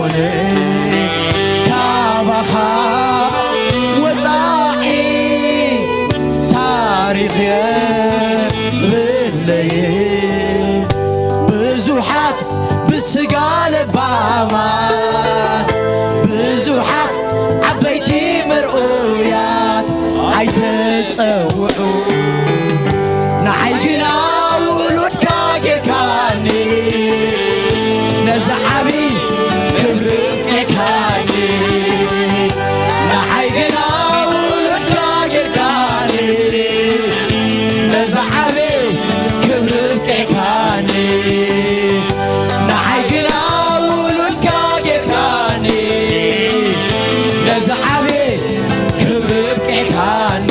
ኣይኮነ ካባኻ ወፃኢ ታሪኽ የብለየ ብዙሓት ብስጋ ልባማት ብዙሓት ዓበይቲ ምርኡያት ኣይተፀውዑ ንዓይ ግና ውሉድካ ጌርካኒ ነዚ ዓብዪ ክብሪ ቄካኒ ንዓይ ግና ውሉድካ ጌርካኒ ነዚ ዓብዪ ክብሪ ቄካኒ ንዓይ ግና ውሉድካ ጌርካኒ ነዚ ዓብዪ ክብሪ ቄካኒ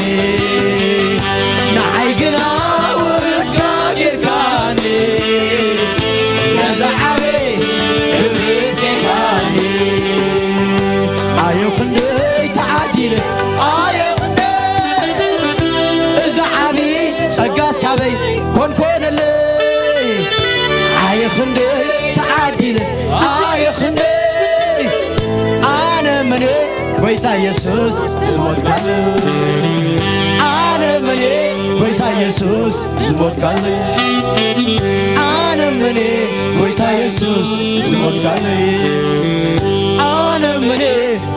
ንዓይ ግና ውሉድካ ጌርካኒ ነዚ ዓብዪ ክብሪ ቄካኒ ኣየ ክንደይ ተዓዲለ ኣየ ክንደይ እዚ ዓብዪ ጸጋስ ካበይ ኮንኮነለይ ኣየ ክንደይ ተዓዲለ ኣየ ክንደይ ኣነ መነ ጎይታ ኢየሱስ ዝሞትካለይ ኣነ መነ ጎይታ ኢየሱስ ዝሞትካለይ ኣነ መነ ጎይታ ኢየሱስ ዝሞትካለይ ኣነ መነ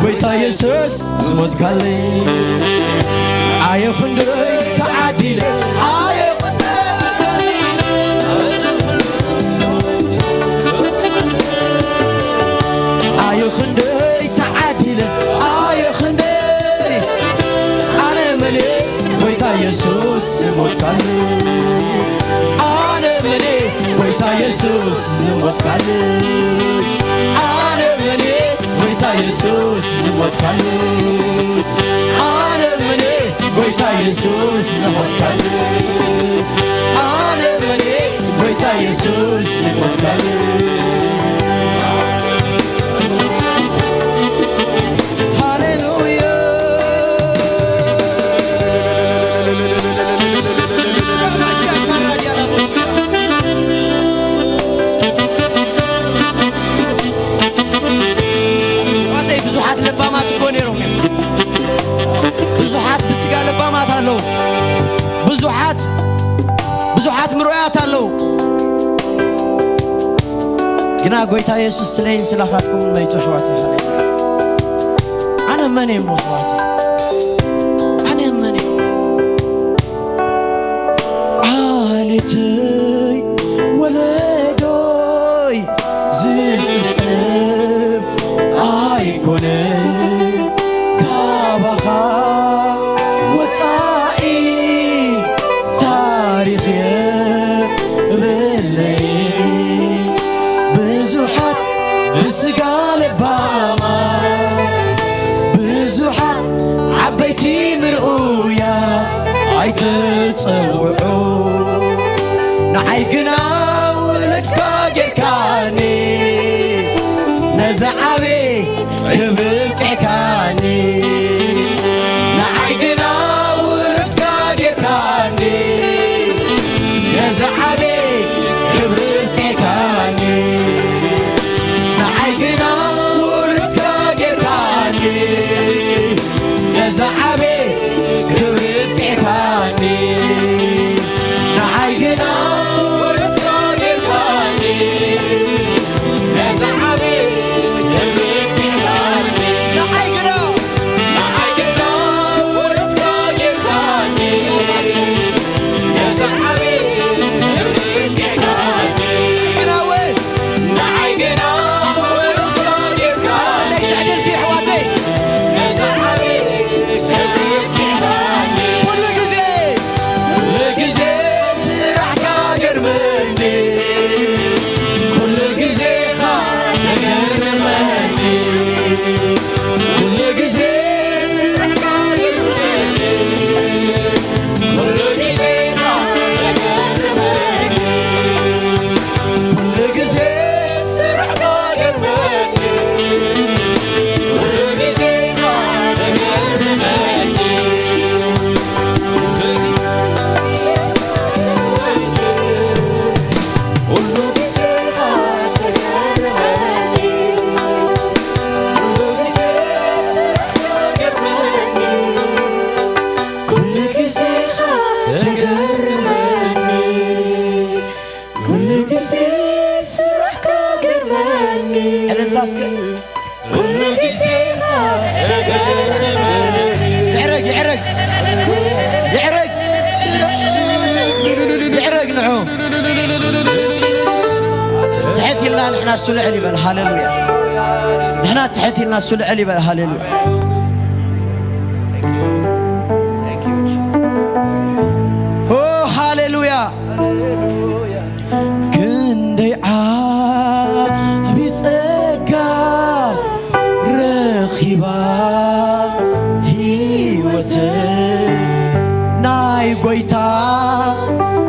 ጎይታ ኢየሱስ ዝሞትካለይ ኣየ ክንደይ ተዓዲለ ኣየ ኣየ ክንደይ ተዓዲለ ኣየ ክንደይ ኣነ መነ ጎይታ ኢየሱስ ዝሞትካለይ ኣነ መነ ጎይታ ኢየሱስ ዝሞትካለይ ኣነ መነ ጎይታ ኢየሱስ ዝሞትካለይ ኣነ መነ ጎይታ ኢየሱስ ዝሞትካለይ ኣነ መነ ጎይታ ኢየሱስ ዝሞትካለይ ብዙሓት ልባማት እኮ ነይሮም ብዙሓት ብስጋ ልባማት ኣለዉ ብዙሓት ምሩያት ኣለዉ ግና ጎይታ ኢየሱስ ስለይን ስላኻትኩም መይቶ ኣሕዋተይ ኣነ መን እየ ሞ ኣሕዋተይ ኣነ መን እየ ዓሌተይ ወለዶይ ዝፅብፅብ ኣይኮነ ካባኻ ወፃኢ ታሪኽ የብለይ ብዙሓት ብስጋ ልባማ ብዙሓት ዓበይቲ ምርኡያ ኣይተፀውዑ ንዓይ ግና ውሉድካ ጌርካኒ ነዚ ዓብዪ ክብሪ ቄካኒ ንዓይ ግና ውሉድካ ጌርካኒ ነዚ ዓብዪ ክብሪ ቄካኒ ንዓይ ግና ውሉድካ ጌርካኒ ነዚ ዓብዪ ክብሪ ቄካኒ ንዓይ ግና ውሉድካ ጌርካኒ ነዚ ዓብዪ ክብሪ ቄካኒ ንዓይ ግና كل جزيها يعرق يعرق يعرق يعرق نعوم تحتي لنا نحنا السلع اللي بل هاللويا نحنا تحتي لنا السلع اللي بل هاللويا اوه هاللويا كندي عابي صقا رخيبا هيوتي ناي غويتا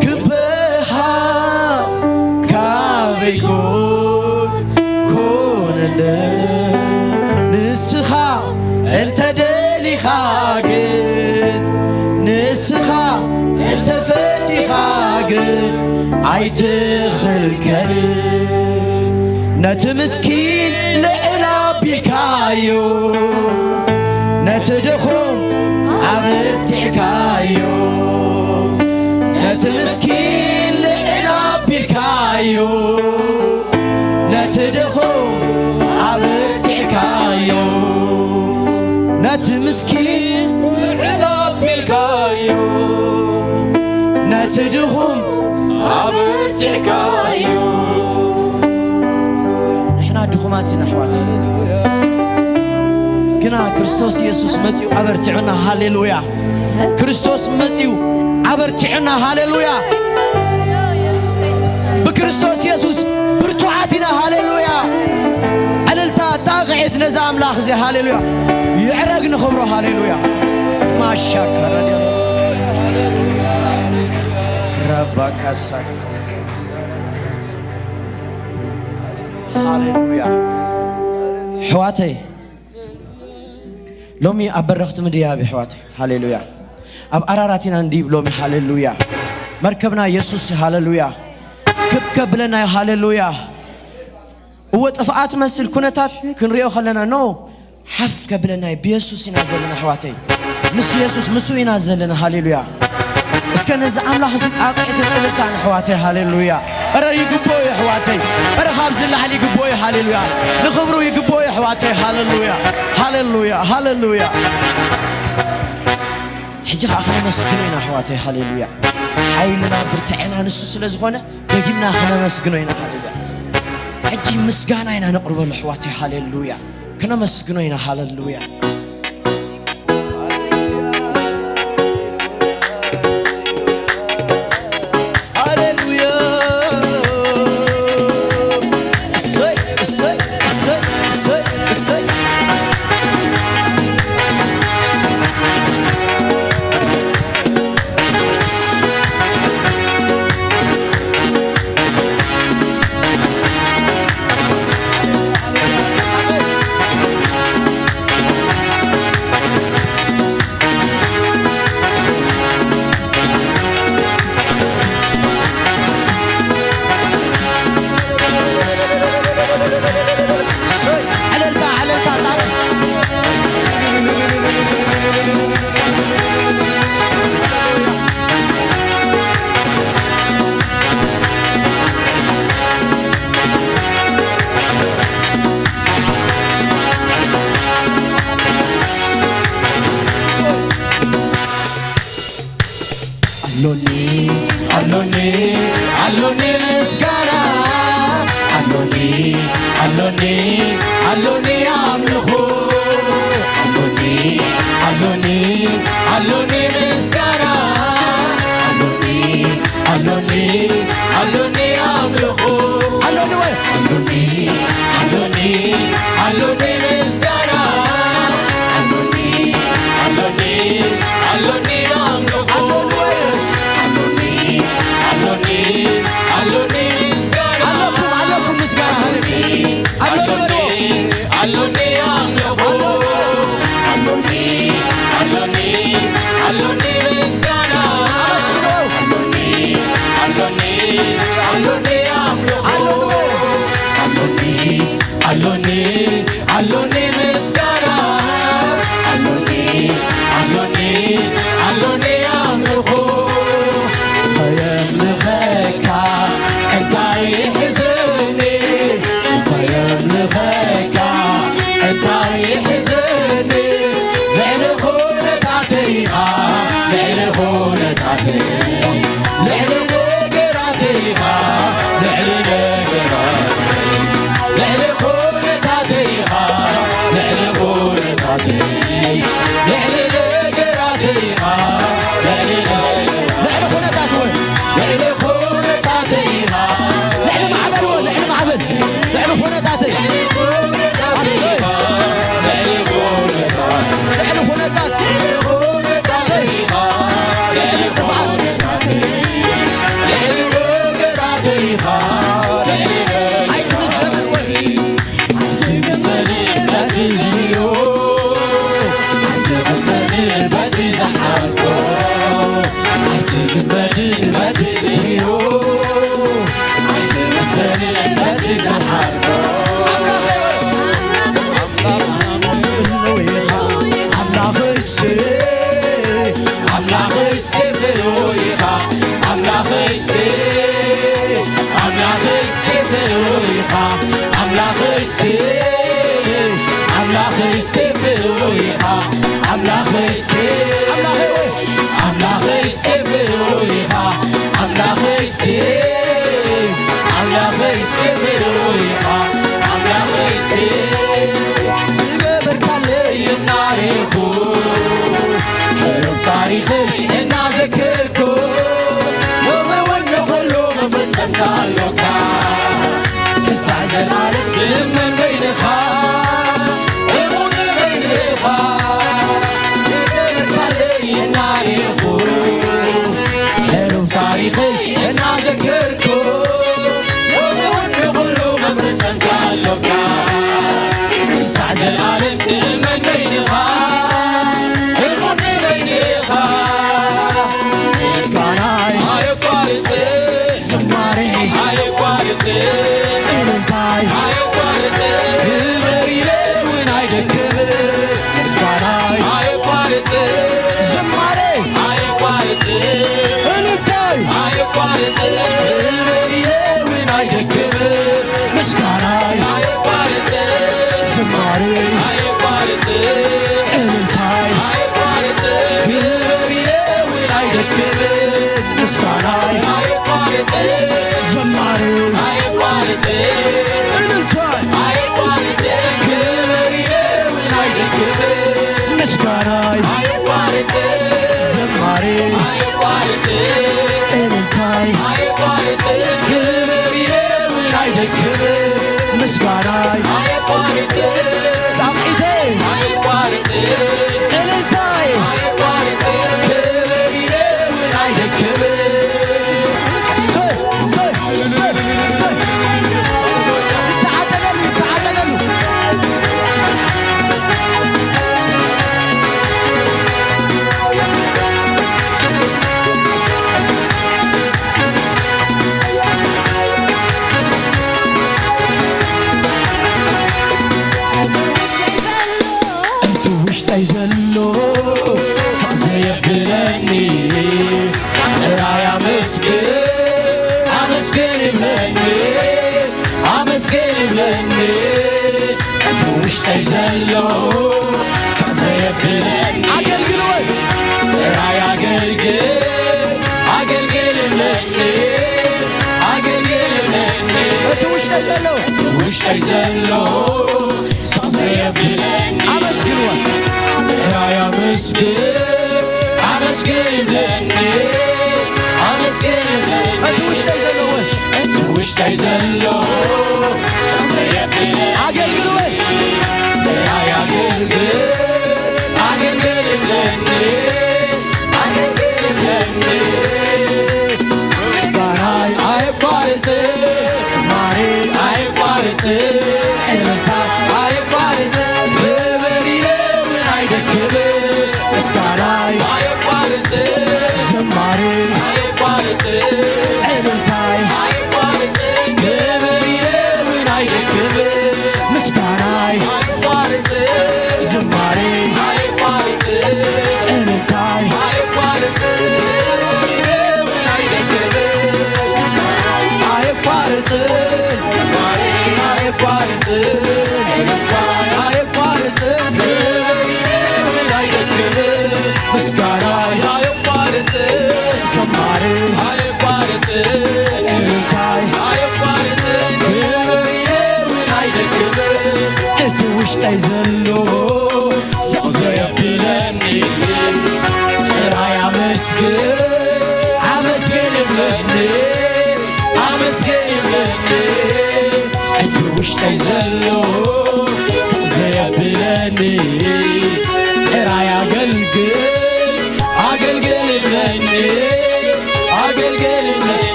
كبها كابيكون كوننا نسخا انت دلي خاقن نسخا انت فتي خاقن عيتخل كلي نتمسكين لعلا بيكايو نتدخم عبرتعكايو نتمسكين لعلا بيكايو نتدخم عبرتعكايو نتمسكين لعلا بيكايو نتدخم عبرتعكايو نحنا دخماتنا حواتي كنا كريستوس يسوس متيو عبرتعنا هاليلويا كريستوس متيو عبرتعنا هاليلويا بكريستوس يسوس برتوعاتنا هاليلويا عللتا تاقعت نزام لاخزي هاليلويا يعرق نخبره هاليلويا ما شكر ربك السك هاليلويا حواتي لومي أبرخت مديابي حواتي هاليلويا أب أراراتنا نديب لومي هاليلويا مركبنا يسوس هاليلويا كب لنا هاليلويا وطفعات مسل كنتات كنريو خلنا نو حف كبلنا بيسوس ينازلنا حواتي مس يسوس مسو ينازلنا هاليلويا اسكن إذا أملاح زيت عقيت القلتان حواتي هاليلويا أرى يقبوي حواتي أرى خابز الله علي يقبوي هاليلويا نخبرو يقبوي حواتي هاليلويا هاليلويا هاليلويا حجة أخنا مسكنينا حواتي هاليلويا حيلنا برتعنا نسوس لزغونة بقينا أخنا مسكنينا هاليلويا حجي مسكانا هنا نقرب الحواتي هاليلويا كنا مسكنينا هاليلويا Aloni مسكرة Aloni amluhu Aloni مسكرة Aloni amluhu Aloni مسكرة Aloni amluhu Aloni مسكرة علوكم مسكرة Aloni amluhu Aloni مسكرة Aloni amluhu Aloni مسكرة Aloni amluhu خيام لخيكا انت يحزني خيام لخيكا أملاخي سبرويها أملاخي أملاخي سبرويها أملاخي أملاخي سبرويها أملاخي يقبر كالي الناريخو حلو تاريخي إنا ذكركو يوم ونه خلو مبتن تعلقا كسعز العالم تمن بينخا يمون بينخا يقبر كالي الناريخو حلو تاريخي إنا ذكركو يوم ونه خلو مبتن تعلقا كسعز العالم تمن بينخا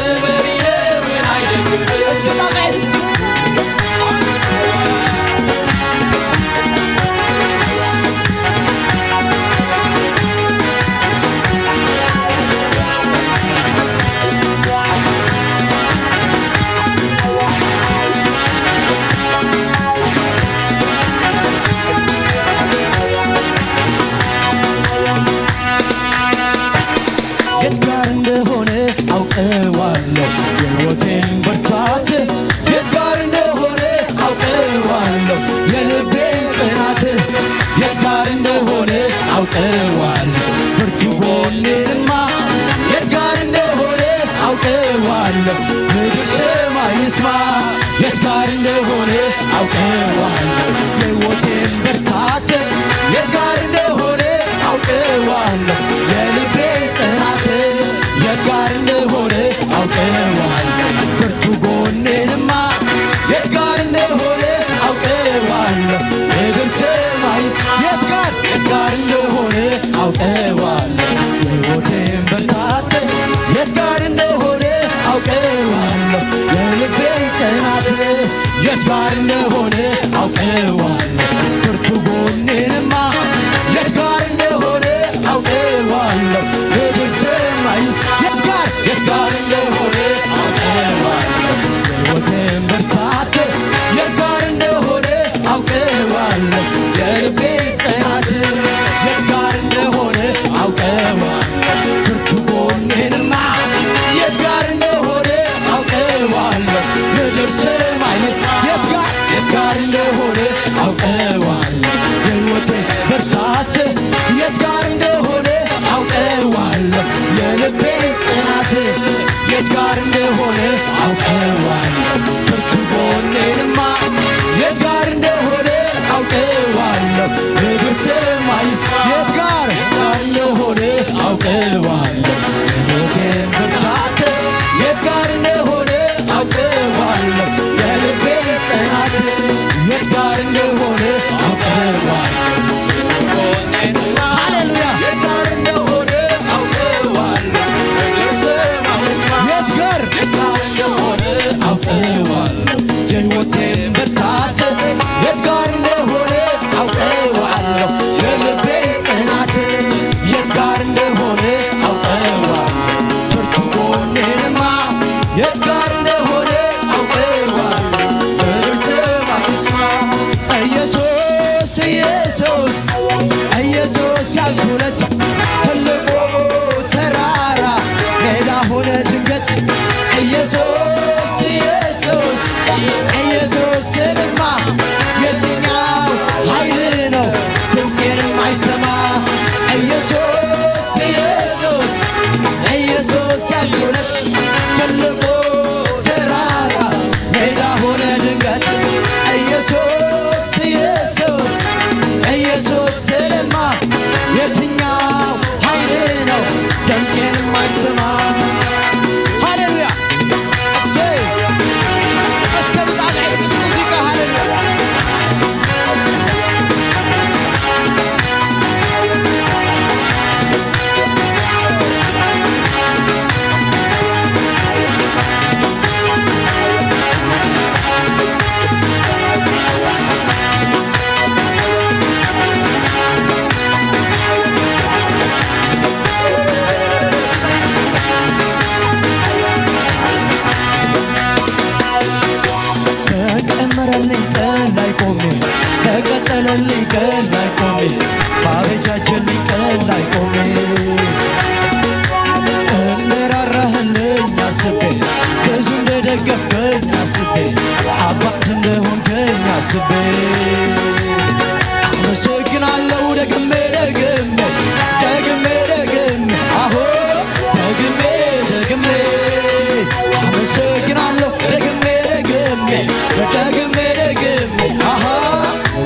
I አውቀዋለሁ ብርቱ ጎኔንማ የት ጋር እንደሆነ አውቀዋለሁ ምድር ሰማይ ይስማ የት ጋር እንደሆነ አውቀዋለሁ የሕይወቴን ብርታት የት ጋር እንደሆነ አውቀዋለሁ የልቤን ጽናት የት ጋር እንደሆነ አውቀዋለሁ ብርቱ ጎኔንማ የት ጋር እንደሆነ አውቀዋለሁ ምድር ሰማይ የት ጋር እንደሆነ አውቀዋለሁ የሕይወቴን ብርታት የት ጋር እንደሆነ አውቀዋለሁ የልቤን ጽናት የት ጋር እንደሆነ አውቀዋለሁ ብርቱ ጎኔንማ የት ጋር እንደሆነ አውቀዋለሁ ምድር ሰማይ የት ጋር እንደሆነ አውቀዋለሁ የሕይወቴን ብርታት የት ጋር እንደሆነ አውቀዋለሁ የልቤን ጽናት የት ጋር እንደሆነ አውቀዋለሁ ብርቱ ጎኔንማ የት ጋር እንደሆነ አውቀዋለሁ ምድር ሰማይ የት ጋር እንደሆነ አውቀዋለሁ የሕይወቴን ብርታት የት ጋር እንደሆነ አውቀዋለሁ የልቤን ጽናት የት ጋር እንደሆነ አውቀዋለሁ ብርቱ ጎኔንማ የት ጋር እንደሆነ አውቀዋለሁ ምድር ሰማይ የት ጋር እንደሆነ አውቀዋለሁ የሕይወቴን ብርታት የት ጋር እንደሆነ አውቀዋለሁ የልቤን ጽናት የት ጋር እንደሆነ አውቀዋለሁ ሃሌሉያ የት ጋር እንደሆነ አውቀዋለሁ ምድር ሰማይ የት ጋር እንደሆነ አውቀዋለሁ የሕይወቴን ብርታት የት ጋር እንደሆነ አውቀዋለሁ የልቤን ጽናት የት ጋር እንደሆነ አውቀዋለሁ ብርቱ ጎኔንማ የት ጋር እንደሆነ አውቀዋለሁ ምድር ሰማይ ይስማ ኢየሱስ ኢየሱስ ኢየሱስ ያልኩለት ትልቁ ተራራ ሜዳ ሆነ ድንገት ኢየሱስ ኢየሱስ ኢየሱስ ስልማ የትኛው ኃይል ነው ድምፄን የማይሰማ ኢየሱስ ኢየሱስ ኢየሱስ ያልኩለት ትልቁ ተራራ ሜዳ ሆነ ድንገት ኢየሱስ ኢየሱስ ኢየሱስ ስልማ የትኛው ኃይል ነው ድምፄን የማይሰማ ሃሌሉያ እሰይ እስከ ብጣት አይደቅስ ሙዚቃ ሃሌሉያ በጨመረልኝ ቀን ላይ ቆሜ በቀጠለልኝ ቀን ላይ ቆሜ ባበጃጀልኝ ቀን ላይ ቆሜ እንደራራህልኝ አስቤ ብዙ እንደደገፍከኝ አስቤ አባት እንደሆንከኝ አስቤ አመሰግናለሁ ደግሜ ደግሜ ደግሜ ደግሜ አሆ ደግሜ ደግሜ አመሰግናለሁ ደግሜ ደግሜ ደግሜ ደግሜ አሃ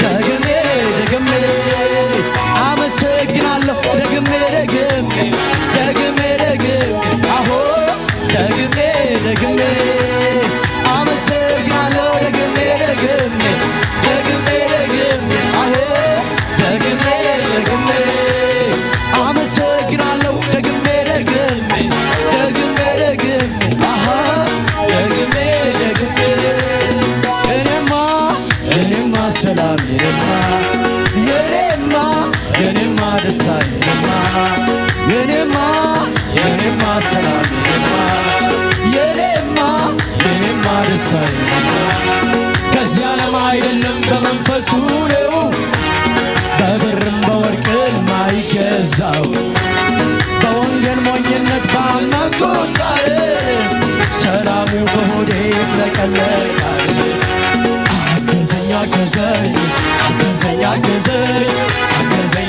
ደግሜ ደግሜ አመሰግናለሁ ደግሜ ደግሜ ደግሜ ደግሜ አሆ ደግሜ ደግሜ አመሰግናለሁ ደግሜ ደግሜ ደግሜ ደግሜ አሄ ደግሜ ደግሜ አመሰግናለሁ ደግሜ ደግሜ ደግሜ ደግሜ አሃ ደግሜ ደግሜ እኔማ ሰላም የኔማ ደስታ የኔማ ሰላም የኔማ ደስታ ከዚህ ዓለም አይደለም በመንፈሱ ነው በብርም በወርቅም አይገዛው በወንጌል ሞኝነት ባመንኩት ቃል ሰላሙ በሆዴ ይፍለቀለቃል። አገዘኝ አገዘኝ አገዘኝ አገዘኝ አገዘኝ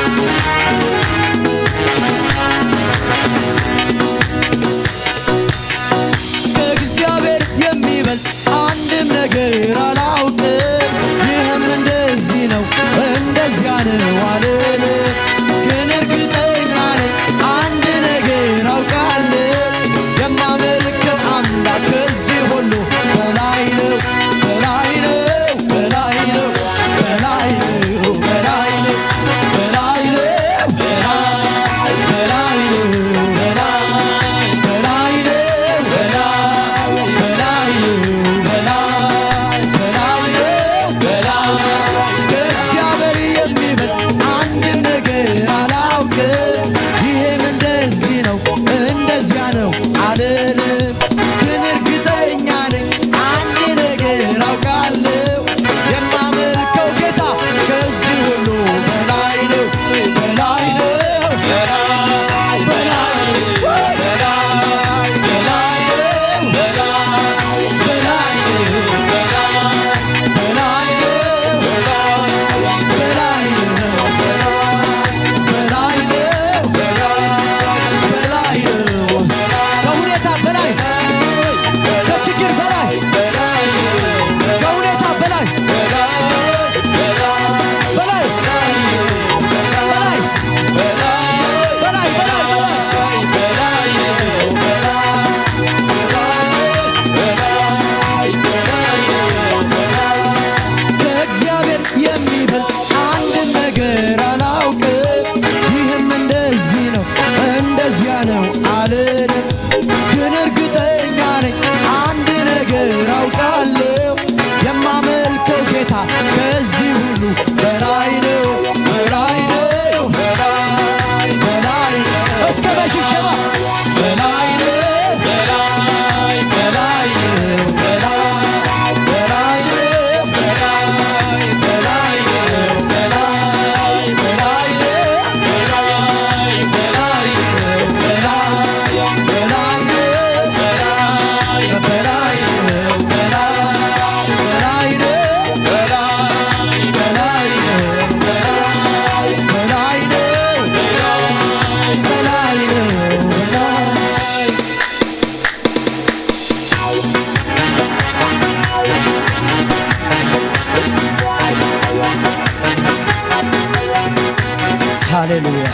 ሃሌሉያ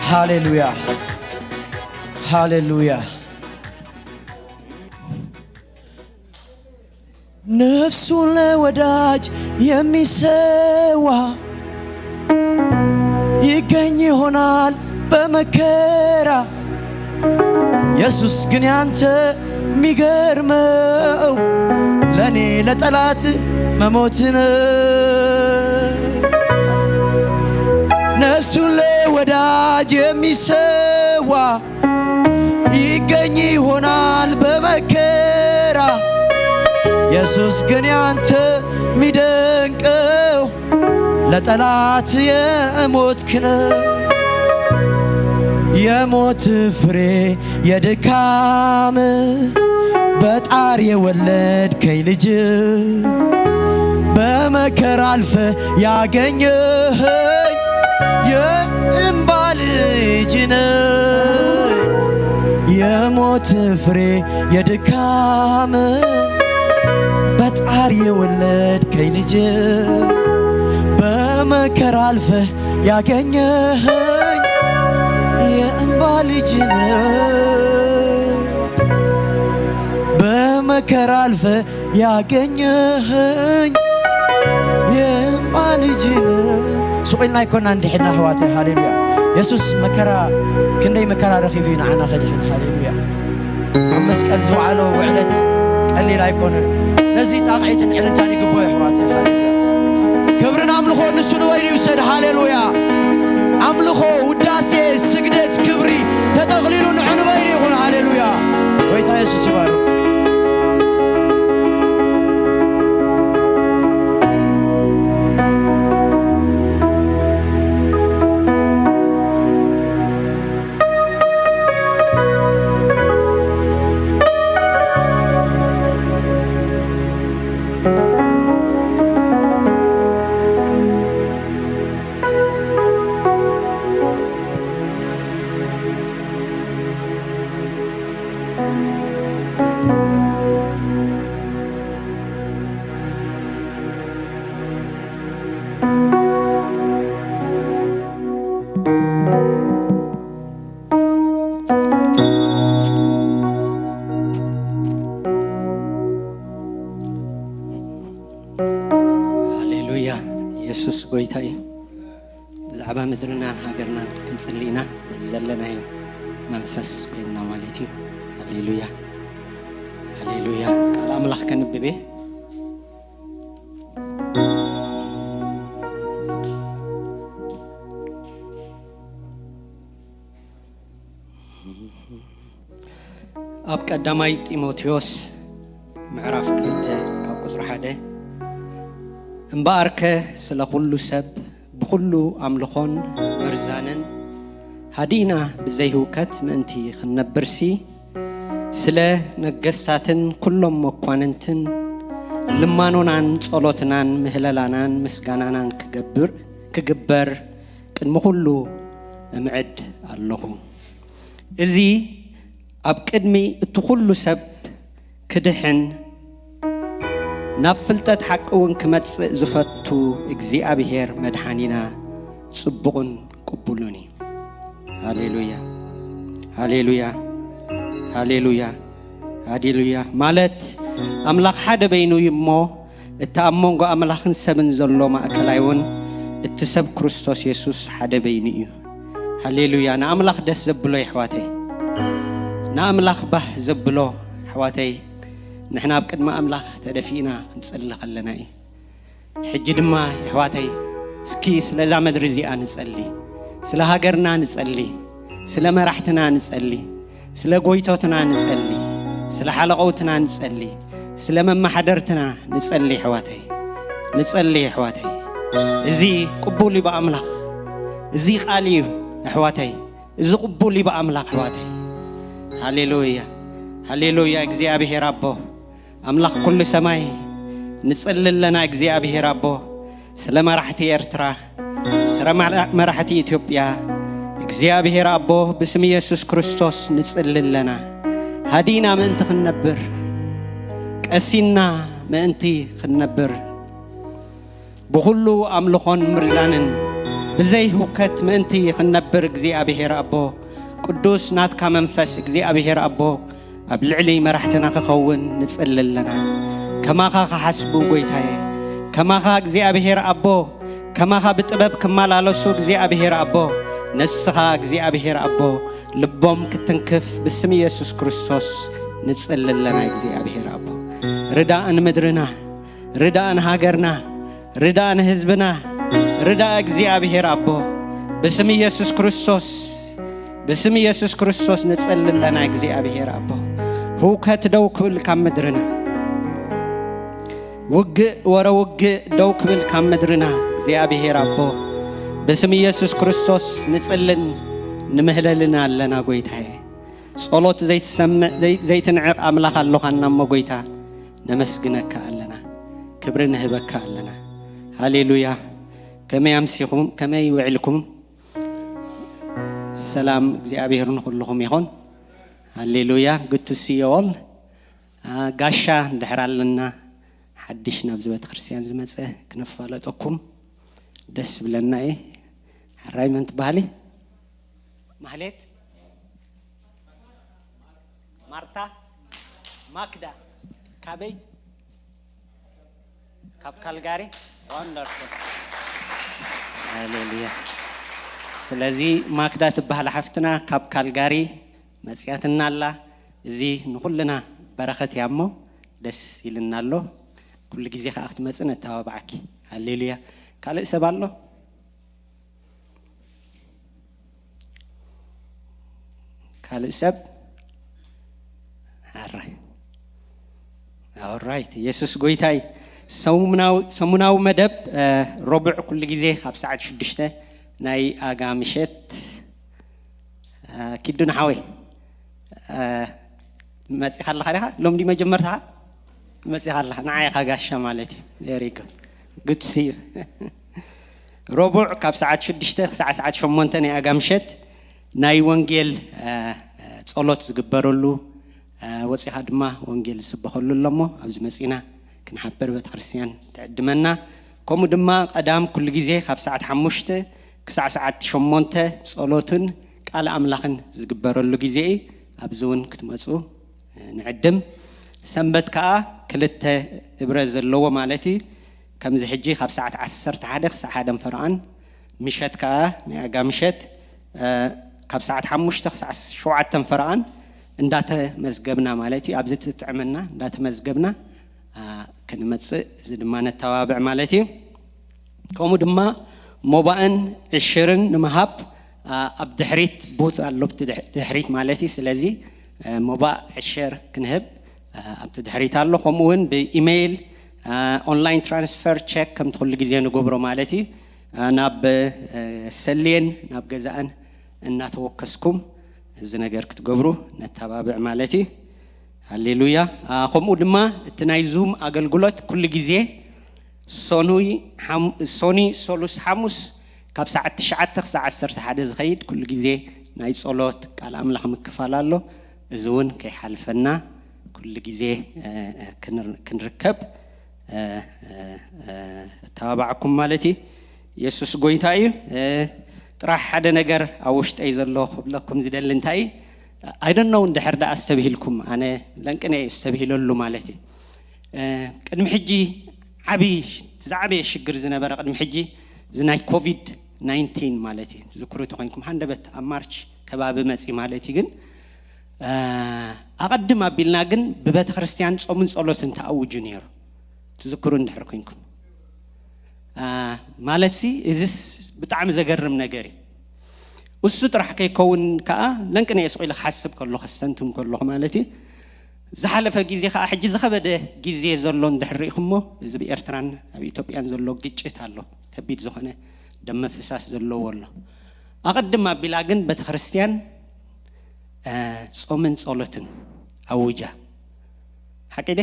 ሃሌሉያ ሃሌሉያ ነፍሱን ለወዳጅ የሚሰዋ ይገኝ ይሆናል በመከራ ኢየሱስ ግን ያንተ ሚገርመው ለኔ ለጠላት መሞት ነው ነፍሱን ለወዳጅ የሚሰዋ ይገኝ ይሆናል በመከራ ኢየሱስ ግን ያንተ ሚደንቀው ለጠላት የሞትክ ነው የሞት ፍሬ የድካም በጣር የወለድከኝ ልጅ በመከራ አልፈ ያገኘኸኝ የእምባ ልጅ ነህ የሞት ፍሬ የድካም በጣር የወለድከኝ ልጅ በመከራ አልፈ ያገኘኸኝ የእምባ ልጅ ነህ በመከራ አልፈ ያገኘኸኝ የእምባ ልጅ ነህ سقيلنا يكون عند حنا حواتي هاليلويا يسوس مكرا كندي مكرا رخيبي نعنا خدحن هاليلويا مسكال زوعلو وعلت قال لي لا يكون نزيد طاقعيت علتاني قبوي حواتي هاليلويا كبرنا املخو نسو ويري يسد هاليلويا املخو وداسي سجدت كبري تتغليلو نحن ويري يقول هاليلويا ويتا يسوس يبارك هاليلويا يسوس قويتاي زعبا مدرنا هاجرنا كنصلينا زلنا منفس بيننا مالتي هاليلويا هاليلويا كلام الله كنببه أب قدامي تيموثيوس معرف كلته كاب قصر حدا امباركه سلا كل سب بكل أملخون مرزانن هدينا بزيهوكت منتي خنبرسي سلا نجساتن كلهم مقواننتن لمانونان صلوتنان مهللانان مسغانانان كجبر كن مخلو معد الله إذي أب قدمي تخلو سب كدحن نفلتت حقون كمتس زفتو اجزيابيهر مدحانينا صبقن قبلوني هاليلويا هاليلويا هاليلويا هاليلويا مالت أملاك حدا بينو يمو التأمونغو أملاكن سبن زلو ما أكلايون التسب كريستوس يسوس حدا بينو هاليلويا أنا أملاك دس زبلو يحواتي نأملاك به زبلو حواتي نحنا بقد ما أملاك تدفينا نسأل خلنا حجد ما حواتي سكي سلا مدري زي نسألي سلا هاجرنا نسألي سلا مرحتنا نسألي سلا قويتوتنا نسألي سلا حلقوتنا نسألي سلا مما حضرتنا نسألي حواتي نسألي حواتي زي قبولي بأملاك زي قالي حواتي زي قبولي بأملاك حواتي هاليلويا هاليلويا እግዚአብሔር አቦ አምላክ ኩሉ ሰማይ ንጽልለና እግዚአብሔር አቦ ስለ መራሕቲ ኤርትራ ስለ መራሕቲ ኢትዮጵያ እግዚአብሔር አቦ በስም ኢየሱስ ክርስቶስ ንጽልለና ሃዲና ምእንቲ ክንነብር ቀሲና ምእንቲ ክንነብር ብኩሉ አምልኾን ምርዛንን بزي هوكت منتي خنبر እግዚአብሔር አቦ ቅዱስ ናትካ መንፈስ እግዚአብሔር አቦ አብልዕሊ መራሕትና ከኸውን ንጽልለና ከማኻ ከሐስቡ ጎይታዬ ከማኻ እግዚአብሔር አቦ ከማኻ ብጥበብ ከማላለሱ እግዚአብሔር አቦ ነስኻ እግዚአብሔር አቦ ልቦም ክትንክፍ በስም ኢየሱስ ክርስቶስ ንጽልለና እግዚአብሔር አቦ ርዳእን ምድርና ርዳእን ሃገርና ርዳእን ህዝብና ርዳእ እግዚአብሔር አቦ በስም ኢየሱስ ክርስቶስ በስም ኢየሱስ ክርስቶስ ንጽልለና እግዚአብሔር አቦ ሁከት ደው ክብል ካብ ምድርና ውግእ ወረውግእ ደው ክብል ካብ ምድርና እግዚአብሔር አቦ በስም ኢየሱስ ክርስቶስ ንጽልን ንምህለልና ኣለና ጎይታዬ ጸሎት ዘይትሰምዕ ዘይትንዕቕ ኣምላኽ ኣለኻና እሞ ጎይታ ነመስግነካ ኣለና ክብሪ ንህበካ ኣለና ሃሌሉያ ከመይ ኣምሲኹም ከመይ ውዕልኩም ሰላም እግዚአብሔር ንኹልኹም ይኹን ሃሌሉያ good to see you all ጋሻ እንድሕር ኣለና ሓድሽ ናብ ቤተ ክርስቲያን ዝመፀ ክነፋለጠኩም ደስ ብለና እየ ሓራይ መን ትበሃሊ ማህሌት ማርታ ማክዳ ካበይ ካብ ካልጋሪ ወንደርፉል ሃሌሉያ ስለዚ ማክዳ ትበሃል ሓፍትና ካብ ካልጋሪ መጽያትና ኣላ እዚ ንኹልና በረኸት ያሞ ደስ ይልና ኣሎ ኩሉ ግዜ ከዓ ክትመጽእ ነተባብዓኪ ሃሌሉያ ካልእ ሰብ ኣሎ ካልእ ሰብ alright ኢየሱስ ጎይታይ ሰሙናዊ መደብ ረቡዕ ኩሉ ግዜ ካብ ሰዓት 6 ናይ ኣጋምሸት ኪዱን ሓወይ መጽእ ካለኻ ዲኻ ሎምዲ መጀመርታ መጽእ ካለኻ ንዓይኻ ጋሻ ማለት እዩ very good to see you ረቡዕ ካብ ሰዓት 6 ክሳዕ ሰዓት 8 ናይ ኣጋምሸት ናይ ወንጌል ጸሎት ዝግበረሉ ወጽኢኻ ድማ ወንጌል ዝስበኸሉ ኣለሞ ኣብዚ መጽኢና ክንሓበር ቤተ ክርስቲያን ትዕድመና ከምኡ ድማ ቀዳም ኩሉ ግዜ ካብ ሰዓት 5 ክሳዕ ሰዓት 8 ጸሎትን ቃል ኣምላኽን ዝግበረሉ ግዜ ኣብዚ እውን ክትመጹ ንዕድም ሰንበት ከዓ ክልተ እብረ ዘለዎ ማለት እዩ ከምዚ ሕጂ ካብ ሰዓት 11 ክሳዕ 1 ፈርቓን ምሸት ከዓ ናይ ኣጋምሸት ካብ ሰዓት 5 ክሳዕ 7 ፈርቓን እንዳተ መዝገብና ማለት እዩ ኣብዚ ትጥዕመና እንዳተ መዝገብና ክንመጽእ እዚ ድማ ነተባብዕ ማለት እዩ ከምኡ ድማ ሞባእን ዕሽርን ንምሃብ ኣብ ድሕሪት ቦት ኣሎ ድሕሪት ማለት እዩ ስለዚ ሞባእ ዕሽር ክንህብ ኣብ ድሕሪት ኣሎ ከምኡ እውን ብኢሜይል ኦንላይን ትራንስፈር ቼክ ከም ትኩሉ ግዜ ንገብሮ ማለት እዩ ናብ ሰሌን ናብ ገዛእን እናተወከስኩም እዚ ነገር ክትገብሩ ነተባብዕ ማለት እዩ ሃሌሉያ ከምኡ ድማ እቲ ናይ ዙም ኣገልግሎት ኩሉ ግዜ ሶኒ ሶሉስ ሓሙስ ካብ ሰዓት 9 ክሳዕ 11 ዝኸይድ ኩሉ ግዜ ናይ ጸሎት ቃል ኣምላኽ ምክፋል ኣሎ እዚ እውን ከይሓልፈና ኩሉ ግዜ ክንርከብ ተባብዓኩም ማለት እዩ ኢየሱስ ጎይታ እዩ ጥራሕ ሓደ ነገር ኣብ ውሽጠይ ዘሎ ክብለኩም ዝደሊ እንታይ I don't know እንድሕር ዳ ኣስተብሂልኩም ኣነ ለንቅነ እስተብሂለሉ ማለት እዩ ቅድሚ ሕጂ ዓብይ ሽግር ዝነበረ ቅድሚ ሕጂ ዝናይ ኮቪድ 19 ማለት እዩ ዝክሩ ተኮንኩም ሃንደበት ኣብ ማርች ከባቢ መጺ ማለት እዩ ግን ኣቀድም ኣቢልና ግን ብቤተ ክርስቲያን ጾምን ጸሎትን ተኣውጁ ነይሩ ትዝክሩ እንድሕር ኮይንኩም ማለት ሲ እዚስ ብጣዕሚ ዘገርም ነገር እዩ እሱ ጥራሕ ከይከውን ከዓ ለንቅነ የስቆይለ ሓስብ ከሎ ከስተንቱም ከሎ ማለት እዩ ዝሓለፈ ግዜ ከዓ ሕጂ ዝኸበደ ግዜ ዘሎ እንድሕሪኢኹሞ እዚ ብኤርትራን ኣብ ኢትዮጵያን ዘሎ ግጭት ኣሎ ከቢድ ዝኾነ ደም ፍሳስ ዘለዎ ኣሎ ኣቀድም ኣቢላ ግን ቤተ ክርስቲያን ጾምን ጸሎትን ኣውጃ ሓቂደ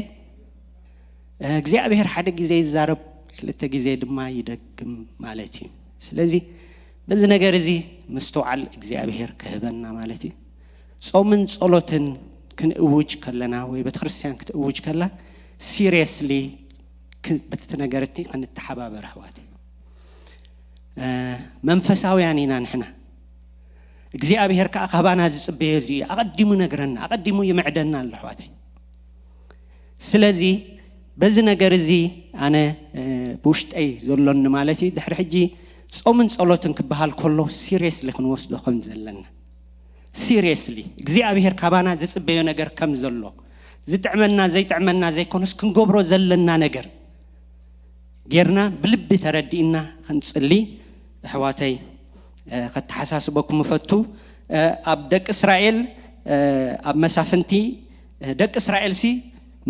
እግዚአብሔር ሓደ ግዜ ይዛረብ ክልተ ግዜ ድማ ይደግም ማለት እዩ ስለዚ በዚ ነገር እዚ ምስተውዓል እግዚአብሔር ከህበና ማለት እዩ ጾምን ጸሎትን ክንእውጅ ከለና ወይ ቤተ ክርስቲያን ክትእውጅ ከላ ሲሪየስሊ በቲ ነገርቲ ክንተሓባበር ኣሕዋት መንፈሳውያን ኢና ንሕና እግዚአብሔር ከዓ ካባና ዝጽበየ እዚ አቀዲሙ ነገረና አቀዲሙ ይመዕደና አለዋታይ ስለዚ በዚ ነገር እዚ አነ ብውሽጠይ ዘሎን ማለት ድሕሪ ሕጂ ጾምን ጸሎትን ክበሃል ከሎ ሲሪየስሊ ክንወስዶ ከም ዘለና ሲሪየስሊ እግዚአብሔር ካባና ዝጽበየ ነገር ከም ዘሎ ዝጥዕመና ዘይጥዕመና ዘይኮነስ ክንገብሮ ዘለና ነገር ጌርና ብልቢ ተረዲእና ክንጽሊ ኣሕዋተይ ከተሓሳስበኩም ፈቱ ኣብ ደቂ እስራኤል ኣብ መሳፍንቲ ደቂ እስራኤል ሲ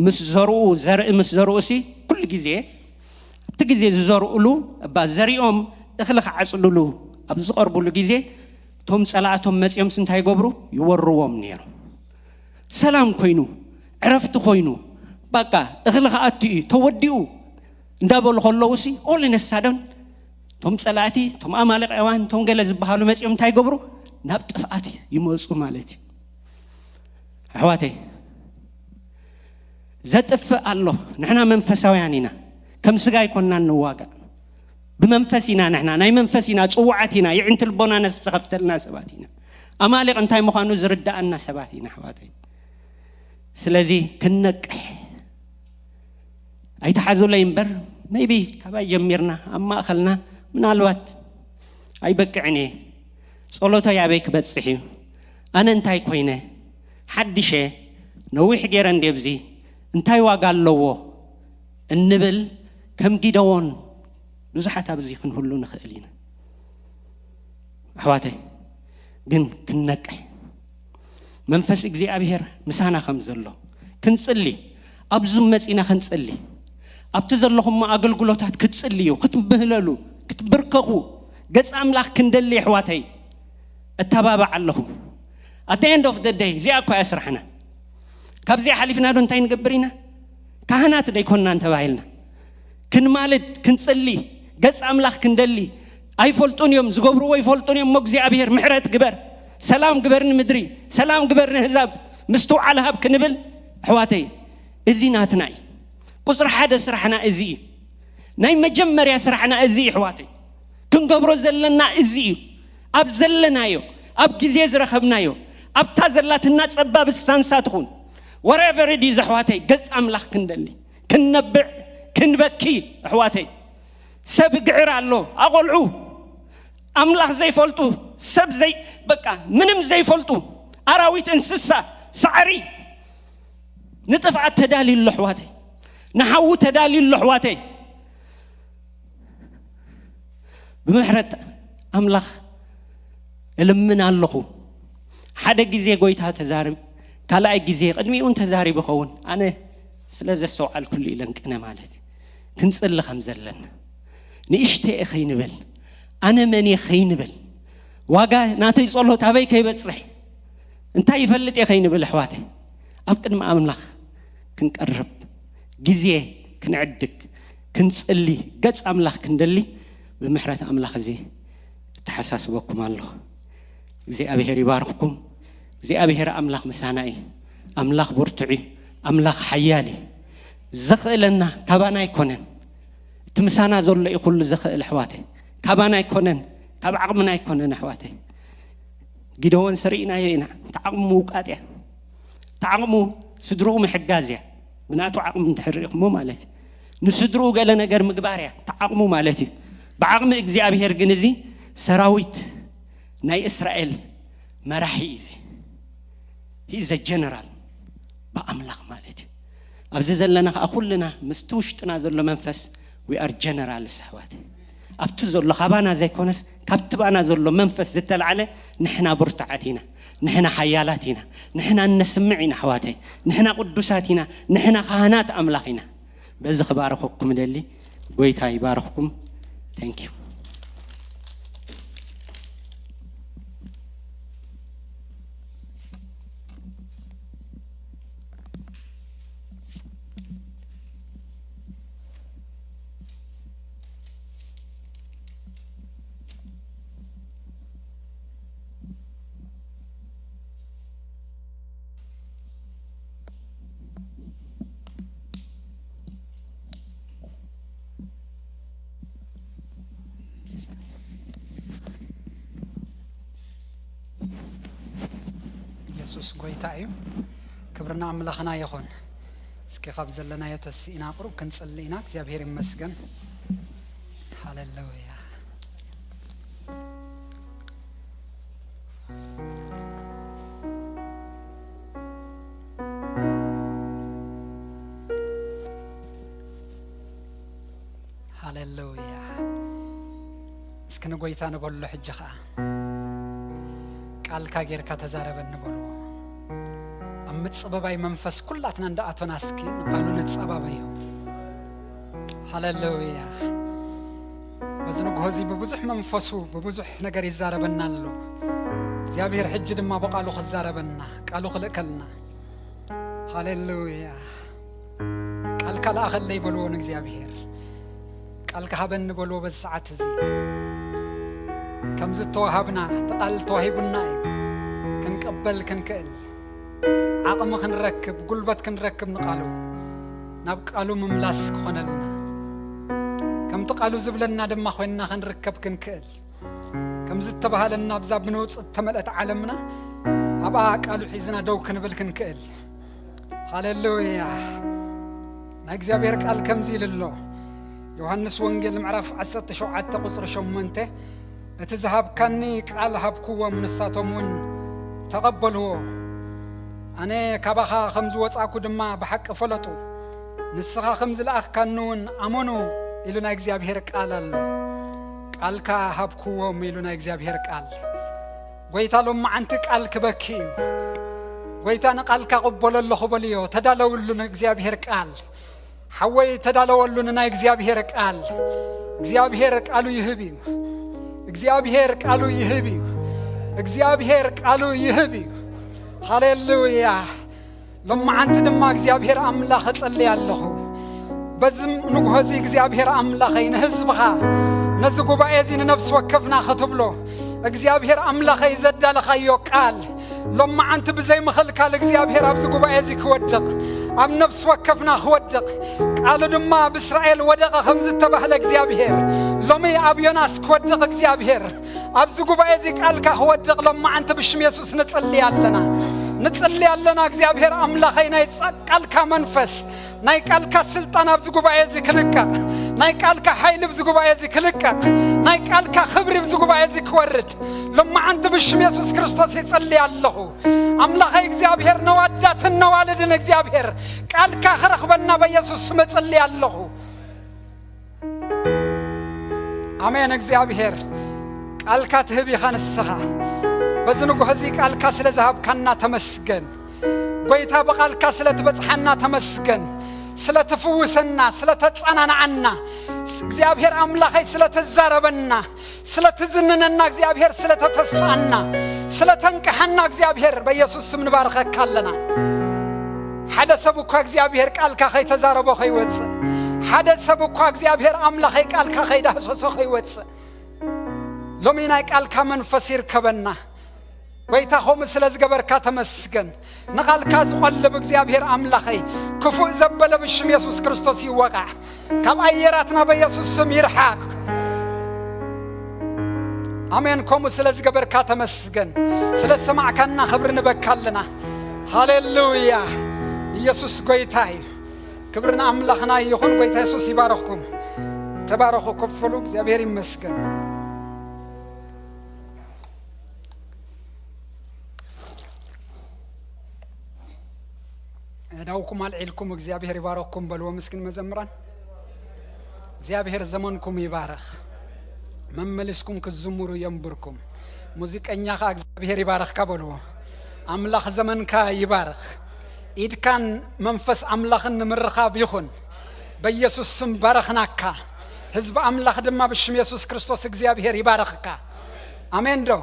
ምስ ዘርኡ ዘርኢ ምስ ዘርኡ ሲ ኩሉ ግዜ ኣብቲ ግዜ ዝዘርኡሉ ባ ዘሪኦም እኽሊ ክዓጽልሉ ኣብ ዝቐርቡሉ ግዜ ቶም ጸላእቶም መጽዮም ስንታይ ይገብሩ ይወርዎም ነይሩ ሰላም ኮይኑ ዕረፍቲ ኮይኑ በቃ እኽሊ ከኣትኡ ተወዲኡ እንዳበሉ ከለዉ ሲ ኦል ነሳደን ቶም ጸላእቲ ቶም ኣማሌቃውያን ቶም ገለ ዝበሃሉ መጽዮም እንታይ ይገብሩ ናብ ጥፍኣት ይመጹ ማለት እዩ ኣሕዋተይ ዘጥፍእ ኣሎ ንሕና መንፈሳውያን ኢና ከም ስጋ ይኮንና ንዋጋእ بمنفس ኢና نحنا ናይ መንፈስ ኢና ጽዋዓት ኢና ይዕንት ልቦና ነስተኸፍተልና ሰባት ኢና ኣማሌቅ እንታይ ምዃኑ ዝርዳእና ሰባት ኢና ኣሕዋተይ ስለዚ ክንነቅሕ ኣይተሓዙለይ እምበር ሜይቢ ካባይ ጀሚርና ኣብ ማእኸልና ምናልባት ኣይበቅዕን እየ ጸሎተይ ኣበይ ክበጽሕ እዩ ኣነ እንታይ ኮይነ ሓድሸ ነዊሕ ገይረ እንደብዚ እንታይ ዋጋ ኣለዎ እንብል ከም ጊደዎን ብዙሓት ኣብዚ ክንህሉ ንኽእል ኢና ኣሕዋተይ ግን ክንነቅሕ መንፈስ እግዚአብሔር ምሳና ከም ዘሎ ክንጽሊ ኣብዚ መጺና ክንጽሊ ኣብቲ ዘለኹም ኣገልግሎታት ክትጽልዩ ክትምህለሉ ክትብርከኹ ገጽ ኣምላኽ ክንደሊ ኣሕዋተይ እተባባዕ ኣለኹ at the end of the day እዚኣ እኳ ያስራሕና ካብዚኣ ሓሊፍና ዶ እንታይ ንገብር ኢና ካህናት ደይኮንና እንተባሂልና ክንማልድ ክንጽሊ ገጽ ኣምላኽ ክንደሊ ኣይፈልጡን እዮም ዝገብርዎ ይፈልጡን እዮም እግዚአብሔር ምሕረት ግበር ሰላም ግበር ንምድሪ ሰላም ግበር ንህዛብ ምስተውዓል ሃብ ክንብል ኣሕዋተይ እዚ ናትና እዩ ቁጽሪ ሓደ ስራሕና እዚ እዩ ናይ መጀመርያ ስራሕና እዚ ኣሕዋተይ ክንገብሮ ዘለና እዚ እዩ ኣብ ዘለናዮ ኣብ ግዜ ዝረኸብናዮ ኣብታ ዘላትና ጸባብ ሳንሳት ኹን whatever it is ኣሕዋተይ ገጽ ኣምላኽ ክንደሊ ክንነብዕ ክንበኪ ኣሕዋተይ ሰብ ግዕር ኣሎ ኣቆልዑ ኣምላኽ ዘይፈልጡ ሰብ ዘይ በቃ ምንም ዘይፈልጡ ኣራዊት እንስሳ ሳዕሪ ንጥፍዓት ተዳልዩሉ ኣሕዋተይ ንሓዊ ተዳልዩሉ ኣሕዋተይ ብምሕረት ኣምላኽ እልምን ኣለኹ ሓደ ግዜ ጎይታ ተዛሪብ ካልኣይ ግዜ ቅድሚኡን ተዛሪብ ይኸውን ኣነ ስለ ዘስተውዓል ኩሉ ኢለንቅነ ማለት ክንጽሊ ከም ዘለና ንእሽተይ ኸይንብል ኣነ መን ኸይንብል ዋጋ ናተይ ጸሎት ኣበይ ከይበጽሕ እንታይ ይፈልጥ ኸይንብል ኣሕዋተይ ኣብ ቅድሚ ኣምላኽ ክንቀርብ ግዜ ክንዕድግ ክንጽሊ ገጽ ኣምላኽ ክንደሊ ብምሕረት ኣምላኽ እዚ ተሓሳስበኩም ኣለኹ እግዚአብሔር ይባርኽኩም እግዚአብሔር ኣምላኽ ምሳና እዩ ኣምላኽ ብርቱዕ እዩ ኣምላኽ ሓያል እዩ ዘኽእለና ካባና ኣይኮነን እቲ ምሳና ዘሎ እዩ ኩሉ ዘኽእል ኣሕዋተይ ካባና ኣይኮነን ካብ ዓቕምና ኣይኮነን ኣሕዋተይ ጊደዎን ስርኢናዮ ኢና ተዓቕሙ ምውቃጥ እያ ተዓቕሙ ስድርኡ ምሕጋዝ እያ ብናቱ ዓቕሚ እንትሕርኢኹሞ ማለት እዩ ንስድርኡ ገለ ነገር ምግባር እያ ተዓቕሙ ማለት እዩ بعقم እግዚአብሔር ግን እዚ ሰራዊት ናይ እስራኤል መራሒ እዚ he is a general በአምላክ ማለት ኣብዚ ዘለና አኹልና ምስተውሽጥና ዘሎ መንፈስ we are generals ኣሕዋት ኣብቲ ዘሎ ኻባና ዘይኮነስ ካብትባና ዘሎ መንፈስ ዝተልዓለ ንሕና ብርቱዓት ኢና ንሕና ሓያላት ኢና ንሕና ነስምዕ ኢና ኣሕዋተይ ንሕና ቅዱሳት ኢና ንሕና ካህናት ኣምላኽ ኢና በዚ ክባርኸኩም ደሊ ጎይታ ይባርኽኩም thank you ኢየሱስ ጎይታ እዩ ክብርና አምላኽና ይኹን እስኪ ካብ ዘለና የተሲና ቁርብ ክንጽልይና እግዚአብሔር ይመስገን ሃሌሉያ ሃሌሉያ እስኪ ንጎይታ ንበሎ ሕጂ ኸዓ ቃልካ ጌርካ ተዛረበን ንበሎ ምጽበባይ መንፈስ ኩላትና እንዳአቶና እስኪ ቃሉ ንጸባባዩ ሃሌሉያ በዝኑ ጎዚ በብዙሕ መንፈሱ በብዙሕ ነገር ይዛረበናሉ እግዚአብሔር ሕጂ ድማ በቃሉ خزارበና ቃሉ خلቀልና ሃሌሉያ ቃልካ ለአኸለይ በሎን እግዚአብሔር ቃልካ ሀበን በሎ በሰዓት እዚ ከምዝ ተዋሃብና ተቃል ተዋሂቡና ክንቀበል ክንክእል عقم خنركب قلبت خنركب نقالو ناب قالو مملاس كخونلنا كم تقالو زبلنا دما خوينا خنركب كنكل كم زت تبهلنا بزاب بنوص تملأت عالمنا ابا قالو حيزنا دو كنبل كنكل هاليلويا نا እግዚአብሔር ቃል ከምዚ ልሎ ዮሐንስ ወንጌል ምዕራፍ 17 ቁጥር 8 እትዝሃብካኒ ቃል ሃብኩዎም ንሳቶምን ተቀበልዎ أنا كباخا خمز وصاكو دما بحق فلطو نسخا خمز الأخ كانون أمونو إلونا إجزابير قال الله قالكا هبكو ميلونا إجزابير قال ويتا لما عنتك قالك بكيو ويتا نقالكا قبول الله خباليو تدالو لنا إجزابير قال حوي تدالو لنا إجزابير قال إجزابير قالو يهبيو إجزابير قالو يهبيو إجزابير قالو يهبيو ሃሌሉያ لما አንተ ደማ እግዚአብሔር አምላኽ ጸልይ ያለሁ በዝም ንጉሆዚ እግዚአብሔር አምላኸይ ነህዝብኻ ነዚ ጉባኤ እዚ ነፍስ ወከፍና ኸትብሎ እግዚአብሔር አምላኸይ ዘዳለኻዮ ቃል لما አንተ በዘይ መኸልካል እግዚአብሔር አብዚ ጉባኤ እዚ ክወድቕ አብ ነፍስ ወከፍና ክወድቕ ቃል ደማ በእስራኤል ወደቀ ከምዝ ተባህለ እግዚአብሔር لما አብ ዮናስ ክወድቕ እግዚአብሔር አብዚ ጉባኤ እዚ ቃልካ ክወድቕ لما አንተ በሽም ኢየሱስ ነጸልይ ያለና نتصلي علينا እግዚአብሔር አምላኸይና ይጸቃልካ መንፈስ ናይ ቃልካ ስልጣን አብዚ ጉባኤ እዚ ክልቀቅ ናይ ቃልካ ኃይል አብዚ ጉባኤ እዚ ክልቀቅ ናይ ቃልካ ክብሪ አብዚ ጉባኤ እዚ ክወርድ لما አንተ በሽም ኢየሱስ ክርስቶስ ይጸልይ ያለሁ አምላኸይ እግዚአብሔር ነዋዳትን ነዋልድን እግዚአብሔር ቃልካ ክረኽበና በኢየሱስ ስም ጸልይ ያለሁ አሜን እግዚአብሔር ቃልካ ትህብ ይኸንስኻ በዝንጉ ህዚ ቃልካ ስለ ዘሃብካና ተመስገን ጎይታ በቃልካ ስለ ተበጽሐና ተመስገን ስለ ተፈውሰና ስለ ተጻናናና እግዚአብሔር አምላኸይ ስለ ተዛረበና ስለ ተዝነነና እግዚአብሔር ስለ ተተሳና ስለ ተንቀሐና እግዚአብሔር በኢየሱስ ስም ንባርከካለና ሓደ ሰብኳ እግዚአብሔር ቃልካ ኸይ ተዛረቦ ኸይወጽ ሓደ ሰብኳ እግዚአብሔር አምላኸይ ቃልካ ኸይ ዳህሶሶ ኸይወጽ ሎሚናይ ቃልካ መንፈስ ይርከበና ويتا خوم سلز جبركا تمسكن نقال كاز قلب እግዚአብሔር አምላኸይ ክፉ ዘበለ በሽም ኢየሱስ ክርስቶስ ይወቃ ካብ አየራትና በኢየሱስ ስም ይርሐቅ አሜን ኮም ስለዝ ገበርካ ተመስገን ስለ ሰማዕካና ክብር ንበካልና ሃሌሉያ ኢየሱስ ጎይታይ ክብርና አምላኽና ይኹን ጎይታ ኢየሱስ ይባረክኩም ተባረኩ ከፍሉ እግዚአብሔር ይመስገን ዳውኩም አልዒልኩም እግዚአብሔር ይባረክኩም በልዎ ምስኪን መዘምራን እግዚአብሔር ዘመንኩም ይባረክ መመልስኩም ክዝሙሩ የምብርኩም ሙዚቀኛኻ እግዚአብሔር ይባረክካ በልዎ አምላኽ ዘመንካ ይባረክ ኢድካን መንፈስ አምላኽን ምርኻብ ይኹን በኢየሱስ ስም ባረክናካ ህዝብ አምላኽ ድማ በሽም ኢየሱስ ክርስቶስ እግዚአብሔር ይባረክካ አሜን ዶ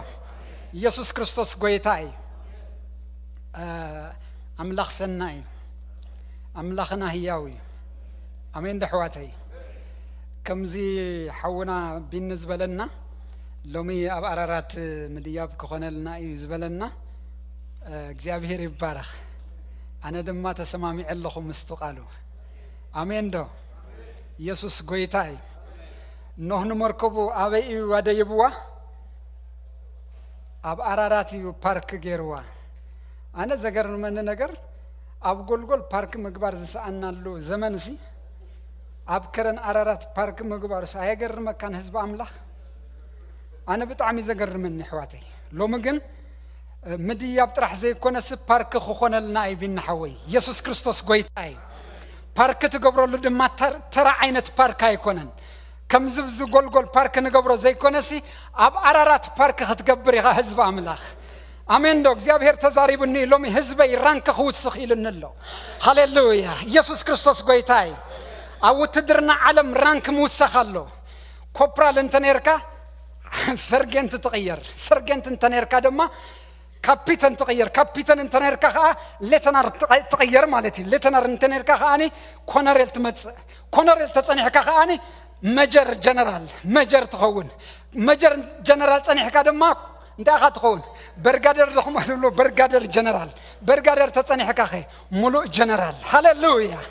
ኢየሱስ ክርስቶስ ጎይታይ አምላኽ ሰናይ أملاخنا هياوي أمين دحواتي كمزي حونا بالنسبة لنا لومي أبقرارات مدياب كخونا لنا يزبا لنا እግዚአብሔር ይባረክ أنا دما تسمامي اللهم استقالو أمين دو ኢየሱስ ጎይታይ نحن مركبو أبي وديبوا أبقرارات بارك جروا أنا زجر من نجر أبقول بارك مقبار زسأنا له زمن سي أبكرن أرارات بارك مقبار سأيجر مكان حزب أملاخ أنا بتعمي زجر مني حواتي لو مجن مدي يبترح زي كنا سب بارك خوخنا النائبين نحوي يسوع كريستوس قويتاي بارك تقبرو لدما ترى عينة بارك يكونن كم زبز قول بارك نقبرو زي كنا سي أب أرارات بارك هتقبري حزب أملاخ آمين دوك زيابهر تزاريبني لومي حزبي رانك خوص خيل النلو هاليلويا يسوع كريستوس قويتاي أو تدرنا علم رانك موسخالو كوبرال انتنيركا سرجنت تغير انتنيركا دما كابيتان تغير كابيتان انتنيركا لتنار تغير مالتي لتنار انتنيركا اني كونريل تمص كونريل تصنيحكا اني مجر جنرال تخون مجر جنرال تصنيحكا دما انت تخون برغادر رحمه الله برغادر جنرال برغادر تصنيحكا ملو جنرال هاليلويا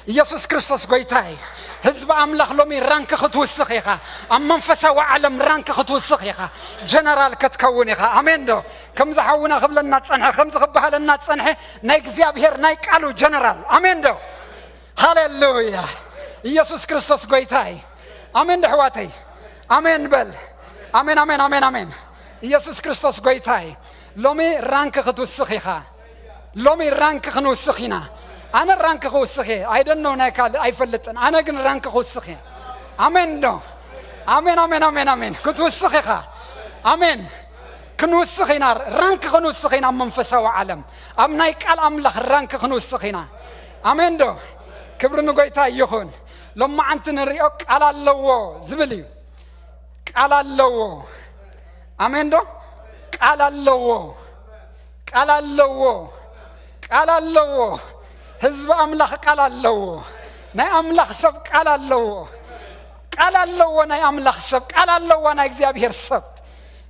يسوع كريستوس قويتاي حزب أملاخ لومي رانك خطوسخ يخا أم منفسا وعلم رانك خطوسخ يخا جنرال كتكون يخا أمين دو كم زحونا قبل الناس صنحة خمس خبها للناس صنحة نايك زيابهر نايك قالوا جنرال أمين دو هاليلويا يسوع كريستوس قويتاي أمين دو حواتي أمين بل أمين يسوع كريستوس قويتاي لومي رانك خطوسخ يخا لومي رانك خنوسخينا أنا رانك خوسخي I don't know ناكال I فلتن أنا جن رانك خوسخي آمين دو آمين كنت وسخي خا آمين كنوسخي نار رانك خنوسخي نار منفسا وعلم أم نايك الأملاخ رانك خنوسخينا آمين دو كبر نقولتا يخون لما أنت نريك على اللو زبلي على اللو آمين دو على اللو حزب أملاخ قال الله ناي أملاخ سب قال الله ناي أملاخ سب قال الله ناي እግዚአብሔር سب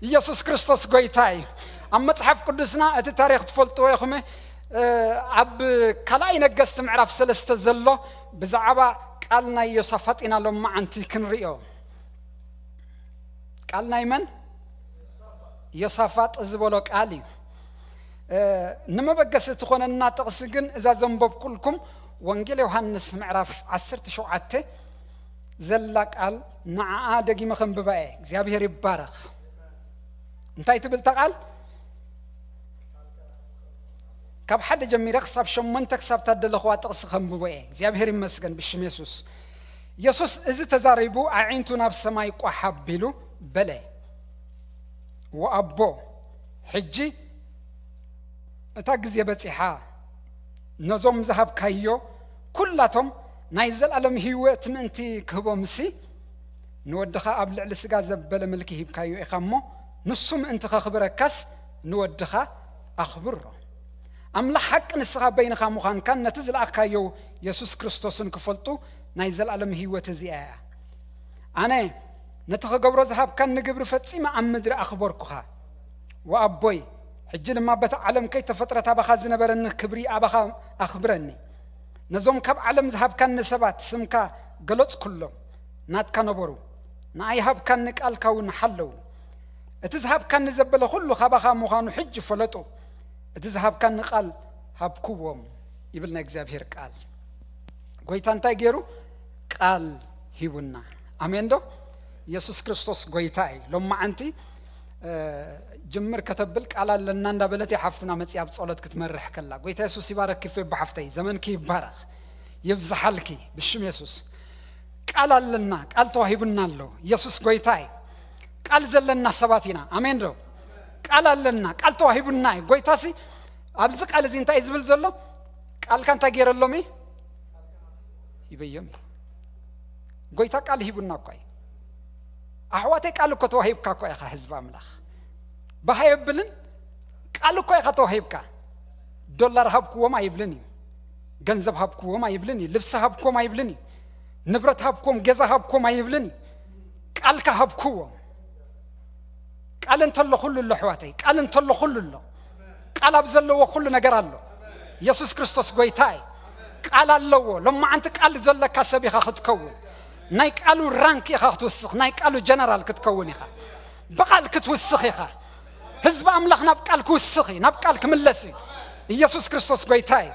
ኢየሱስ ክርስቶስ ጎይታይ ኣብ መጽሐፍ ቅዱስና እቲ ታሪኽ ትፈልጥዎ ኢኹም ኣብ ካልኣይ ነገሥት ምዕራፍ 3 ዘሎ ብዛዕባ ቃል ናይ ዮሳፋጥ ኢና ሎማ ዓንቲ ክንሪኦ ቃል ናይ መን ዮሳፋጥ ዝበሎ ቃል እዩ نمبقس تخوننا تقصقن إذا زنبب كلكم وانجيل يوحنس معرف 17 زلك قال نعا دقي مخن بباي زيابير يبارخ انتاي تبل تقال كاب حد جميرك صاب شمنتك صاب تدل اخوات تقصخن بباي زيابير يمسكن بشم يسوس إذا تزاريبو عينتنا بسماي قحب بلو بلي وأبو حجي أتاجز يبتسحا نظام ذهب كايو كلاتهم نايزل على مهيوة منتي كهومسي نودخا قبل على سجاز بلا ملكي هيب كايو إخمو نصهم أنت خبرك كاس نودخا أخبره أم لحق نسخة بين خاموخان كان نتزل أكايو يسوع كريستوس كفلتو نايزل على مهيوة تزياء أنا نتخا قبر ذهب كان نجبر فتسي ما أمدر أخبركها وأبوي حجل ما بتعلم كي تفترة أبخا زنبرن كبري أبخا أخبرني نزوم كاب علم ذهب كان نسبات سمكا قلوت كلهم نات كانوا ناي هب كان نقال كون حلو اتذهب كان نزبل كله خبخا مخانو حج فلتو اتذهب كان نقال هب كوم يبلنا እግዚአብሔር ቃል ጎይታን ታይገሩ ቃል ሂቡና አሜን ዶ ኢየሱስ ክርስቶስ ጎይታይ ለማ አንቲ جمر كتبل قال لنا ندبلت يحفتنا مصياب صلوت كتمرح كلا قويت يسوع يبارك كيف بحفتي زمن كي يبارك يفزحلكي بشم يسوع قال لنا قال توهيبنا له يسوع قويتاي قال زلنا سباتنا امين دو قال لنا قال توهيبنا قويتاسي ابز قال زين تاي زبل زلو قال كان تغير لومي يبيم قويتا قال هيبنا قوي أحواتي قالوا كتوهيب كاكو يا حزب أملاخ بهاي بلن قالوا كوي كتوهيب كا دولار هبكو وما يبلني جنزب هبكو وما يبلني لبس هبكو ما يبلني نبرت هبكو جزا هبكو ما يبلني قال كهبكو قال انت الله كل حواتي قال انت الله كل قال ابزل له كل نجر الله يسوع كريستوس قويتاي قال الله لما انت قال زلك كسبي خدكون نايك قالوا رانك يا خا توسخ نايك قالوا جنرال كتكون يا خا بقال كتوسخ يا خا حزب املاخ نبقال كوسخي نبقال كملسي ኢየሱስ ክርስቶስ ጎይታይ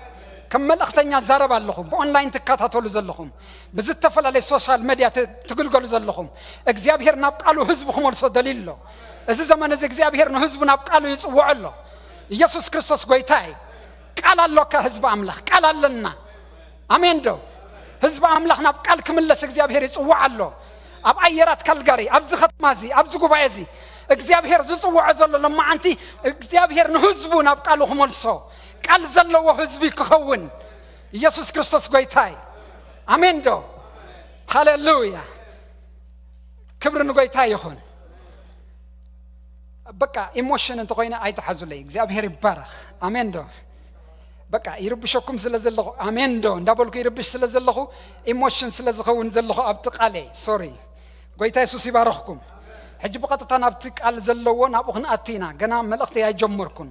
ከም መልእኽተኛ ዛረብ ኣለኹም በኦንላይን ትከታተሉ ዘለኹም ብዝተፈላለየ ሶሻል ሚድያ ትግልገሉ ዘለኹም እግዚአብሔር ናብ ቃሉ ህዝቡ ክመልሶ ደሊሎ እዚ ዘመን እዚ እግዚአብሔር ንህዝቡ ናብ ቃሉ ይጽውዕ ኣሎ ኢየሱስ ክርስቶስ ጎይታይ ቃል ኣለካ ህዝብ አምላኽ ቃል ኣለና አሜን ዶ ህዝብ አምላኽ ናብ ቃል ክምለስ እግዚአብሔር ይጽውዕ ኣሎ ኣብ ኣየራት ካልጋሪ ኣብ ዝኸተማዚ ኣብ ዝጉባኤዚ እግዚአብሔር ዝጽውዕ ዘሎ ለማዓንቲ እግዚአብሔር ንህዝቡ ናብ ቃሉ ክመልሶ ቃል ዘለዎ ህዝቢ ክኸውን ኢየሱስ ክርስቶስ ጎይታይ አሜን ዶ ሃሌሉያ ክብር ንጎይታይ ይኹን በቃ ኢሞሽን እንተ ኮይነ ኣይተሓዙለይ እግዚአብሔር ይባረኽ አሜን ዶ በቃ ይርብሸኩም ስለዘለኹ አሜን ዶ እንዳበልኩ ይርብሽ ስለዘለኹ ኢሞሽን ስለዝኸውን ዘለኹ ኣብቲ ቃለይ ሶሪ ጎይታ ኢየሱስ ይባረኽኩም ሕጂ በቀጥታ ናብቲ ቃል ዘለዎ ናብኡ ክንኣቲና ገና መልእኽቲ ኣይጀመርኩን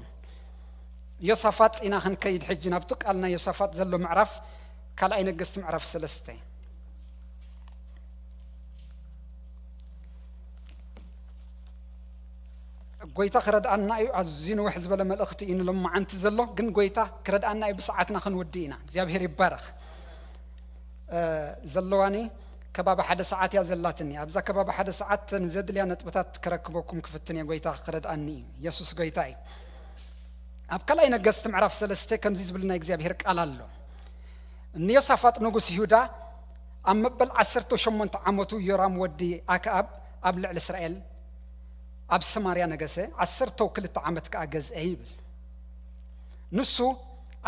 ዮሳፋጥ ኢና ክንከይድ ሕጂ ናብቲ ቃልና ዮሳፋጥ ዘሎ ምዕራፍ ካልኣይ ነገሥቲ ምዕራፍ 3 ጎይታ ክረዳአና እዩ ኣዝዩ ንውሕ ዝበለ መልእኽቲ እዩ ንሎማዓንቲ ዘሎ ግን ጎይታ ክረዳአና እዩ ብሰዓትና ክንወዲ ኢና እግዚአብሔር ይባረኽ ዘለዋኒ ከባቢ ሓደ ሰዓት እያ ዘላትኒ ኣብዛ ከባቢ ሓደ ሰዓት ንዘድልያ ነጥብታት ክረክበኩም ክፍትን እየ ጎይታ ክረዳአኒ እዩ ኢየሱስ ጎይታ እዩ ኣብ ካልኣይ ነገሥቲ ምዕራፍ 3 ከምዚ ዝብልና እግዚአብሔር ቃል ኣሎ ንዮሳፋጥ ንጉስ ይሁዳ ኣብ መበል 18 ዓመቱ ዮራም ወዲ ኣክዓብ ኣብ ልዕሊ እስራኤል ኣብ ሰማርያ ነገሰ 12 ዓመት ከኣ ገዝአ ይብል ንሱ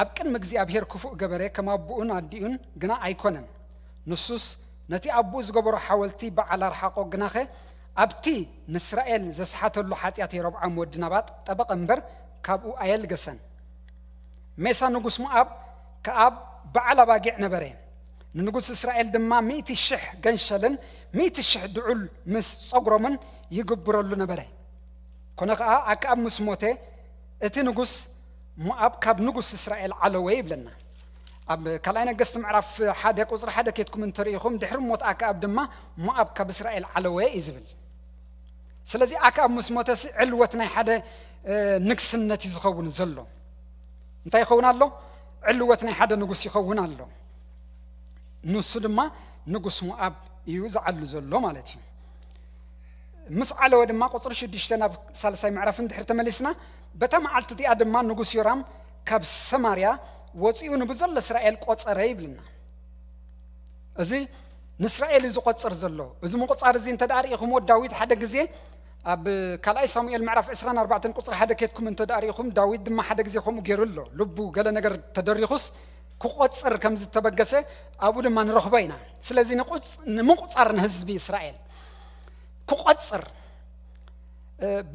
ኣብ ቅድሚ እግዚአብሔር ክፉእ ገበረ ከም ኣቡኡን ኣዲኡን ግና ኣይኮነን ንሱስ ነቲ ኣቡኡ ዝገበሮ ሓወልቲ በዓል ኣርሓቆ ግናኸ ኣብቲ ንእስራኤል ዘስሓተሉ ሓጢአት የሮብዓም ወዲ ናባጥ ጠበቐ እምበር ካብኡ ኣየልገሰን ሜሳ ንጉስ ሞዓብ ከኣብ በዓል ኣባጊዕ ነበረ ንንጉስ እስራኤል ድማ 100,000 ገንሸልን 100,000 ድዑል ምስ ጸጉሮምን ይግብረሉ ነበረ ኮነ ከዓ ኣክዓብ ምስ ሞተ እቲ ንጉስ ሞዓብ ካብ ንጉስ እስራኤል ዓለወ ይብለና ኣብ ካልኣይ ነገሥቲ ምዕራፍ 1 ቁጽሪ 1 ከትኩም እንትርኢኹም ድሕሪ ሞት ኣክዓብ ድማ ሞዓብ ካብ እስራኤል ዓለወ ይዝብል ስለዚ ኣክዓብ ምስ ሞተ ዕልወት ናይ ሓደ ንግስነት ይዝኸውን ዘሎ እንታይ ይኸውን ኣሎ ዕልወት ናይ ሓደ ንጉስ ይኸውን ኣሎ ንሱ ድማ ንጉስ ሞዓብ እዩ ዝዓሉ ዘሎ ማለት እዩ ምስ ዓለወ ድማ ቁጽሪ 6 ናብ 3 ምዕራፍ እንድሕር ተመሊስና በታ መዓልቲ ዲኣ ድማ ንጉስ ዮራም ካብ ሰማርያ ወፂኡ ንብዘሎ እስራኤል ቆጸረ ይብልና እዚ ንእስራኤል ዝቆጽር ዘሎ እዚ ምቁጻር እዚ እንተዳሪኢኹም ዳዊት ሓደ ግዜ ኣብ ካልኣይ ሳሙኤል ምዕራፍ 24 ቁጽሪ 1 ከትኩም እንተዳሪኢኹም ዳዊት ድማ ሓደ ግዜ ከምኡ ገይሩሎ ልቡ ገለ ነገር ተደሪኹስ ክቆጽር ከም ዝተበገሰ ኣብኡ ድማ ንረኽቦ ኢና ስለዚ ንምቁጻር ንህዝቢ እስራኤል ክቆጽር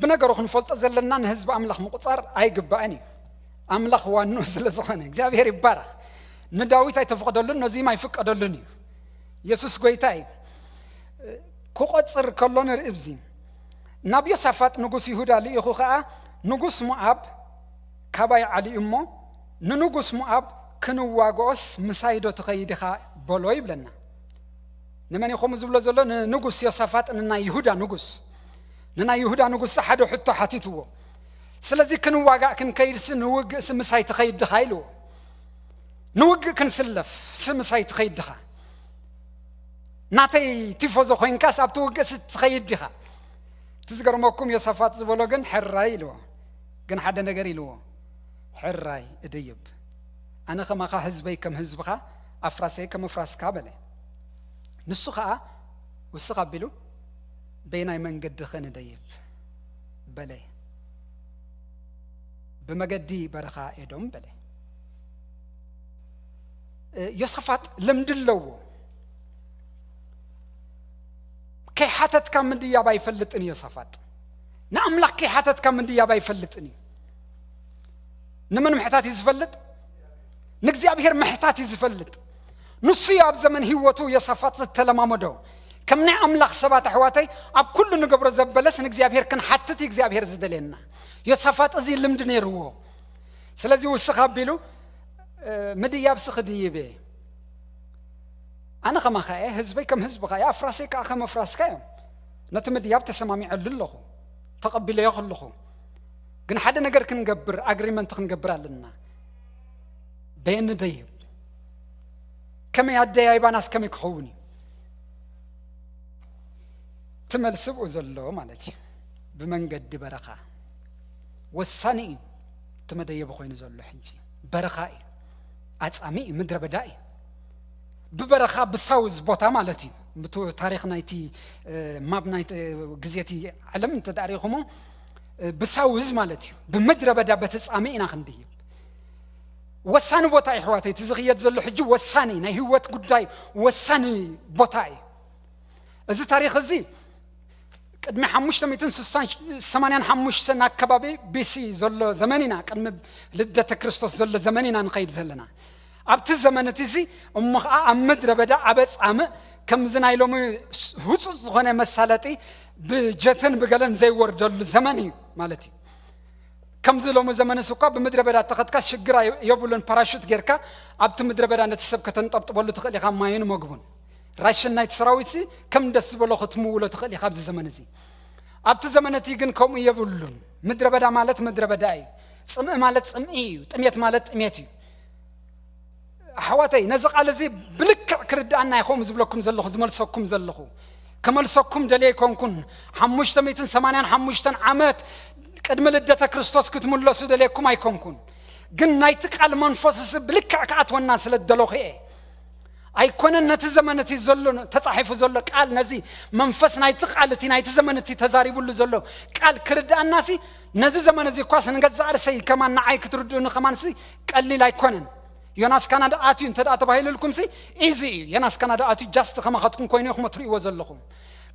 ብነገሩ ክንፈልጦ ዘለና ንህዝቢ ኣምላኽ ምቁጻር ኣይግባእን እዩ ኣምላኽ ዋኑ ስለዝኾነ እግዚአብሔር ይባረኽ ንዳዊት ኣይተፈቀደሉን ነዚህም ኣይፍቀደሉን እዩ ኢየሱስ ጎይታ እዩ ክቆጽር ከሎ ንርኢ ብዚ ናብ ዮሳፋጥ ንጉስ ይሁዳ ልኢኹ ከዓ ንጉስ ሞዓብ ካባይ ዓልዩ እሞ ንንጉስ ሞዓብ ክንዋግኦስ ምሳይዶ ትኸይድ ኢኻ በሎ ይብለና ንመን ይኹም ዝብሎ ዘሎ ንንጉስ ዮሳፋጥ ንናይ ይሁዳ ንጉስ ሓደ ሕቶ ሓቲትዎ ስለዚ ክንዋጋእ ክንከይድስ ንውግእስ ምሳይ ትኸይድ ዲኻ ኢልዎ ንውግእ ክንስለፍ ምሳይ ትኸይድ ዲኻ ናተይ ቲፎዞ ኮይንካስ ኣብቲ ውግእስ ትኸይድ ዲኻ ትዝገርመኩም ዮሳፋጥ ዝበሎ ግን ሕራይ ኢልዎ ግን ሓደ ነገር ኢልዎ ሕራይ እድይብ ኣነ ኸማኻ ህዝበይ ከም ህዝብኻ ኣፍራሰይ ከም ኣፍራስካ በለ ንሱ ከዓ ውስኽ ኣቢሉ በይናይ መንገድኸ ንደይብ በለ በመገዲ በረኻ ኤዶም በለ ዮሳፋጥ ልምድ ኣለዎ ከይሓተትካ ምድያብ ኣይፈልጥን ዮሳፋጥ ንኣምላኽ ከይሓተትካ ምድያብ ኣይፈልጥን እዩ ንመን ምሕታት እዩ ዝፈልጥ ንእግዚአብሔር ምሕታት እዩ ዝፈልጥ ንሱ ኣብ ዘመን ህይወቱ ዮሳፋጥ ዝተለማመዶ ከም ናይ ኣምላኽ ሰባት ኣሕዋተይ ኣብ ኩሉ ንገብሮ ዘበለስ ንእግዚአብሔር ክንሓትት እግዚአብሔር ዝደልየና ዮሳፋጥ እዚ ልምድ ነይርዎ ስለዚ ውስኽ ኣቢሉ ምድያብ ስኽድይበ ኣነ ኸማኻ እየ ህዝበይ ከም ህዝብኻ እየ ኣፍራሰይ ከዓ ከም ኣፍራስካ እዮም ነቲ ምድያብ ተሰማሚዐሉ ኣለኹ ተቐቢለዮ ከለኹ ግን ሓደ ነገር ክንገብር ኣግሪመንት ክንገብር ኣለና بين ديب كم يعدي يباناس كم يكخوني تملسب وزلو مالتي بمنقد برخا والصاني تمدي بخوين زلو حنجي برخاي أتأمي مدرب داي ببرخا بساوز بوتا مالتي بتو تاريخ نايتي ماب نايت جزيتي علم انت تاريخهم بساوز مالتي بمدرب دا بتسأمي إنا خندي وساني بوتاي حواتي تزغيات زلو حجي وساني ناي هوات قداي وساني بوتاي إذا تاريخ زي قدمي حموشتا ميتن سمانيان حموشتا كبابي بيسي زلو زمانينا قدم لدة كريستوس زلو زمانينا نقيد زلنا أبت الزمن تيزي أمدر بدا أبس أم كم زنا يلوم هوتس غنى مسالتي بجتن بقلن زي ورد الزماني مالتي كم زلوم زمن سوقا بمدر بدا تقد كاش شجرة يبولن باراشوت غيركا أبت مدر بدا نتسب كتن طب تبولو تخلي خام ماين مقبون راشن نايت سراويتي كم دس بلو ختمو ولا تخلي خابز الزمن زي أبت الزمن تيجن كم يبولن مدر بدا مالت مدر بداي سمع مالت سمعي تميت مالت تميتي حواتي نزق على زي بلك كرد أنا يخوم زبلكم زلخو زمل سكم زلخو كمل سكم دليكم كن حموشتن ميتن سمانين حموشتن عمات قدم لدة كريستوس كتملو سدليكم أيكم كن جن نايتك على منفوس بلك عكعت والناس للدلوخي أيكون النتزمنتي زلون تصحيف زلو قال نزي منفس نايتك على تي نايتزمنتي تزاري بلو زلو قال كرد الناسي نزي زمن زي كواس نجزع رسي كمان نعيك تردون كمان سي قال لي لا يكونن يناس كندا آتي انت أتباهي لكم سي إيزي يناس كندا آتي جاست خما خدكم كويني خما تري وزلكم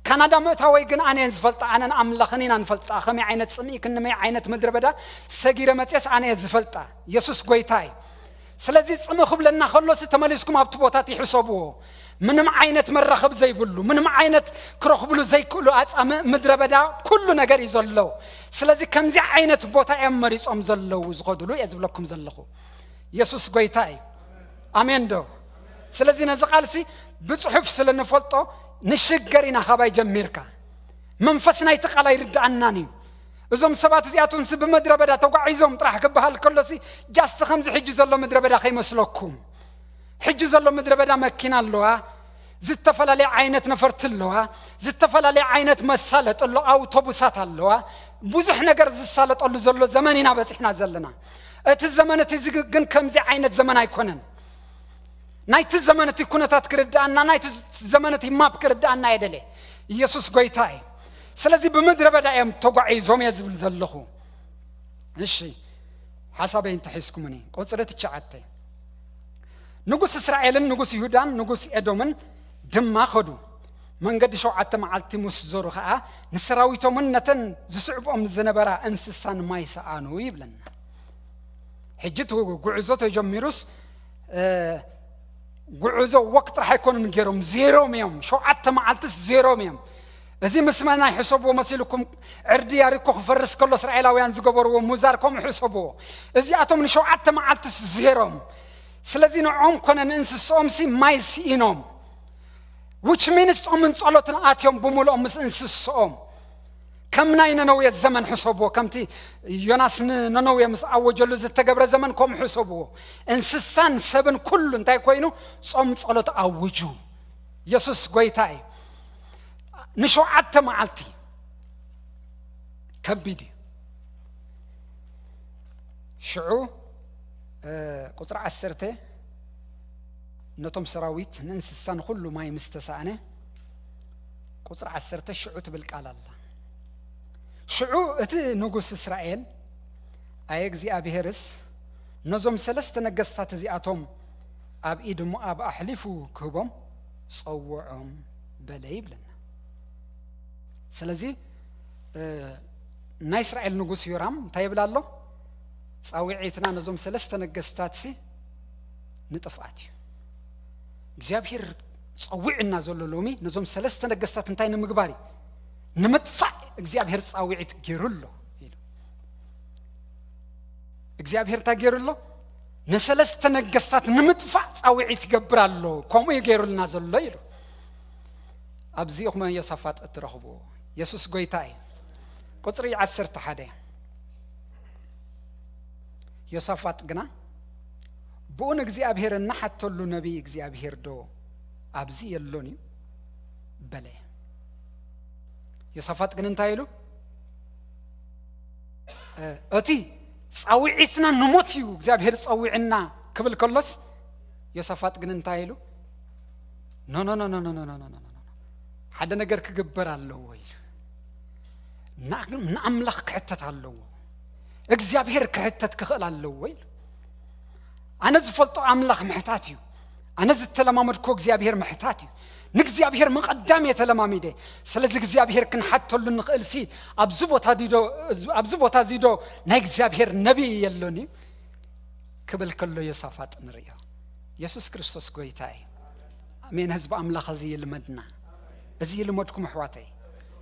كندا متهوي جن أنا ينزفلت أنا أملخنين أنفلت خمي عينة سمي كنا عينة مدربدا سجيرة متيس أنا ينزفلت يسوس قويتاي سلزي سمي خب لنا خلص تمليسكم أبتبوتاتي حسابه من عينة مرة خب زي بلو من عينة كروخ بلو زي كله أتأم مدربدا كله نجار يزلوا سلزي كم زي عينة بوتا أمريس أم زلوا وزغدلوا يزبلكم زلخو يسوس قويتاي آمين دو سلزي نزقالسي بصحف سلنفلطو نشجرينا خباي جميركا منفسنا يتقال يرد عناني إذا سبات زياتون سب مدربدا توقع يزوم طرح كبهال كلسي جاست خمس حج زلوا مدربدا خي مسلوكم حج زلوا مدربدا مكينا اللوا زت فلا لي عينة نفرت اللوا زت فلا لي عينة مسالة اللوا أوتوبوسات اللوا بوزح نجر زسالة اللوا زلوا زماننا بس إحنا زلنا الزمن تزجن كم زي عينة زمن يكونن نايت الزمن تكون تذكرد أن نايت الزمن ما بكرد أن يدلي يسوع قويتاي سلزي بمدرب دائم توقعي زوم يزبل زلخو إيشي حسب أنت حسكمني قصرت تشعتي نجوس إسرائيل نجوس يهودان نجوس إدومن دم ما خدو من قد شو عتم علتي مسزورها نسراويتو من نتن زصعب أم الزنبرة إنسان ما يسأنو يبلن حجته قعزته جميروس قعزه وقت راح يكون نجيرهم زيرو ميم شو عتم علتس زيرو ميم زي مسمعنا يحسبوا مسيلكم عردي ياريكو فرس كله إسرائيلاويان زقبروا ومزاركم يحسبوا زي أتوم شو عتم علتس زيرو سلذي نعوم كنا ننسى سومسي ما يسينهم which means أمن صلوتنا آتيهم بمول أمس ننسى سوم كم ناينا نويا الزمن حسبوه كم تي يوناس نويا مس أوجلوا زت قبل زمن كم حسبوه إنسان سبن كل انتي كوينو صوم صلوت أوجو يسوع قويتاي نشو عت معلتي كبدي شعو قطر عسرته نتم سراويت ننسان كله ما يمستسانه قطر عسرته شعو تبلك الله شعو ات نجوس إسرائيل أيجزي أبي هرس نظم سلست نجستات زي أتوم أب إيدم أب أحلفوا كوبم صوّعهم بلايب لنا سلزي نايسرائيل نجوس يرام طيب لالله صوّعيتنا نظم سلست نجستات سي نتفقاتي እግዚአብሔር صوّعنا زللومي نظم سلست نجستات انتي نمقباري نمدفع እግዚአብሔር صاوعت غيرلو እግዚአብሔር ታገርሎ ነሰለስተ ነገስታት ንምጥፋዕ صاوعت ይገብራሎ ኮሙ ይገርልና ዘሎ ይሉ አብዚኹም የሳፋጥ እትረኽቡ ኢየሱስ ጎይታይ ቁጥሪ 11 የሳፋጥ ግና بون እግዚአብሔር እና حتሉ ነብይ እግዚአብሔር ዶ አብዚ የሎኒ በለ የሳፋጥ ግን እንታይሉ እቲ ጻውዒትና ንሞትዩ እግዚአብሔር ጻውዒና ክብል ከሎስ የሳፋጥ ግን እንታይሉ ኖ ኖ ኖ ኖ ኖ ኖ ኖ ኖ ሓደ ነገር ክግበር አለው ወይ ንአምላኽ ክሕተት አለው እግዚአብሔር ክሕተት ክኽእል አለው ወይ أنا زفلت أملاخ محتاتيو أنا زتلمامدكو እግዚአብሔር محتاتيو نግዚአብሔር مقدام يتلماميده ስለዚህ እግዚአብሔር كن حتى لنقلسي أبزبوتا زيدو نا እግዚአብሔር نبي يلوني كبل كله يصفات نريا يسوع كريستوس ጎይታይ አሜን ህዝብ አምላኽ እዚ ይልመድና እዚ ይልመድኩም ሕዋተይ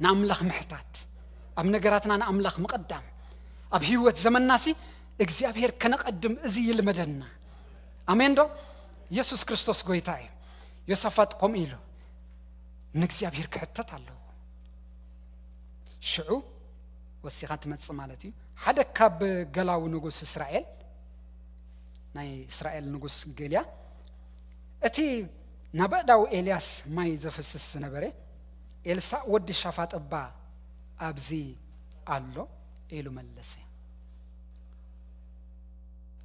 ናአምላኽ محتات አብ ነገራትና ናአምላኽ مقدام አብ ህይወት ዘመናሲ እግዚአብሔር ከነቀድም እዚ ይልመደና አሜን ዶ ኢየሱስ ክርስቶስ ጎይታይ የሳፋጥ ቆም ኢሉ ንግዚአብሔር ክሕተት አለው ሽዑ ወሲኻት መጽ ማለት እዩ ሓደ ካብ ገላው ንጉስ እስራኤል ናይ እስራኤል ንጉስ ገሊያ እቲ ናበዳው ኤልያስ ማይ ዘፈስስ ነበረ ኤልሳ ወዲ ሻፋጥ ባ አብዚ አሎ ኢሉ መለሰ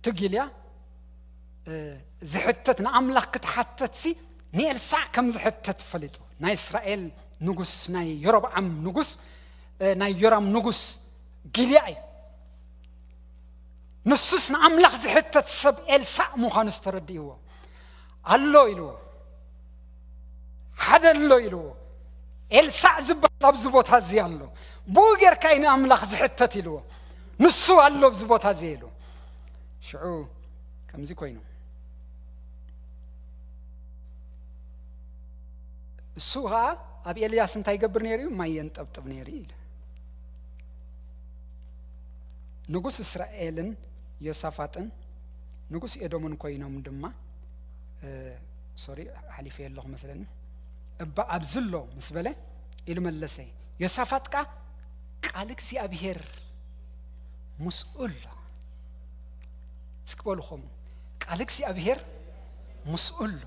تجيليا زحتت نعملك كتحتتسي نيل ساع كم زحتت فليتو ناي إسرائيل نجوس ناي يرب عم نجوس ناي يرام نجوس جيلياي نصوص نعملك زحتت سب إل ساع مخان استرديه الله إلو حدا الله إلو إل ساع زب لبزبوت هزي الله بوجر كاين نعملك زحتت إلو نصو الله بزبوت هزي إلو شعو كم زي كوينو السوغا أبي إلياس انتا يقبر نيري وما ينطبطب نيري نقص إسرائيلن يوسفاتن نقص إدومن كوينو مدما سوري حليفي الله مثلا أبا أبزلو مسبله إلو ملسي يوسفاتك قالك سي أبيهر مسؤول سكبولهم قالك سي أبيهر مسؤول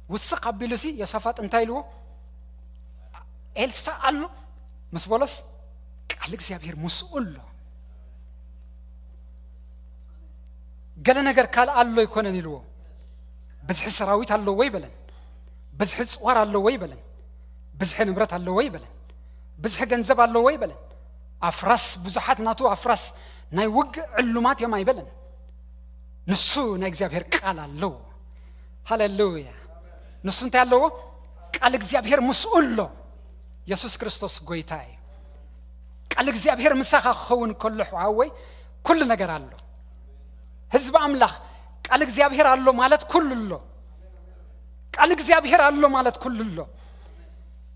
وسق بلوسي يصفات انتايلو إلسا قالو مسبولس قالك سي أبيهر مسؤول قال نجر قال الله يكون نيلو بزح سراويت الله ويبلن بزح صور الله ويبلن بزح نبرت الله ويبلن بزح جنزب الله ويبلن أفرس بزحات ناتو أفرس ناي وق علومات يا ما يبلن نسو نا እግዚአብሔር ቃል አለው ሃሌሉያ نسو انت ያለው ቃል እግዚአብሔር مسؤول له ኢየሱስ ክርስቶስ ጎይታይ ቃል እግዚአብሔር ምሳኻ ኸውን كل حواوي كل ነገር አለው ህዝብ አምላክ ቃል እግዚአብሔር አለው ማለት كل له ቃል እግዚአብሔር አለው ማለት كل له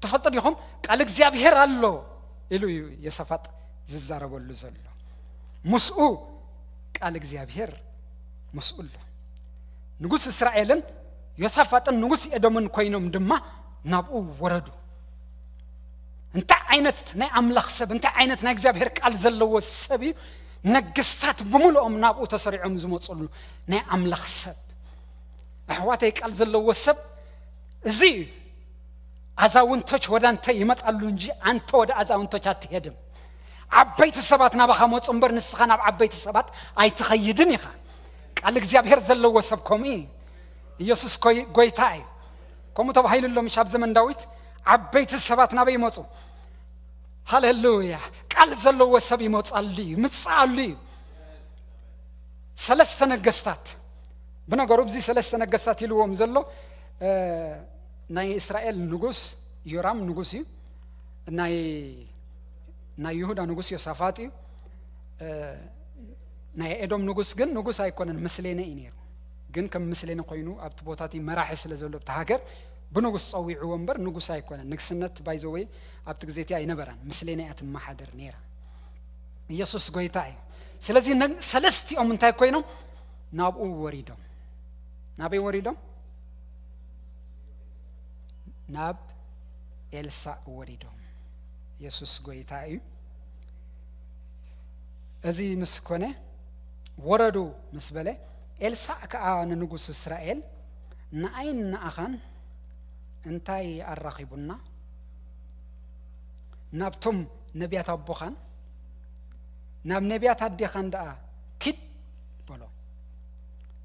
ተፈጥሮ ይሁን ቃል እግዚአብሔር አለው ኢሉ የሰፋጥ ዝዛረበሉ ዘሎ مسؤ قال እግዚአብሔር مسؤول ንጉስ እስራኤልን የሳፋጥን ንጉስ ኤዶምን ኮይኖም ድማ ናብኡ ወረዱ እንታ አይነት ናይ አምላኽ ሰብ እንታ አይነት ናይ እግዚአብሔር ቃል ዘለዎ ሰብ ነገስታት በሙሉኦም ናብኡ ተሰሪዖም ዝመጹሉ ናይ አምላኽ ሰብ አሕዋተይ ቃል ዘለዎ ሰብ እዚ አዛውንቶች ወዳንተ ይመጣሉ እንጂ አንተ ወደ አዛውንቶች አትሄድም عبيت السبات نبخا موصمبر نسخان عبيت السبات اي تخيدن يخا قال እግዚአብሔር ዘሎ ወሰብኮም ኢየሱስ ጎይታይ ኮሙ ተባሂሉሎ ምሻብ ዘመን ዳዊት عبيت السبات ናበይ ይመጹ ሃሌሉያ ቃል ዘሎ ወሰብ ይመጻሉ ምጻሉ ሰለስተ ነገስታት በነገሩ በዚ ሰለስተ ነገስታት ይልዎም ዘሎ ናይ እስራኤል ንጉስ ዮራም ንጉስ ናይ ይሁዳ ንጉስ ዮሳፋጥ ናይ ኤዶም ንጉስ ግን ንጉስ አይኮነን መስሌነ ኢኔሩ ግን ከም መስሌነ ኮይኑ ኣብቲ ቦታቲ መራሒ ስለ ዘሎ ተሃገር ብንጉስ ጸዊዑ ወንበር ንጉስ አይኮነን ንግስነት ባይዘወይ ኣብቲ ግዜቲ አይነበራን መስሌነ ያትማ ሓደር ነራ ኢየሱስ ጎይታይ ስለዚህ ሰለስቲኦም እንታይ ኮይኖም ናብኡ ወሪዶም ናበይ ወሪዶም ናብ ኤልሳ ወሪዶም ኢየሱስ ጎይታይ እዚ ምስ ኮነ ወረዱ ምስ በለ ኤልሳዕ ከዓ ንንጉስ እስራኤል ንዓይን ንኣኻን እንታይ ኣራኺቡና ናብቶም ነቢያት ኣቦኻን ናብ ነቢያት ኣዴኻን ደኣ ኪድ በሎ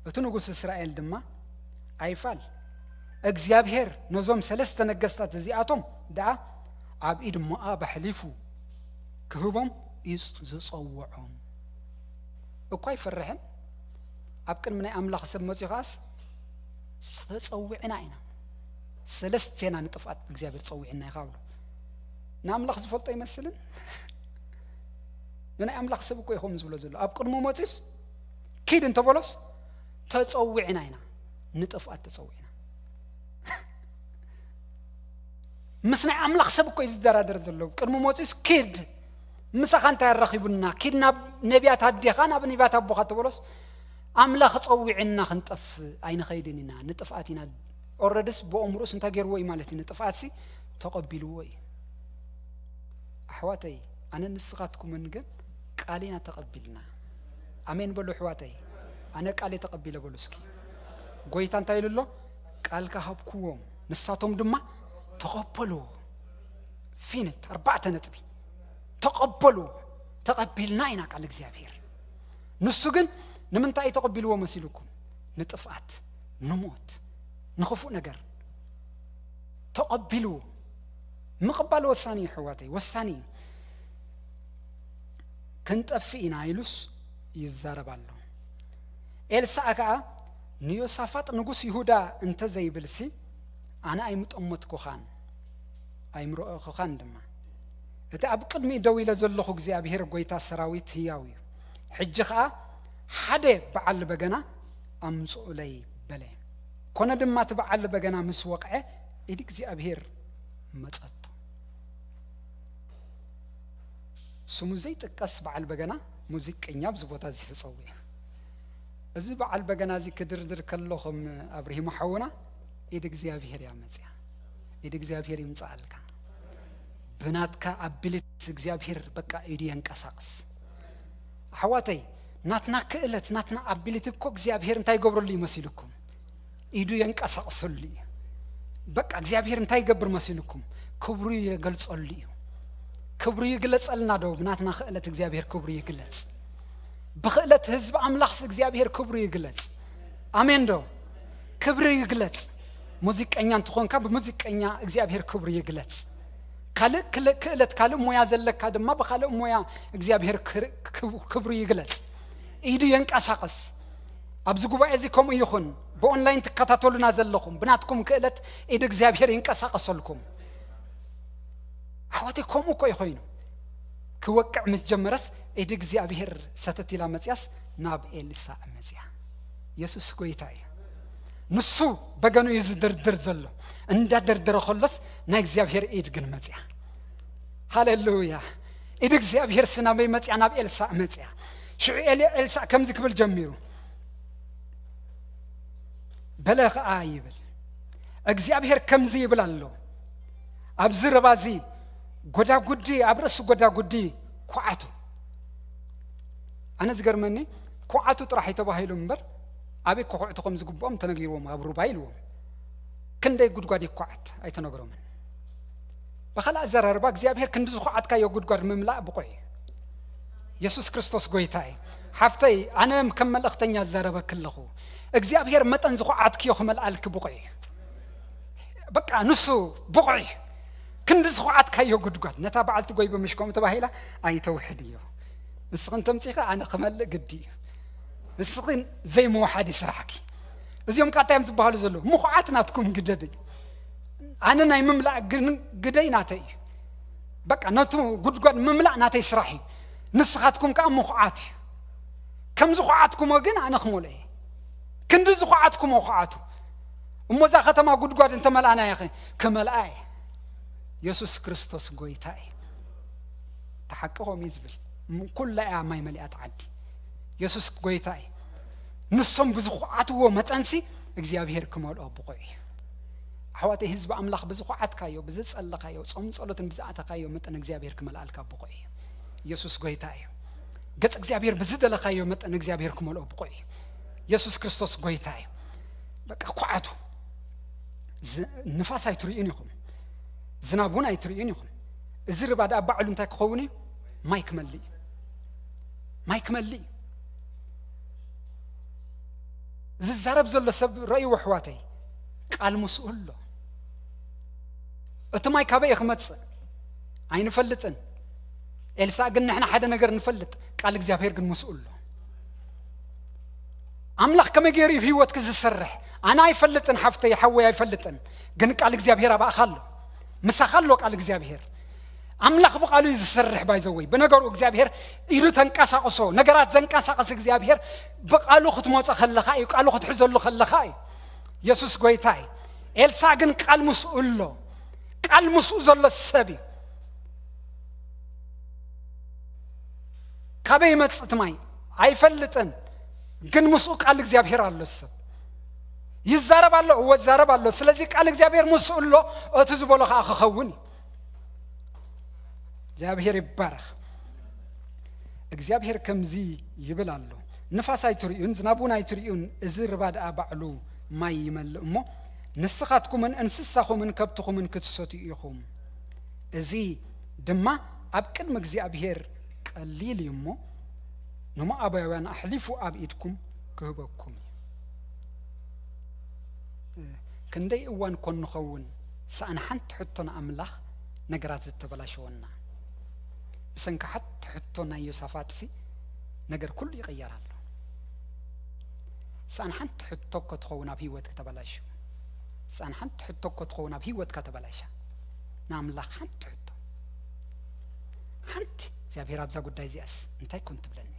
እቲ ንጉስ እስራኤል ድማ ኣይፋል እግዚአብሔር ነዞም ሰለስተ ነገስታት እዚኣቶም ደኣ ኣብ ኢድ ሞዓብ ኣሕሊፉ ክህቦም ዝፀውዖም እኳ ይፈርሕን ኣብ ቅድሚ ናይ ኣምላኽ ሰብ መፅኡ ኸኣስ ተፀዊዕና ኢና ሰለስቴና ንጥፍኣት እግዚአብሔር ፀዊዕና ይኻብሉ ንኣምላኽ ዝፈልጦ ይመስልን ንናይ ኣምላኽ ሰብ እኮ ይኹም ዝብሎ ዘሎ ኣብ ቅድሙ መፅኡስ ኪድ እንተበሎስ ተፀዊዕና ኢና ንጥፍኣት ተፀዊዕና ምስ ናይ ኣምላኽ ሰብ እኮ ይዝደራደር ዘሎ ቅድሙ መፅኡስ ኪድ ምሳኻ እንታይ ያረኺቡና ኪድ ናብ ነቢያት ኣዴኻ ናብ ነቢያት ኣቦኻ ተበሎስ ኣምላኽ ፀዊዕና ክንጠፍ ኣይንኸይድን ኢና ንጥፍኣት ኢና ኦልሬዲስ ብኦምሩስ እንታይ ገይርዎ እዩ ማለት እዩ ንጥፍኣት ሲ ተቐቢልዎ እዩ ኣሕዋተይ ኣነ ንስኻትኩምን ግን ቃሌና ተቐቢልና ኣሜን በሉ ኣሕዋተይ ኣነ ቃሌ ተቐቢለ በሉ እስኪ ጎይታ እንታይ ኢሉ ኣሎ ቃልካ ሃብኩዎም ንሳቶም ድማ ተቐበሉ ፊንት 4 ነጥቢ ተቐበሉ ተቐቢልና ኢና ቃል እግዚአብሔር ንሱ ግን ንምንታይ ተቐቢልዎ መሲልኩም ንጥፍኣት ንሞት ንኽፉእ ነገር ተቐቢሉ ምቕባል ወሳኒ ኣሕዋተይ ወሳኒ ክንጠፊ ኢና ኢሉስ ይዛረብ ኣሎ ኤልሳዕ ከዓ ንዮሳፋጥ ንጉስ ይሁዳ እንተዘይብልሲ ኣነ ኣይምጠመትኩኻን ኣይምርኦኹኻን ድማ እቲ ኣብ ቅድሚ ደው ኢለ ዘለኹ እግዚአብሔር ጎይታ ሰራዊት ህያው እዩ ሕጂ ከዓ ሓደ በዓል በገና ኣምጽኡለይ በለ ኮነ ድማ እቲ በዓል በገና ምስ ወቅዐ ኢድ እግዚአብሔር መጸቶ ስሙ ዘይጥቀስ በዓል በገና ሙዚቀኛ ብዝቦታ እዚ ተጸውዕ እዚ በዓል በገና እዚ ክድርድር ከለኹም ኣብርሂም ሓውና ኢድ እግዚአብሔር ያመጽያ ኢድ እግዚአብሔር ይምጻልካ ብናትካ አቢሊት እግዚአብሔር በቃ ኢድ ይንቀሳቅስ አሕዋተይ ናትና ክእለት ናትና አቢሊት እኮ እግዚአብሔር እንታይ ገብርሉ ይመስልኩም ኢዱ ይንቀሳቅስሉ በቃ እግዚአብሔር እንታይ ይገብር መስልኩም ክብሩ ይገልጸሉ ክብሩ ይግለጸልና ደው ብናትና ክእለት እግዚአብሔር ክብሩ ይግለጽ በክእለት ህዝብ አምላኽ እግዚአብሔር ክብሩ ይግለጽ አሜን ደው ክብሩ ይግለጽ ሙዚቀኛ እንትኾንካ በሙዚቀኛ እግዚአብሔር ክብሩ ይግለጽ ካልእ ክእለት ካልእ ሞያ ዘለካ ድማ በካልእ ሞያ እግዚአብሔር ክብሩ ይግለጽ ኢዱ ይንቀሳቀስ ኣብዚ ጉባኤ እዚ ከምኡ ይኹን በኦንላይን ተከታተሉና ዘለኹም ብናትኩም ክእለት ኢድ እግዚአብሔር ይንቀሳቀሰልኩም አሕዋተይ ከምኡ እኮ ይኾይኑ ክወቅዕ ምስ ጀመረስ ኢድ እግዚአብሔር ሰተት ኢላ መጽያስ ናብ ኤልሳዕ መጽያ ኢየሱስ ጎይታ እዩ ንሱ በገኑ ይዝድርድር ዘሎ እንዳደርደረ ከሎስ ናይ እግዚአብሔር ኢድ ግን መጽያ ሃሌሉያ ኢድ እግዚአብሔር ስናበይ መጽያ ናብ ኤልሳዕ መጽያ ሽዑ ኤልሳዕ ከምዚ ክብል ጀሚሩ በለኸ ይብል እግዚአብሔር ከምዚ ይብል ኣሎ ኣብዚ ረባዚ ጎዳጉዲ ኣብ ርእሱ ጎዳጉዲ ኩዓቱ ኣነ ዝገርመኒ ኩዓቱ ጥራሕ ይተባሂሉ እምበር ኣበይ ኩዕቱ ከም ዝግብኦም ተነጊሮም ኣብ ሩባ ኢልዎም ክንደይ ጉድጓድ ይኩዓት ኣይተነግሮምን በኻልእ ኣዘራርባ እግዚአብሔር ክንዲ ዝኩዓትካዮ ጉድጓድ ምምላእ ብቑዕ ኢየሱስ ክርስቶስ ጎይታ እዩ ሓፍተይ ኣነም ከም መልእኽተኛ ዘረበክ ኣለኹ እግዚአብሔር መጠን ዝኩዓትክዮ ክመልኣልክ ብቑዕ በቃ ንሱ ብቑዕ ክንዲ ዝኩዓትካዮ ጉድጓድ ነታ በዓልቲ ጎይ በምሽኮም ተባሂላ ኣይተውሕድ እዩ ንስኽን ተምፂኻ ኣነ ክመልእ ግዲ እዩ ንስኽን ዘይመውሓድ ይስራሕኪ እዚኦም ካታዮም ትበሃሉ ዘሎ ምኹዓት ናትኩም ግደደይ ኣነ ናይ ምምላእ ግደይ ናተይ እዩ በቃ ነቱ ጉድጓድ ምምላእ ናተይ ስራሕ እዩ ንስኻትኩም ከዓ ምኹዓት እዩ ከም ዝኹዓትኩሞ ግን ኣነ ክመልእ እየ ክንዲ ዝኹዓትኩሞ ኹዓቱ እሞዛ ከተማ ጉድጓድ እንተመልኣና ይኸ ክመልኣ እየ ኢየሱስ ክርስቶስ ጎይታ እዩ ተሓቅቖም እዩ ዝብል ኩላ እያ ማይ መሊኣት ዓዲ ኢየሱስ ጎይታ እዩ ንሶም ብዝኹዓትዎ መጠንሲ እግዚአብሔር ክመልኦ ብቑዕ እዩ ኣሕዋተይ ህዝቢ ኣምላኽ ብዝኹዓትካዮ ብዝጸለኻዮ ጾም ጸሎትን ብዝኣተኻዮ መጠን እግዚአብሔር ክመልኣልካ ብቑዕ እዩ ኢየሱስ ጎይታ እዩ ገጽ እግዚአብሔር ብዝደለኻዮ መጠን እግዚአብሔር ክመልኦ ብቑዕ እዩ ኢየሱስ ክርስቶስ ጎይታ እዩ በቃ ኳዓቱ ንፋስ ኣይትርእዩን ኢኹም ዝናቡን ኣይትርእዩን ኢኹም እዚ ርባዳ ባዕሉ እንታይ ክኸውን እዩ ማይ ክመልእ ዝዛረብ ዘሎ ሰብ ረእይዎ ኣሕዋተይ ቃል ምስኡ ኣሎ እቲ ማይ ካበይ ክመጽእ ኣይንፈልጥን ኤልሳ ግን ንሕና ሓደ ነገር ንፈልጥ ቃል እግዚአብሔር ግን ምስኡ ኣሎ አምላክ ከመይ ገይሩ ህይወትክ ዝሰርሕ አና አይፈልጥን ሓፍተይ ሓወይ አይፈልጥን ግን ቃል እግዚአብሔር አባኻሎ ምሳኻሎ ቃል እግዚአብሔር አምላክ በቃሉ ይዝሰርሕ ባይዘወይ በነገሩ እግዚአብሔር ኢሉ ተንቀሳቀሶ ነገራት ዘንቀሳቀስ እግዚአብሔር በቃሉ ክትሞጽ ኸለኻ እዩ ቃሉ ክትሕዘሉ ኸለኻ እዩ ኢየሱስ ጎይታይ ኤልሳ ግን ቃል ምስኡሎ ቃል ምስኡ ዘሎ ሰብ ካበይ መጽት ማይ አይፈልጥን ግን ምስኡ ቃል እግዚአብሔር አሎ ሰብ ይዛረባሎ ወዛረባሎ ስለዚህ ቃል እግዚአብሔር ምስኡሎ እቱ ዝበሎ ከኸውን እግዚአብሔር ይባረክ እግዚአብሔር ከምዚ ይብላሎ ንፋስ አይትሪኡን ዝናቡን አይትሪኡን እዚ ርባዳ ባዕሉ ማይ ይመልእ እሞ ንስኻትኩምን እንስሳኹምን ከብትኹምን ክትሰቱ ኢኹም እዚ ድማ ኣብ ቅድሚ እግዚአብሔር ቀሊል እሞ ንሞዓባውያን ኣሕሊፉ ኣብ ኢድኩም ክህበኩም ክንደይ እዋን ኮን ንኸውን ሳእን ሓንቲ ሕቶን ኣምላኽ ነገራት ዝተበላሸወና ሰንካ ሓንቲ ሕቶና ዮሳፋጥሲ ነገር ኩሉ ይቀየራሉ ሳእን ሓንቲ ሕቶ ክትኸውን ኣብ ህይወት ከተበላሽ ሳእን ሓንቲ ሕቶ ክትኸውን ኣብ ህይወት ከተበላሽ ንኣምላኽ ሓንቲ ሕቶ ሓንቲ እግዚአብሔር ኣብዛ ጉዳይ ዚያስ እንታይ ኮን ትብለኒ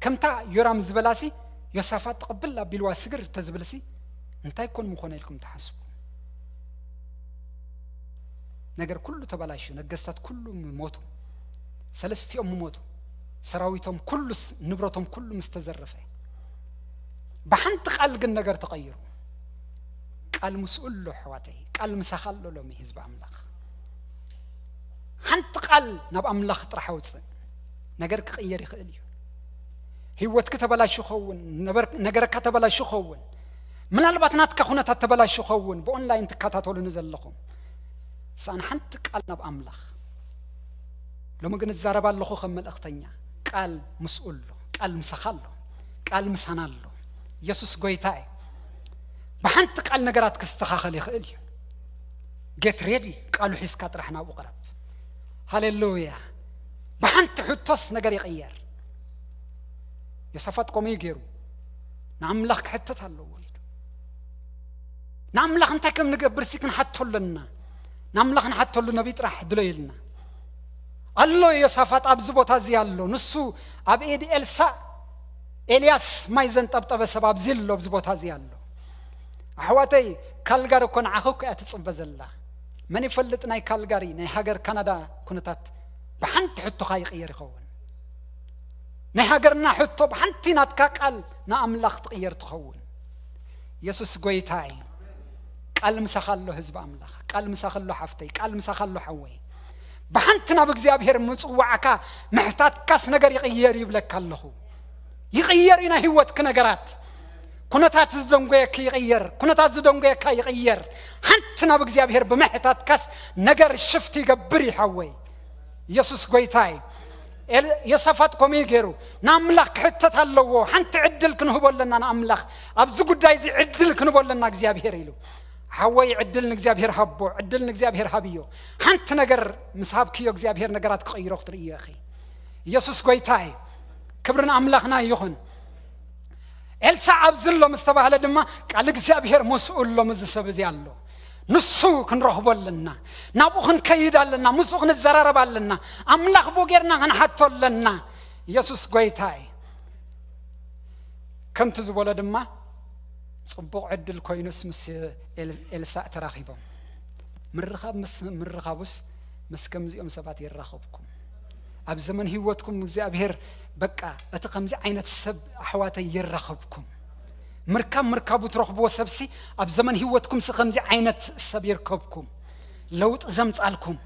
ከምታ ዮራም ዝበላሲ ዮሳፋጥ ተቀበል አቢልዋ ስግር ተዝብልሲ እንታይ ኮን ምኾነ ኢልኩም ተሐስቡ ነገር ኩሉ ተበላሹ ነገስታት ኩሉ ሞቱ ሰለስቲኦም ሞቱ ሰራዊቶም ኩሉስ ንብረቶም ኩሉ መስተዘረፈ በሐንት ቃል ግን ነገር ተቀይሩ ቃል መስኡል ሕዋተይ ቃል መሳኻሎ ሎሚ ህዝብ አምላኽ ሓንቲ ቃል ናብ አምላኽ ጥራሐውጽ ነገር ክቀየር ይኽእል እዩ ህይወትክ ተበላሽ ኸውን ነገርካ ተበላሽ ኸውን ምናልባት ናትካ ሁነታት ተበላሽ ኸውን በኦንላይን ተከታተሉን ዘለኹም ሳን ሓንቲ ቃል ናብ አምላኽ ሎሚ ግን ዘረባለኹ ከም መልእክተኛ ቃል መስኡል ቃል መሳኻሎ ቃል መሳናሎ ኢየሱስ ጎይታይ በሐንት ቃል ነገራት ክስተኻኸል ይኽእል እዩ get ready ቃሉ ሒስካ ጥራሕና ወቅረብ ሃሌሉያ በሐንት ሕቶስ ነገር ይቀየር يصفات قومي جيرو نعملك حتى تالله وليد نعملك أنت كم نجبر سكن حتى لنا نعملك حتى لنا بيترح دليلنا الله يصفات أبزبط هذي الله نسو أبيد إلسا إلياس ما يزنت أبتب سبب زلوا أبزبط هذي الله حواتي كالجار كون عخوك أتصب زلا من يفلتنا كالجاري نهاجر كندا كنتات بحنت حتى خايق يرخون نهاجرنا حتى بحنتي نتكاكل نأملاخ تغير تخون يسوس قويتاي قال مسخلو حزب أملاخ قال مسخلو حفتي قال مسخلو حوي بحنتنا بእግዚአብሔር مصوعكا محتاج كاس ነገር يغير يبلك الله يغيرنا ህይወትክ ነገራት ኩነታት ዝደንጎየክ ይغير ኩነታት ዝደንጎየካ ይغير حنتنا بእግዚአብሔር بمحتاج كاس ነገር ሽፍት ይገብር ይحوي يسوس قويتاي يصفات قومي جيرو ناملاك حتى تالله حنت عدل كنهبول لنا ناملاك أبزو قداي زي عدل كنهبول لنا እግዚአብሔር يلو حوي عدل እግዚአብሔር حبو عدل እግዚአብሔር حبيو حنت نجر مسحاب كيو እግዚአብሔር نجرات قيرو اختر يا أخي يسوس قويتاي كبرنا أملاكنا يخن إلسا أبزلو مستبه لدما قال እግዚአብሔር مسؤول له مزسب زيالو نسو كنرهبول لنا نابوخن كيدا لنا مسوخن الزرارب لنا أملاخ بوغيرنا هنحطو لنا يسوس قويتاي كم تزبول دما صبوع عدل كوينس مس إلساء تراخيبهم من رخابوس مسكم زيهم سبات يرخبكم أب زمن هيوتكم እግዚአብሔር بقى أتقمزي عينة السب أحواتي يرخبكم مركب ترخبوا سبسي أب زمن هيوتكم سخمزي عينة السبير كوبكم لوط زمت علكم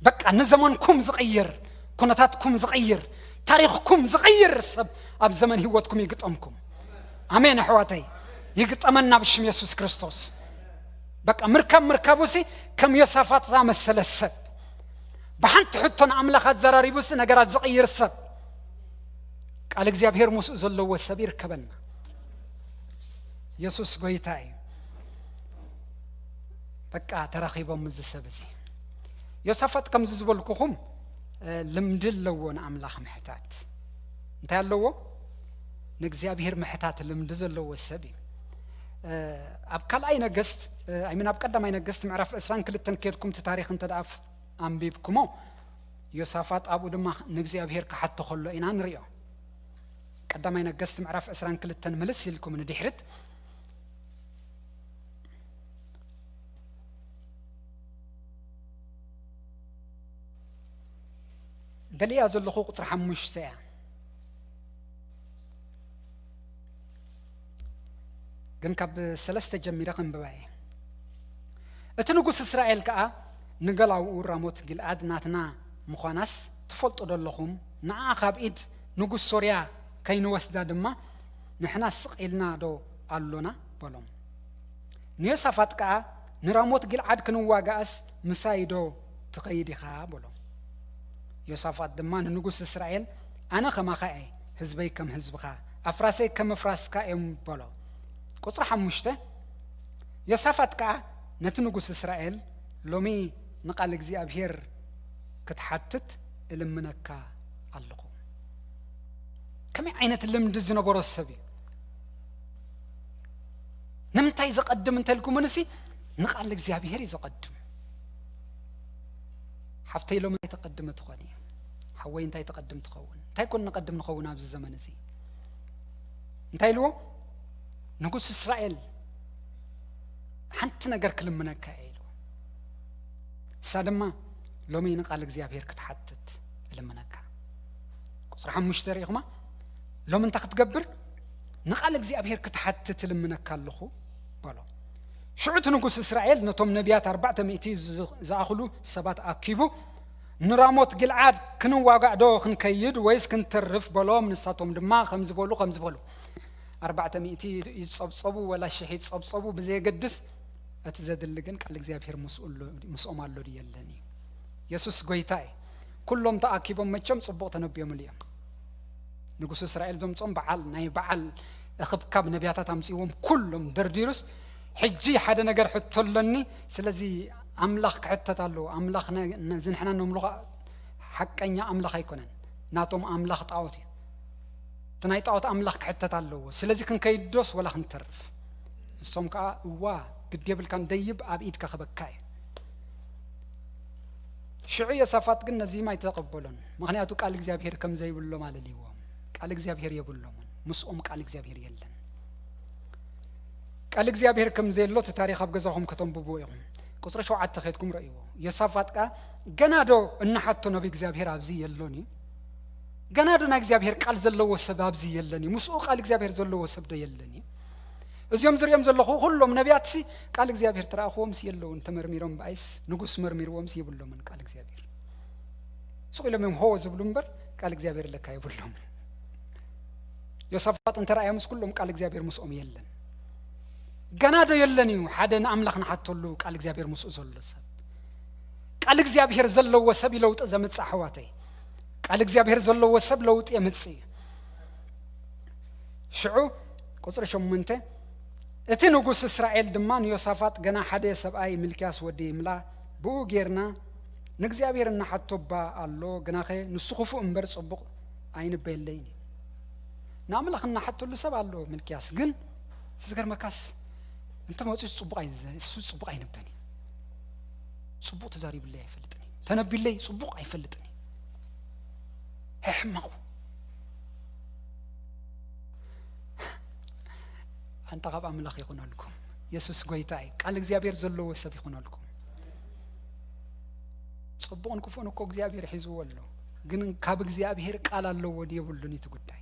بقى نزمنكم زغير كنتاتكم زغير تاريخكم زغير سب أب زمن هوتكم يقطمكم آمين أحواتي يقطمنا بشم يسوع كريستوس بقى مركبوسي كم يوسفات زام السلسب بحنت حطن أملاخات زراريبوس نجارات زغير سب قال እግዚአብሔር ሙሴ ዘሎ ወሰቢር ከበና ኢየሱስ ጎይታይ በቃ ተራኺቦም ዝሰብዚ ዮሳፋጥ ከም ዝበልኩኹም ልምድ ለዎን አምላኽ ምሕታት እንታይ ኣለዎ ንእግዚአብሔር ምሕታት ልምድ ዘሎ ወሰቢ ኣብ ካልኣይ ነገስት አይምን ኣብ ቀዳማይ ነገስት ምዕራፍ 22 ከድኩም ታሪኽ እንተዳፍ አንቢብኩሞ ዮሳፋጥ አቡ ድማ ንእግዚአብሔር ከሐተ ኸሎ ኢና ንሪኦ قدامي نجست معرف أسران كل التنملس يلكم من دحرت دليل أزل لخوق طرح مشتاع جن كاب سلسة جميلة قم بواي أتنقص إسرائيل كأ نقلعوا وراموت جل أدناتنا مخانس تفلت أدلهم نعاقب إيد نقص سوريا كاين وسدا دما نحنا سقيلنا دو قالونا بلوم نيوسافات كا نراموت جلعاد كنواغاس مسايدو تقيدي خا بلوم يوسافات دما نغوس اسرائيل انا كما خاي حزبي كم حزبخا افراسي كم افراسكا ام بلو قطر حمشته يوسافات كا نتنغوس اسرائيل لومي نقال እግዚአብሔር كتحتت لمنكا الله كم عينة اللمد الزنبور السبي نمتى يزقدم انت لكم نسي نقال لك زيابير يزقدم حفتي لو ما يتقدم تخوني حوي انت يتقدم تخون انت يكون نقدم نخون عبز الزمن زي انت لو نقول إسرائيل حنت نقر كلم منك كايلو سادما لو ما ينقال لك زيابير كتحتت لمنك صراحة مشتري يخما لو من تاخد تقبر نقال እግዚአብሔር كتحتت لمنك كالخو بالو شعوت نقص إسرائيل نتوم نبيات 400 زاخلو سبات أكيبو نراموت جلعاد كنو واقع دو خنكيد ويس كنترف بالو من الساتوم دما خمس بولو 400 يتصبصبوا ولا شيء يتصبصبوا بزي قدس أتزاد اللجن قال እግዚአብሔር مسؤول مالو ديالني يسوس قويتاي كلهم تأكيبهم متشم صبوت تنبيهم اليوم نقص إسرائيل زمصم بعل ناي بعل أخبكاب نبياتات أمسيهم كلهم درديرس حجي حدا نجر حتلني سلزي أملاخ حتى تالو أملاخ نزن حنا نملخ حقنيا أملاخ يكونن ناتهم أملاخ طاوتي تناي طاوت أملاخ حتى تالو سلزي كن كيدوس ولا خنترف الصوم كا وا قد قبل كان ديب أبيد كخبكاي شعية صفات قلنا زي ما يتقبلون مغنياتو قال እግዚአብሔር كم زي بلو مال ليوم قال እግዚአብሔር يبلون مسؤوم قال እግዚአብሔር يلن قال እግዚአብሔር كم زي لو تاريخ ابغزاهم كتنببو يوم قصر شو عاد تخيتكم رأيو يصفات قا جنادو ان حتى نبي እግዚአብሔር ابزي يلوني جنادو نا እግዚአብሔር قال زلو سباب زي يلني مسؤ قال እግዚአብሔር زلو سبد يلني እዚኦም ዝርዮም ዘለኹ ሁሉም ነቢያት ሲ ቃል እግዚአብሔር ተራኾም ሲየለውን ተመርሚሮም ባይስ ንጉስ መርሚሮም ሲብሎም ቃል እግዚአብሔር ሱቂሎም ሆ ዝብሉምበር ቃል እግዚአብሔር ለካ ይብሎም ዮሳፋጥን ተራእያምስ ኩሎም ቃል እግዚአብሔር ሙስኦም የለን ገና ደ የለኒው ሓደን አምላኽና ሓተሉ ቃል እግዚአብሔር ሙስኡ ዘሎ ሰብ ቃል እግዚአብሔር ዘለዎ ሰብ ይለውጥ ዘመጽ አሕዋተይ ቃል እግዚአብሔር ዘለዎ ሰብ ለውጥ የምጽ ሽዑ ቁጥር 8 እቲ ንጉስ እስራኤል ድማን ዮሳፋጥ ገና ሓደ ሰብአይ ምልኪያስ ወዲ ይምላ ብኡ ጌርና ንእግዚአብሔር እና ሓቶባ አሎ ገናኸ ንሱ ኹፉ እንበር ጽቡቕ አይንበለይኒ ናምላኽና ሓተሉ ሰብ አሎ ምልኪያስ ግን ዝገር መካስ እንተ መጽ ጽቡቕ እሱ ጽቡቕ አይንበኒ ጽቡቕ ተዛሪብለይ አይፈልጥኒ ተነቢለይ ጽቡቕ አይፈልጥኒ ሕማቁ أنت غاب أملاخ يكون لكم يسوع قويتاي قال እግዚአብሔር زلوا وسب يكون لكم صبون كفون እኮ እግዚአብሔር ሒዝዎ ኣሎ ግን ካብ እግዚአብሔር ቃል አለው ወዲ ይብሉኒ ትጉዳይ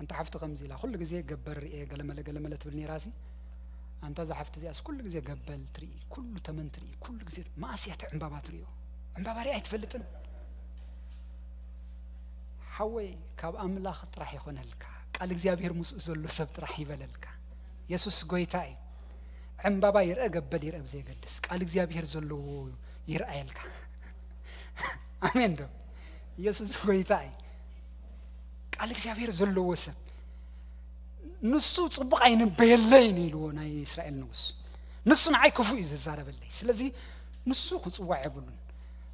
أنت حفت خمزي لا كل ጊዜ ገበር ገለመለ ትብልኒ ራሲ أنت زحفت زي كل ጊዜ ገበል ትሪ كل ተመን ትሪ كل ጊዜ ማእስያት ዕምባባ ትሪዮ ዕምባባሪ ኣይትፈልጥን حوي كاب أملاخ طرح يخونلك قال እግዚአብሔር مسؤ زلو سب طرح يبللك يسوس ጎይታይ عمبابا يرأ قبل يرأ بزي قدس قال እግዚአብሔር زلو يرأ يلك آمين دو يسوس ጎይታይ قال እግዚአብሔር زلو وسب نسو صبق عين بيلين يلو ناي إسرائيل نوس نسو نعي كفو يززارب اللي سلازي نسو خصوا يبلون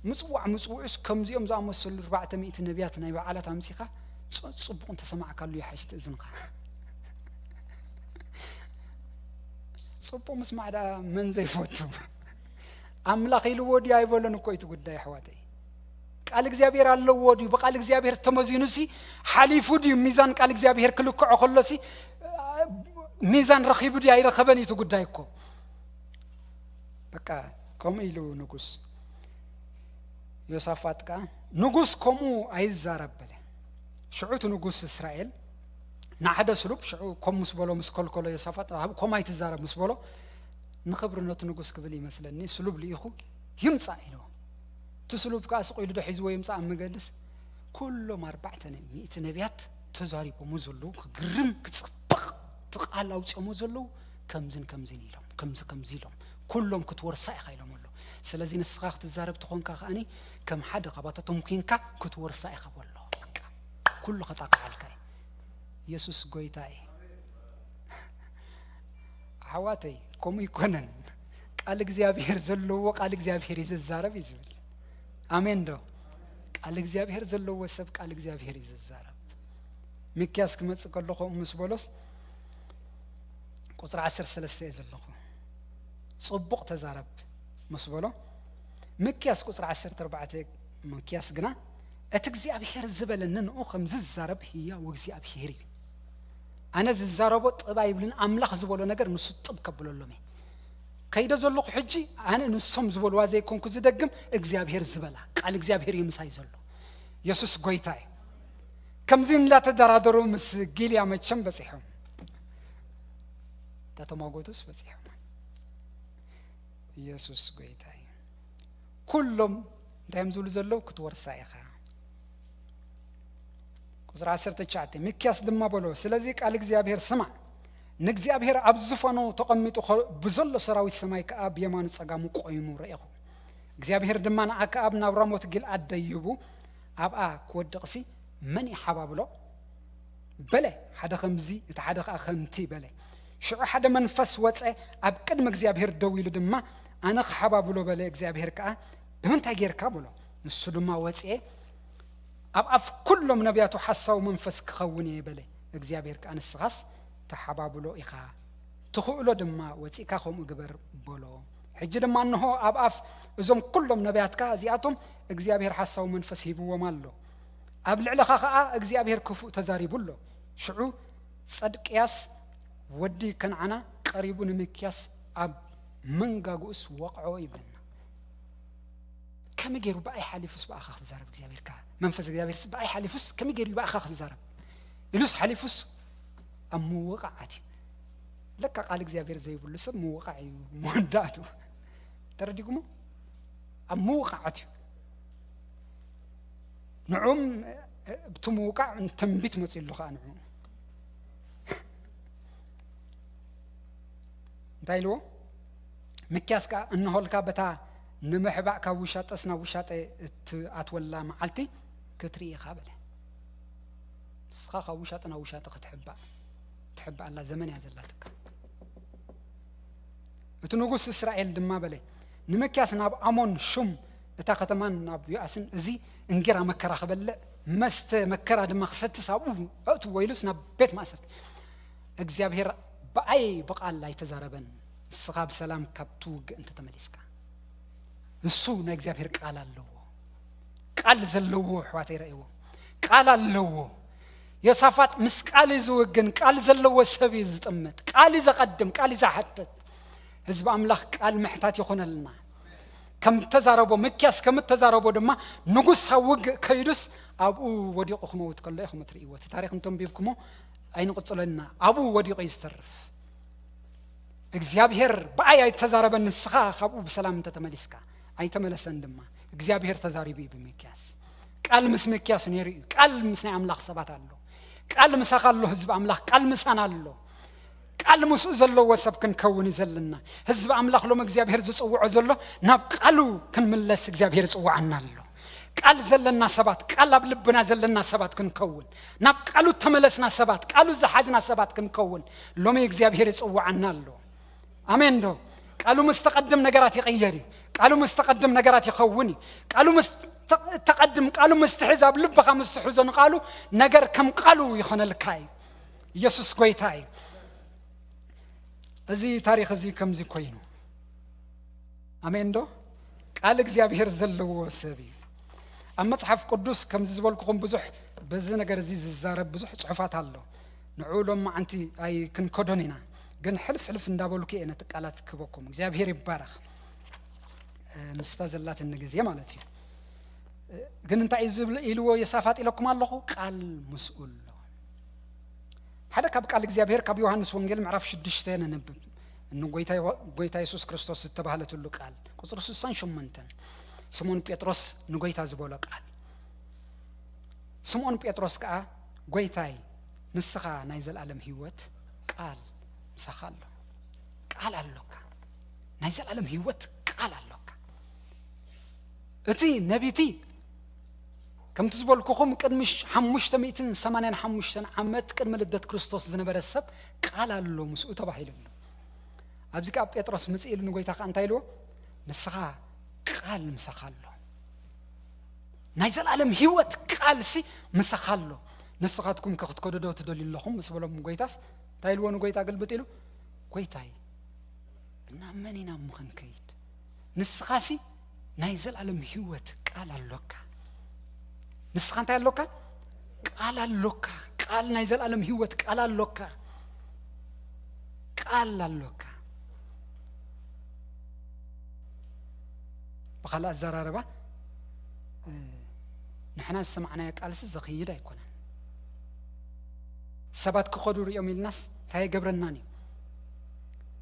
مصوعس كم زيهم زعموا السل 400 نبيات ناي بعالات امسيخه صبق انت سمع كالو يحشت اذنك صبق مسمع دا من زي فوتو املاخ يلو ودي ايبولن كويت غداي حواتي قال እግዚአብሔር አለው ወዲ በቃል እግዚአብሔር ተመዚኑሲ ሐሊፉዲ ሚዛን ቃል እግዚአብሔር ክልክዖ ከሎሲ ሚዛን ረኺቡዲ አይረኸበን ይቱ ጉዳይ እኮ በቃ ቆም ኢሉ ንጉስ يوسفات كا نجوس كمو عايزاربله شعوت نجوس إسرائيل نحدا سلوب شعو كم مسبولو مسكول كله يوسفات كم عايزارب مسبولو نخبر نوت نجوس قبلي مثلا ني سلوب ليخو يمصع له تسلوب كاسق يلدو حزو يمصع مجلس كلهم 400 نبيات تزاريبو مزلو غرم كصبق تقالاو صمو زلو كمزن يلوم كمز يلوم كلهم كتورصا يخيلهم سلازي نسخاخ تزارب تخون كاخاني كم حد قبطة ممكنك كتورصا يخبولو كل خطاق علكاي يسوس قويتاي حواتي كم يكونن قال እግዚአብሔር زلو قال እግዚአብሔር يززارب يزبل آمين دو قال እግዚአብሔር زلو وسب قال እግዚአብሔር يززارب مكياس كمص كلخو مسبولوس ቁጥር 10 يزلخو صبق تزارب مسبولو مكياس ቁጥር 14 مكياس غنا اتግዚአብሔር ዝበለንን ኦኸም ዝዛረብ ህያ ወግዚአብሔር አነ ዝዛረቦ ጥባይ ብልን አምላኽ ዝበሎ ነገር ንሱ ጥብ ከብለሎሜ ከይደ ዘለኹ ሕጂ አነ ንሶም ዝበሎ ዋዘይ ኮንኩ ዝደግም እግዚአብሔር ዝበላ ቃል እግዚአብሔር ይምሳይ ዘሎ ኢየሱስ ጎይታይ ከምዚን ላ ተደራደሩ ምስ ጊልያ መቸም በጽሖም ተተማጎቱስ በጽሖም ኢየሱስ ጎይታይ كلهم دايم زول زلو كتورصا يخا ቁጥር 19 ሚክያስ ድማ በሎ ስለዚህ ቃል እግዚአብሔር ስማ ንግዚአብሔር አብዝፈኖ ተቀምጡ በዘሎ ሰራዊት ሰማይ ከአብ የማኑ ጸጋሙ ቆይሙ ረእኹ እግዚአብሔር ድማ ንአክአብ ናብራሞት ግል አደይቡ አብአ ኮደቅሲ መን ይሐባብሎ በለ ሓደ ከምዚ እቲ ሓደ ከምቲ በለ ሽዑ ሓደ መንፈስ ወፀ አብ ቅድመ እግዚአብሔር ደው ይሉ ድማ አነ ከሐባብሎ በለ እግዚአብሔር ከአ በመንታይ ጌርካ ብሎ ንሱ ድማ ወፀ አብ ኩሎም ነቢያቱ ሐሳው መንፈስ ከኸውን ይበለ እግዚአብሔር ከአንስኻስ ተሐባብሎ ኢኻ ትኽእሎ ድማ ወፂካ ኸም ግበር ብሎ ሕጂ ድማ እንሆ አብ እዞም ኩሎም ነቢያትካ እዚአቶም እግዚአብሔር ሐሳው መንፈስ ሂብዎም ኣሎ አብ ልዕለኻ ኸአ እግዚአብሔር ክፉእ ተዛሪቡሎ ሽዑ ጸድቅያስ ወዲ ከነዓና ቀሪቡ ንምክያስ አብ መንጋጉስ ወቅዖ ይብለና كم يجروا بأي حليفوس بأخاخ الزارب እግዚአብሔር كا منفس እግዚአብሔር بأي حليفوس كم يجروا بأخاخ الزارب يلوس حليفوس أموقعتي لك قال እግዚአብሔር زي يقول لسه موقعي موداتو ترديكم أموقعتي نعم بتموقع تنبيت مصير له خانعو دايلو مكياسكا انه لكا بتا نمحبع كوشات اسنا وشات اتولا معلتي كتري خابله سخا خوشاتنا وشات تحب الله زمن يازلاتك اتنوغس اسرائيل دما بله نمكياس ناب امون شم اتا ختمان ناب ياسن ازي انغرا مكرا خبل مست مكرا دما خست صابو اتو ويلوس ناب بيت ماسرت እግዚአብሔር باي بقال لا يتزاربن سخاب سلام كبتوغ انت تمليسكا እሱ ነው እግዚአብሔር ቃል አለው ቃል ዘለው ህዋት ይረእው ቃል አለው የሳፋት ምስቃል ይዘወገን ቃል ዘለው ሰብ ይዝጥመት ቃል ይዘቀድም ቃል ይዛሐተት ህዝብ አምላክ ቃል መህታት ይሆነልና ከም ተዛረቦ መኪያስ ከም ተዛረቦ ድማ ንጉስ ሳውግ ከይዱስ አብኡ ወዲቁ ኹመውት ከለ ይኹም ትሪእወት ታሪክ እንቶም ቢብኩሞ አይን ቁጽለና አቡ ወዲቁ ይስተርፍ እግዚአብሔር በአይ ተዛረበን ንስኻ አቡ በሰላም ተተመልስካ አይተመለሰን ድማ እግዚአብሔር ተዛሪቡ በሚክያስ ቃል ምስሚክያስ ነሪ ቃል ምስና አምላክ ሰባት አለው ቃል ምሳኻሎ ህዝብ አምላክ ቃል ምሳናሎ ቃል ሙስኡ ዘሎ ወሰብ ክንከውን ይዘልና ህዝብ አምላክ ሎም እግዚአብሔር ዝጽውዖ ዘሎ ናብ ቃሉ ክንምለስ እግዚአብሔር ጽዋዓናሎ ቃል ዘለና ሰባት ቃል ኣብ ልብና ዘለና ሰባት ክንከውን ናብ ቃሉ ተመለስና ሰባት ቃሉ ዝሓዝና ሰባት ክንከውን ሎም እግዚአብሔር ይጽዋዓናሎ አሜን ዶ ቃሉ መስተቀደም ነገራት ይቀየሪ ቃሉ መስተቀደም ነገራት ይኸውን ቃሉ ተቀደም ቃሉ መስተሕዛብ ልብኻ መስተሕዞን ቃሉ ነገር ከም ቃሉ ይኾነልካይ ኢየሱስ ጎይታይ እዚ ታሪኽ እዚ ከምዚ ኮይኑ አሜን ዶ ቃል እግዚአብሔር ዘለዎ ሰብ ኣብ መጽሐፍ ቅዱስ ከምዚ ዝበልኩኹም ብዙሕ በዚ ነገር እዚ ዝዛረብ ብዙሕ ጽሑፋት ኣሎ ንዑሎም ማዓንቲ ኣይ ክንከዶን ኢና ግን ሕልፍ እንዳበልኩ እነ ተቃላት ክበኩም እግዚአብሔር ይባረክ ምስታ ዘላት እንግዜ ማለት እዩ ግን እንታይ ዝብል ኢልዎ የሳፋጥ ኢለኩም ኣለኹ ቃል መስኡል ሓደ ካብ ቃል እግዚአብሔር ካብ ዮሐንስ ወንጌል ምዕራፍ 6 ነንብብ ንጎይታ ኢየሱስ ክርስቶስ ዝተባሃለትሉ ቃል ቁጥር 68 ስምዖን ጴጥሮስ ንጎይታ ዝበሎ ቃል ስምዖን ጴጥሮስ ከዓ ጎይታይ ንስኻ ናይ ዘላለም ህይወት ቃል ምሳኻሎ ቃል ኣለካ ናይ ዘላለም ህይወት ቃል ኣለካ እቲ ነቢቲ ከምቲ ዝበልኩኹም ቅድሚ 585 ዓመት ቅድሚ ልደት ክርስቶስ ዝነበረ ሰብ ቃል ኣሎ ምስኡ ተባሂሉ ኣብዚ ቃል ጴጥሮስ ምጽኢሉ ንጎይታ ከዓ እንታይ ኢልዎ ንስኻ ቃል ምሳኻሎ ናይ ዘላለም ህይወት ቃልሲ ምሳኻሎ ንስኻትኩም ከኽትከደዶ ትደልዩለኹም ምስ በሎም ጎይታስ እንታይ ኢልዎ ንጎይታ ገልብጥ ኢሉ ጎይታይ እና መኒና ምኽንከይድ ንስኻሲ ናይ ዘላለም ህይወት ቃል ኣለካ ንስኻ እንታይ ኣለካ ቃል ኣለካ ቃል ናይ ዘላለም ህይወት ቃል ኣለካ ቃል ኣለካ بخلا الزراربة نحن سمعنا قالس زخيد አይኮነን ሰባት ከኸዱር የሚል ናስ ታይ ገብረናኒ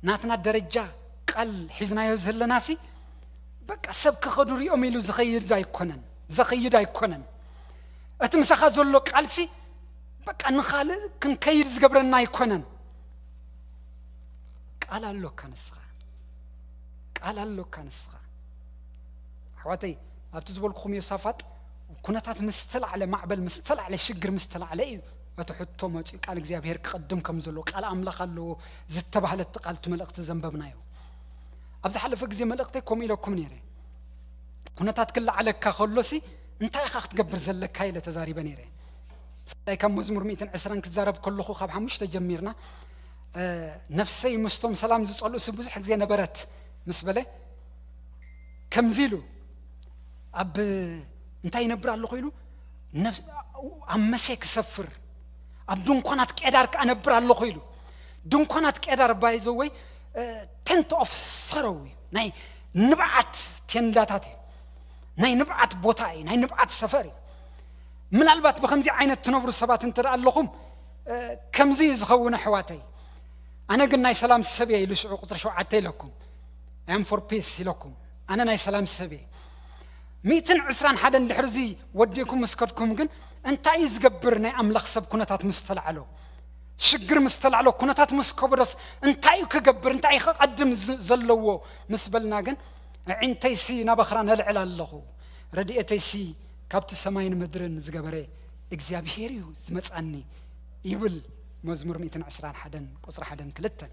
ናትና ደረጃ ቃል ሒዝናዮ ዘለናሲ በቃ ሰብ ከኸዱር የሚሉ ዘኸይድ አይኮነን እትምሳኻ ዘሎ ቃልሲ በቃ ንኻል ክንከይድ ዝገብረና አይኮነን ቃል ኣለካ ንስኻ حواتي أبتزبولكم يصافات كنتات مستلعلة معبل مستلعلة شجر مستلعلة وتحطهم قال እግዚአብሔር قدمكم زلو قال أملاك له زت بحال التقالت ملقت زنببنا يو أبز حلف جزء ملقتكم إلىكم نيرة كنتات كل على كخلصي أنت أخذت جبر زلك هاي لتزاري بنيرة كم مزمور 220 كتزارب كله خو خاب حمش تجميرنا نفسي مستم سلام زصلوا سبوز حق زي نبرت مسبله كم زيلو أب انتي نبرا الله خيلو نفس عمسك سفر أب دون كونات كأدارك أنا برا الله خيلو دون كونات كأدار بايزوي تنت أوف سروي ناي نبعت تنداتاتي ناي نبعت بوتاي ناي نبعت سفري من البات بخمزي عين التنبر السبات انت اللهم كم زي زخونا حواتي أنا قلنا سلام السبيع يلسعوا قطر شو عتي لكم I'm for peace لكم أنا ناي سلام السبيع 120 حدا ندحرزي وديكم مسكتكم جن أنت عايز جبرنا أملاك سب كنتات مستلعلو شجر مستلعلو كنتات مسكبرس أنت عايز كجبر أنت عايز قدم زلوا مسبلنا جن عين تيسي نبخران هالعلا الله ردي تيسي كابت السماين مدرن زجبره إجزابيريو زمت عني يقول مزمور 120 حدا قصر حدا كلتن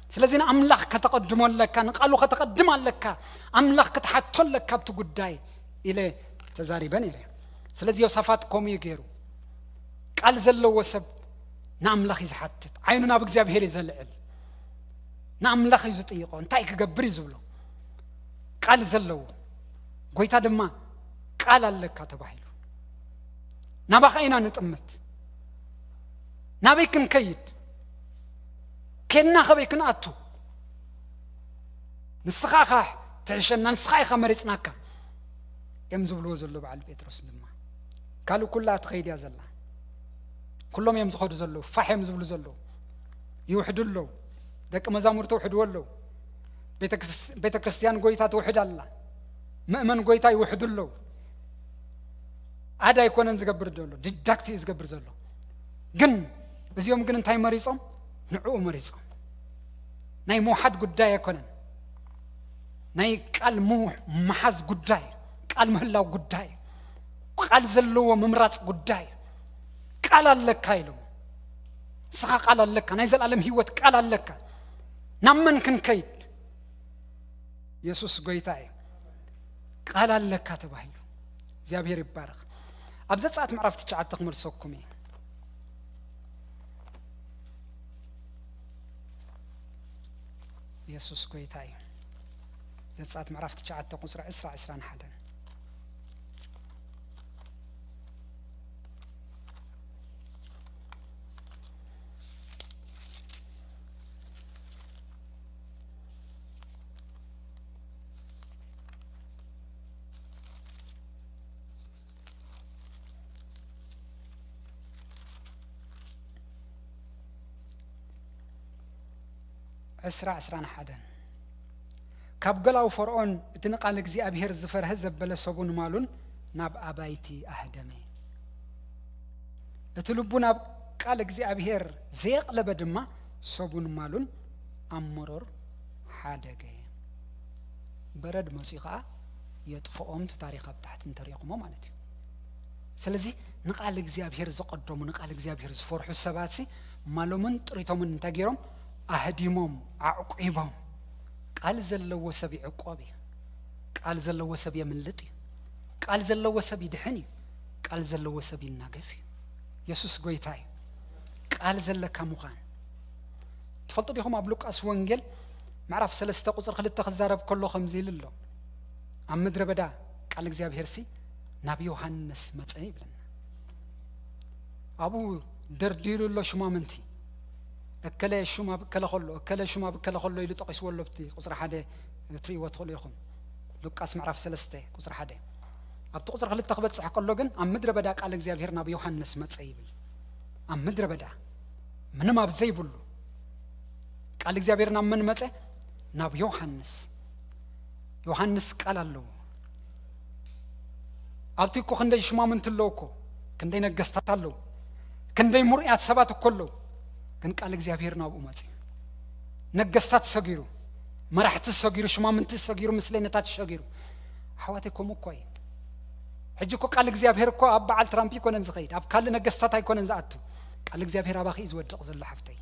سلازين أملاك كتقدم لك نقالوا كتقدم لك أملاك كتحط لك كابت قداي إلى تزاري بنيره سلازي وصفات قومي غيرو قال زلوا وسب نعم لخ يزحتت عيننا بእግዚአብሔር يزلعل نعم لخ يزطيقو انتاي كغبر يزبلو قال زلوا ጎይታ ድማ ቃል አለካ ተባሂሉ ናባኸይና ንጥምት ናበይክን ከይድ كنا خبيكن أتو نسخاخ تعيشنا نسخاخ مريسناكا يمزبلو زلو بعد بيتروس لما قالوا كلها تخيد يا زلا كلهم يمزخود زلو فحي يمزبلو زلو يوحدوا له دك مزامور توحدوا له بيت كريستيان قويتا توحد الله مؤمن قويتا يوحد له عدا يكونن زقبر دولو ديداكتي زقبر زلو جن بس يوم جن انتهي مريضهم نعو مريضهم ناي موحد قداي يكونن ناي قال مو محز قداي قال مهلاو قداي قال زلو ممراص قداي قال لك كايلو سخا قال لك نايزل عالم هيوت قال لك نمن كن كيد يسوس قويتاي قال لك تبايلو زيابير يبارك ابزت ساعات معرفت تشعت تكمل سوكمي يسوس قويتاي زت ساعات معرفت تشعت تقصر اسرع حدا اسرع حدا كابقلاو فرعون اتنقال እግዚአብሔር ዝፈርህ ዘበለ ሰቡን ማሉን ናብ አባይቲ አህደመ እትልቡ ናብ ቃል እግዚአብሔር ዘየቅለበ ድማ ሰቡን ማሉን አምሮር ሓደገ በረድ መጽይኻ የጥፎኦም ታሪኽ አብታሕት እንተሪኹሞ ማለት እዩ ስለዚህ ንቃል እግዚአብሔር ዘቀደሙ ንቃል እግዚአብሔር ዝፈርሑ ሰባትሲ ማሎምን ጥሪቶምን እንተገይሮም አህዲሞም አዕቂቦም ቃል ዘለዎ ሰብ ይዕቆብ ቃል ዘለዎ ሰብ ይምልጥ ቃል ዘለዎ ሰብ ይድሕን ቃል ዘለዎ ሰብ ይናገፍ ኢየሱስ ጎይታይ ቃል ዘለካ ሙኻን ተፈልጡ ዲኹም ኣብ ሉቃስ ወንጌል ምዕራፍ 3 ቁጥር 2 ክዛረብ ከሎ ከምዚ ኢልሎ ኣብ ምድረ በዳ ቃል እግዚአብሔር ሲ ናብ ዮሐንስ መጽ ይብልና አቡ ደርዲሩሎ ሽማምንቲ እከለ ሹማ በከለ ኸሎ ኢሉ ጠቂስ ወሎብቲ ቁጥር 1 ትሪእዎ ትኽእሉ ኢኹም ሉቃስ ምዕራፍ 3 ቁጥር 1 ኣብቲ ቁጥር 2 ክበጽሕ ከሎ ግን ኣብ ምድረ በዳ ቃል እግዚአብሔር ናብ ዮሐንስ መጽ ይብል ኣብ ምድረ በዳ ምንም ኣብ ዘይብሉ ቃል እግዚአብሔር ናብ ምን መጽ ናብ ዮሐንስ ቃል አለው ኣብቲ እኮ ክንደይ ሽማምንት ኣለዎ እኮ ክንደይ ነገስታት ኣለዎ ክንደይ ሙርያት ሰባት እኮ ኣለዎ ግን ቃል እግዚአብሔር ናብኡ መጽ ነገስታት ሰጊሩ መራሕቲ ሰጊሩ ሽማምንት ሰጊሩ ምስለነታት ሰጊሩ حواتكم እኮይ ሕጂ እኮ ቃል እግዚአብሔር እኮ ኣብ በዓል ትራምፕ ይኮነን ዝኸይድ ኣብ ካል ነገስታት ኣይኮነን ዝኣቱ ቃል እግዚአብሔር ኣባኺ ዝወድቕ ዘሎ ሓፍተይ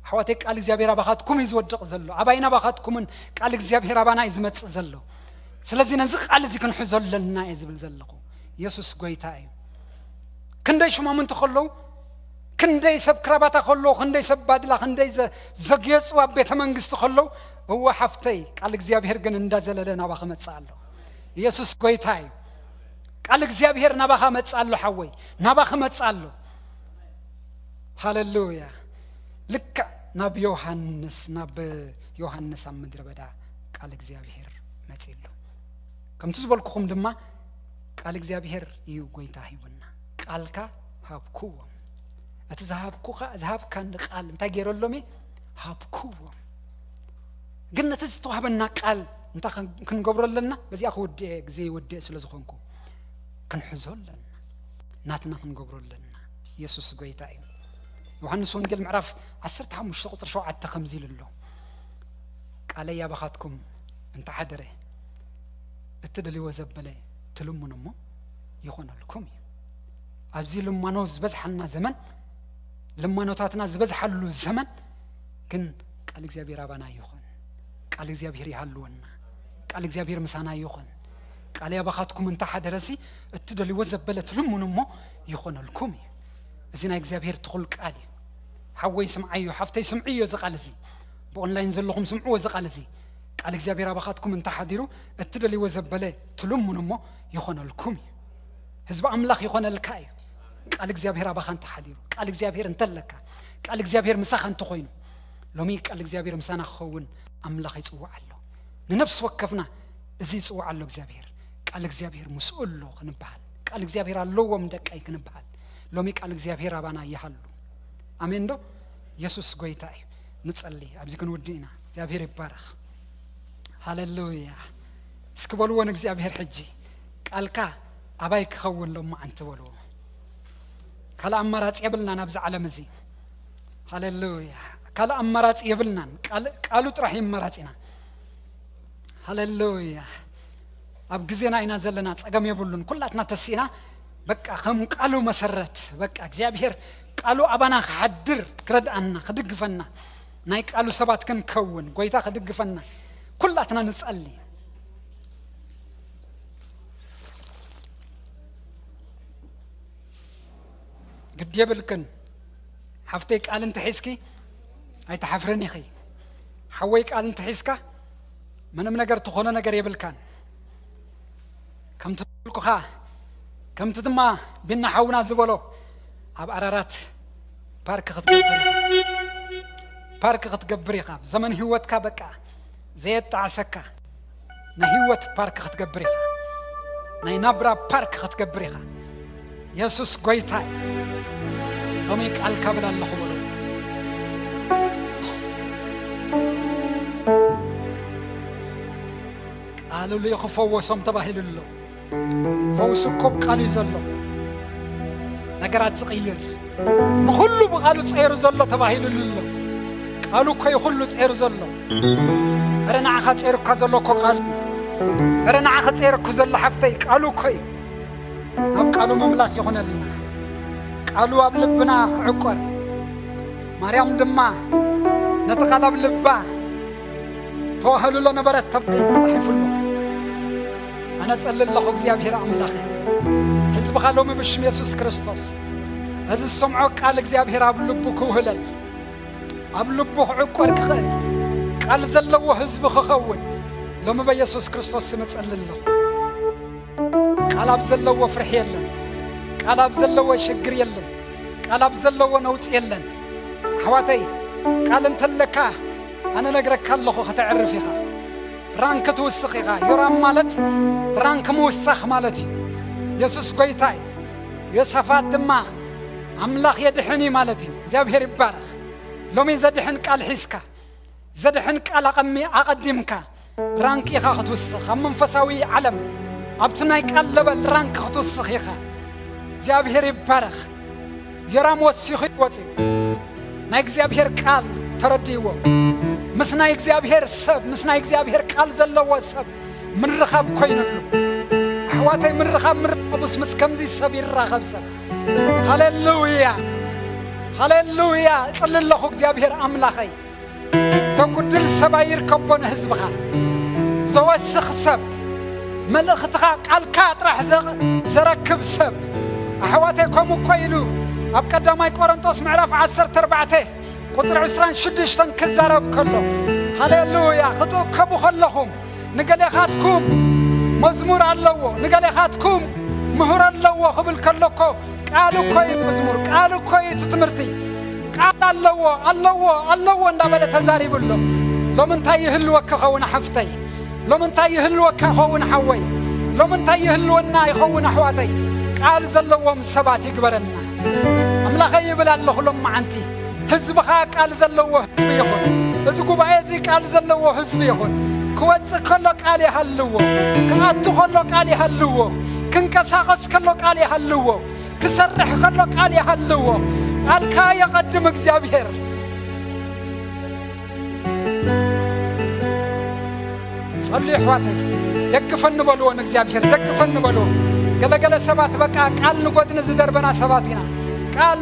حواتك ቃል እግዚአብሔር ኣባኻትኩም ይዝወድቕ ዘሎ ኣባይና ኣባኻትኩምን ቃል እግዚአብሔር ኣባና ይዝመጽእ ዘሎ ስለዚህ ነዚ ቃል እዚ ክንሕዘለና ይዝብል ዘለኹ ኢየሱስ ጎይታ እዩ ክንደይ ሽማምንት ኸለው ክንደይ ሰብ ክራባታ ኸለው ክንደይ ሰብ ባድላ ክንደይ ዘግየጹ ኣብ ቤተ መንግስት ኸለው እወ ሓፍተይ ቃል እግዚአብሔር ግን እንዳዘለለ ናባኸ መጽእ ኣሎ ኢየሱስ ጎይታ እዩ ቃል እግዚአብሔር ናባኸ መጽእ ኣሎ ሓወይ ናባኸ መጽእ ኣሎ ሃሌሉያ ልክ ናብ ዮሐንስ ኣብ ምድረ በዳ ቃል እግዚአብሔር መጽእሉ ከምቲ ዝበልኩኹም ድማ ቃል እግዚአብሔር እዩ ጎይታ ይውና ቃልካ ሃብኩዎ እቲ ዝሃብካን ቃል እንታይ ገይረሎሚ ሃብኩዎ ግን ነቲ ዝተዋህበና ቃል እንታይ ክንገብረለና በዚያ ክውድእ ግዜ ይውድእ ስለ ዝኾንኩ ክንሕዘለና ናትና ክንገብረለና ኢየሱስ ጎይታ እዩ ዮሐንስ ወንጌል ምዕራፍ 15 ቁጥር 7 ከምዚ ኢልሎ ቃለይ ኣባኻትኩም እንተሓደረ እትደልይዎ ዘበለ ትልሙንሞ ይኾነልኩም እዩ ኣብዚ ልማኖ ዝበዝሐና ዘመን ልማኖታትና ዝበዝሐሉ ዘመን ግን ቃል እግዚአብሔር ኣባና ይኹን ቃል እግዚአብሔር ይሃልወና ቃል እግዚአብሔር ምሳና ይኹን ቃል ኣባኻትኩም እንተሓደረሲ እትደልይዎ ዘበለ ትልሙንሞ ይኾነልኩም እዩ እዚ ናይ እግዚአብሔር ትኹል ቃል እዩ حوي سمعيو حفتي سمعيو زقالزي بأونلاين زلهم سمعوا زقالزي قال እግዚአብሔር አባኻትኩም እንተሓዲሩ እትደልይዎ ዘበለ ትልሙንሞ ይኾነልኩም ህዝብ አምላኽ ይኾነልካዩ ቃል እግዚአብሔር አባኻ እንተሓዲሩ ቃል እግዚአብሔር እንተለካ ቃል እግዚአብሔር ምሳኻ እንተኾይኑ ሎሚ ቃል እግዚአብሔር ምሳና ክኸውን አምላኽ ይጽዋዓሎ ንነፍስ ወከፍና እዚ ይጽዋዓሎ እግዚአብሔር ቃል እግዚአብሔር መስኡሎ ክንባል ቃል እግዚአብሔር አለዎም ደቃይ ክንባል ሎሚ ቃል እግዚአብሔር አባና ይሃሉ አሜን ዶ ኢየሱስ ጎይታ ንጸልይ ኣብዚ ክንውድኢና እግዚአብሔር ይባረኽ ሃሌሉያ اسكبلوا نجزابير حجي قالكا أباي كخون لما أنت ولو كلا أمرات يبلنا نبز على مزي هللويا كلا أمرات يبلنا قالوا تروح أمراتنا هللويا أبجزينا إنا زلنا أقام يبلون كلاتنا تسينا بقى خم قالوا مسرت بقى እግዚአብሔር قالوا أبانا خدر كرد أنا خدقفنا نايك قالوا سبات كن كون قويتا خدقفنا كلاتنا نسألي قد يبلكن حفتيك قال انت حسكي هاي تحفرني خي حويك قال انت حسكا منم نجر تخونا نجر يبلكان كم تقولكو خا كم تدما بينا حونا زبولو أب عرارات بارك خطقبري خاب زمن هيوت كابكا زيت تعسكا نهيوت بارك خطقبري ناي نبرا بارك خطقبري خا يسوس قويتاي أميك الكابل الله خبرو قالوا لي خفوا وسم تباهل الله فوسكم قالوا يزلوا نقرات صغير نخلوا بقالوا صغير زلوا تباهل الله قالوا كي يخلوا صغير زلوا رنا عخات صغير كزلوا كقال رنا عخات صغير كزلوا حفتي قالوا كي قالوا مملاس يخون لنا قالوا أبلبنا عقر مريم دما نتقال أبلبا توهلوا لنا برات تبقى صحيف الله أنا أسأل الله እግዚአብሔር አምላክ ሕዝብ ካለው መብሽም ኢየሱስ ክርስቶስ እዚ ሰምዖ ቃል እግዚአብሔር ኣብ ልቡ ክውህለል ኣብ ልቡ ዕቆር ክኽእል ቃል ዘለዎ ሕዝብ ክኸውን ሎሚ በኢየሱስ ክርስቶስ ስም እጸልለኹ ቃል ኣብ ዘለዎ ፍርሕ የለን ቃል ኣብ ዘለዎ ሽግር የለን ቃል ኣብ ዘለዎ ነውፅ የለን ኣሕዋተይ ቃል እንተለካ ኣነ ነግረካ ኣለኹ ከተዕርፍ ኢኻ رانك توسخيها يرام مالت رانك موسخ مالتي يسوس قويتاي يسفات دما أملاخ يدحني مالتي زابهر يبارخ لو من زدحن قال حسكا زدحن قال أقدمك رانك إخا توسخ من فساوي علم أبتناي قال لبل رانك توسخيها زابهر يبارخ يرام وسيخي وطي نايك زابهر قال ترديو مسنا እግዚአብሔር ሰብ مسنا እግዚአብሔር ቃል ዘለዎ ሰብ من رخاب ኮይነሉ ኣሕዋተይ من رخاب ምርቀቡስ ምስ ከምዚ ሰብ ይራኸብ ሰብ ሃሌሉያ ሃሌሉያ ጽልለኹ እግዚአብሔር ኣምላኸይ ዘጉድል ሰብ ይርከቦን ህዝብኻ ዘወስኽ ሰብ መልእኽትኻ ቃልካ ጥራሕ ዘረክብ ሰብ ኣሕዋተይ ከምኡ ኮይኑ ኣብ ቀዳማይ ቆሮንጦስ ምዕራፍ 14 قصر عسران شدشتن كزارب كله هاليلويا خطوك كبو خلهم نقالي خاتكم مزمور اللو نقالي خاتكم مهور اللو خبل كلكو قالوا كوي مزمور قالوا كوي تتمرتي قال اللو اندابل تزاري بلو لو من تاي هلوك خون حفتي لو من تاي هلوك خون حوي لو من تاي هلونا يخون حواتي قال زلوهم سبات يقبلنا املاخي يبلا الله لهم عنتي حزبها قال زلوه حزب يخون إذا قبعي زي قال زلوه حزب يخون كواتس كله قال يحلوه كعاتو كله قال يحلوه كنكساقس كله قال يحلوه كسرح كله قال يحلوه قال كا يقدم እግዚአብሔር صلي حواتي دقفن بلون እግዚአብሔር دقفن بلون قلقل سبات بقى قال نقودن زدربنا سباتنا قال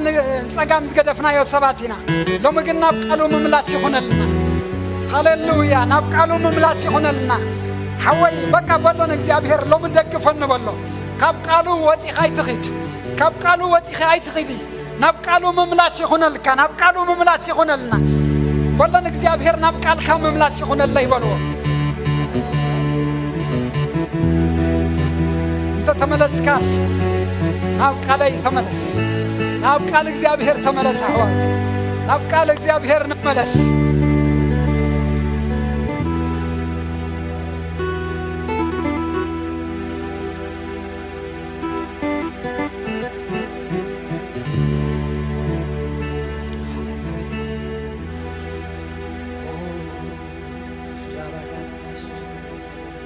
صقام زقدفنا يا سباتنا لو مقنا بقالو مملاس يخونلنا هاليلويا نابقالو مملاس يخونلنا حوي بقى بلون እግዚአብሔር لو مدقفن بلو كابقالو وطي خاي تخيد كابقالو وطي خاي تخيدي نابقالو مملاس يخونلك نابقالو مملاس يخونلنا بلون እግዚአብሔር نابقالك مملاس يخونل يبلو انت تملس كاس نابقالي تملس نابقال እግዚአብሔር ተመለስ አሁን نابقال እግዚአብሔር ነመለስ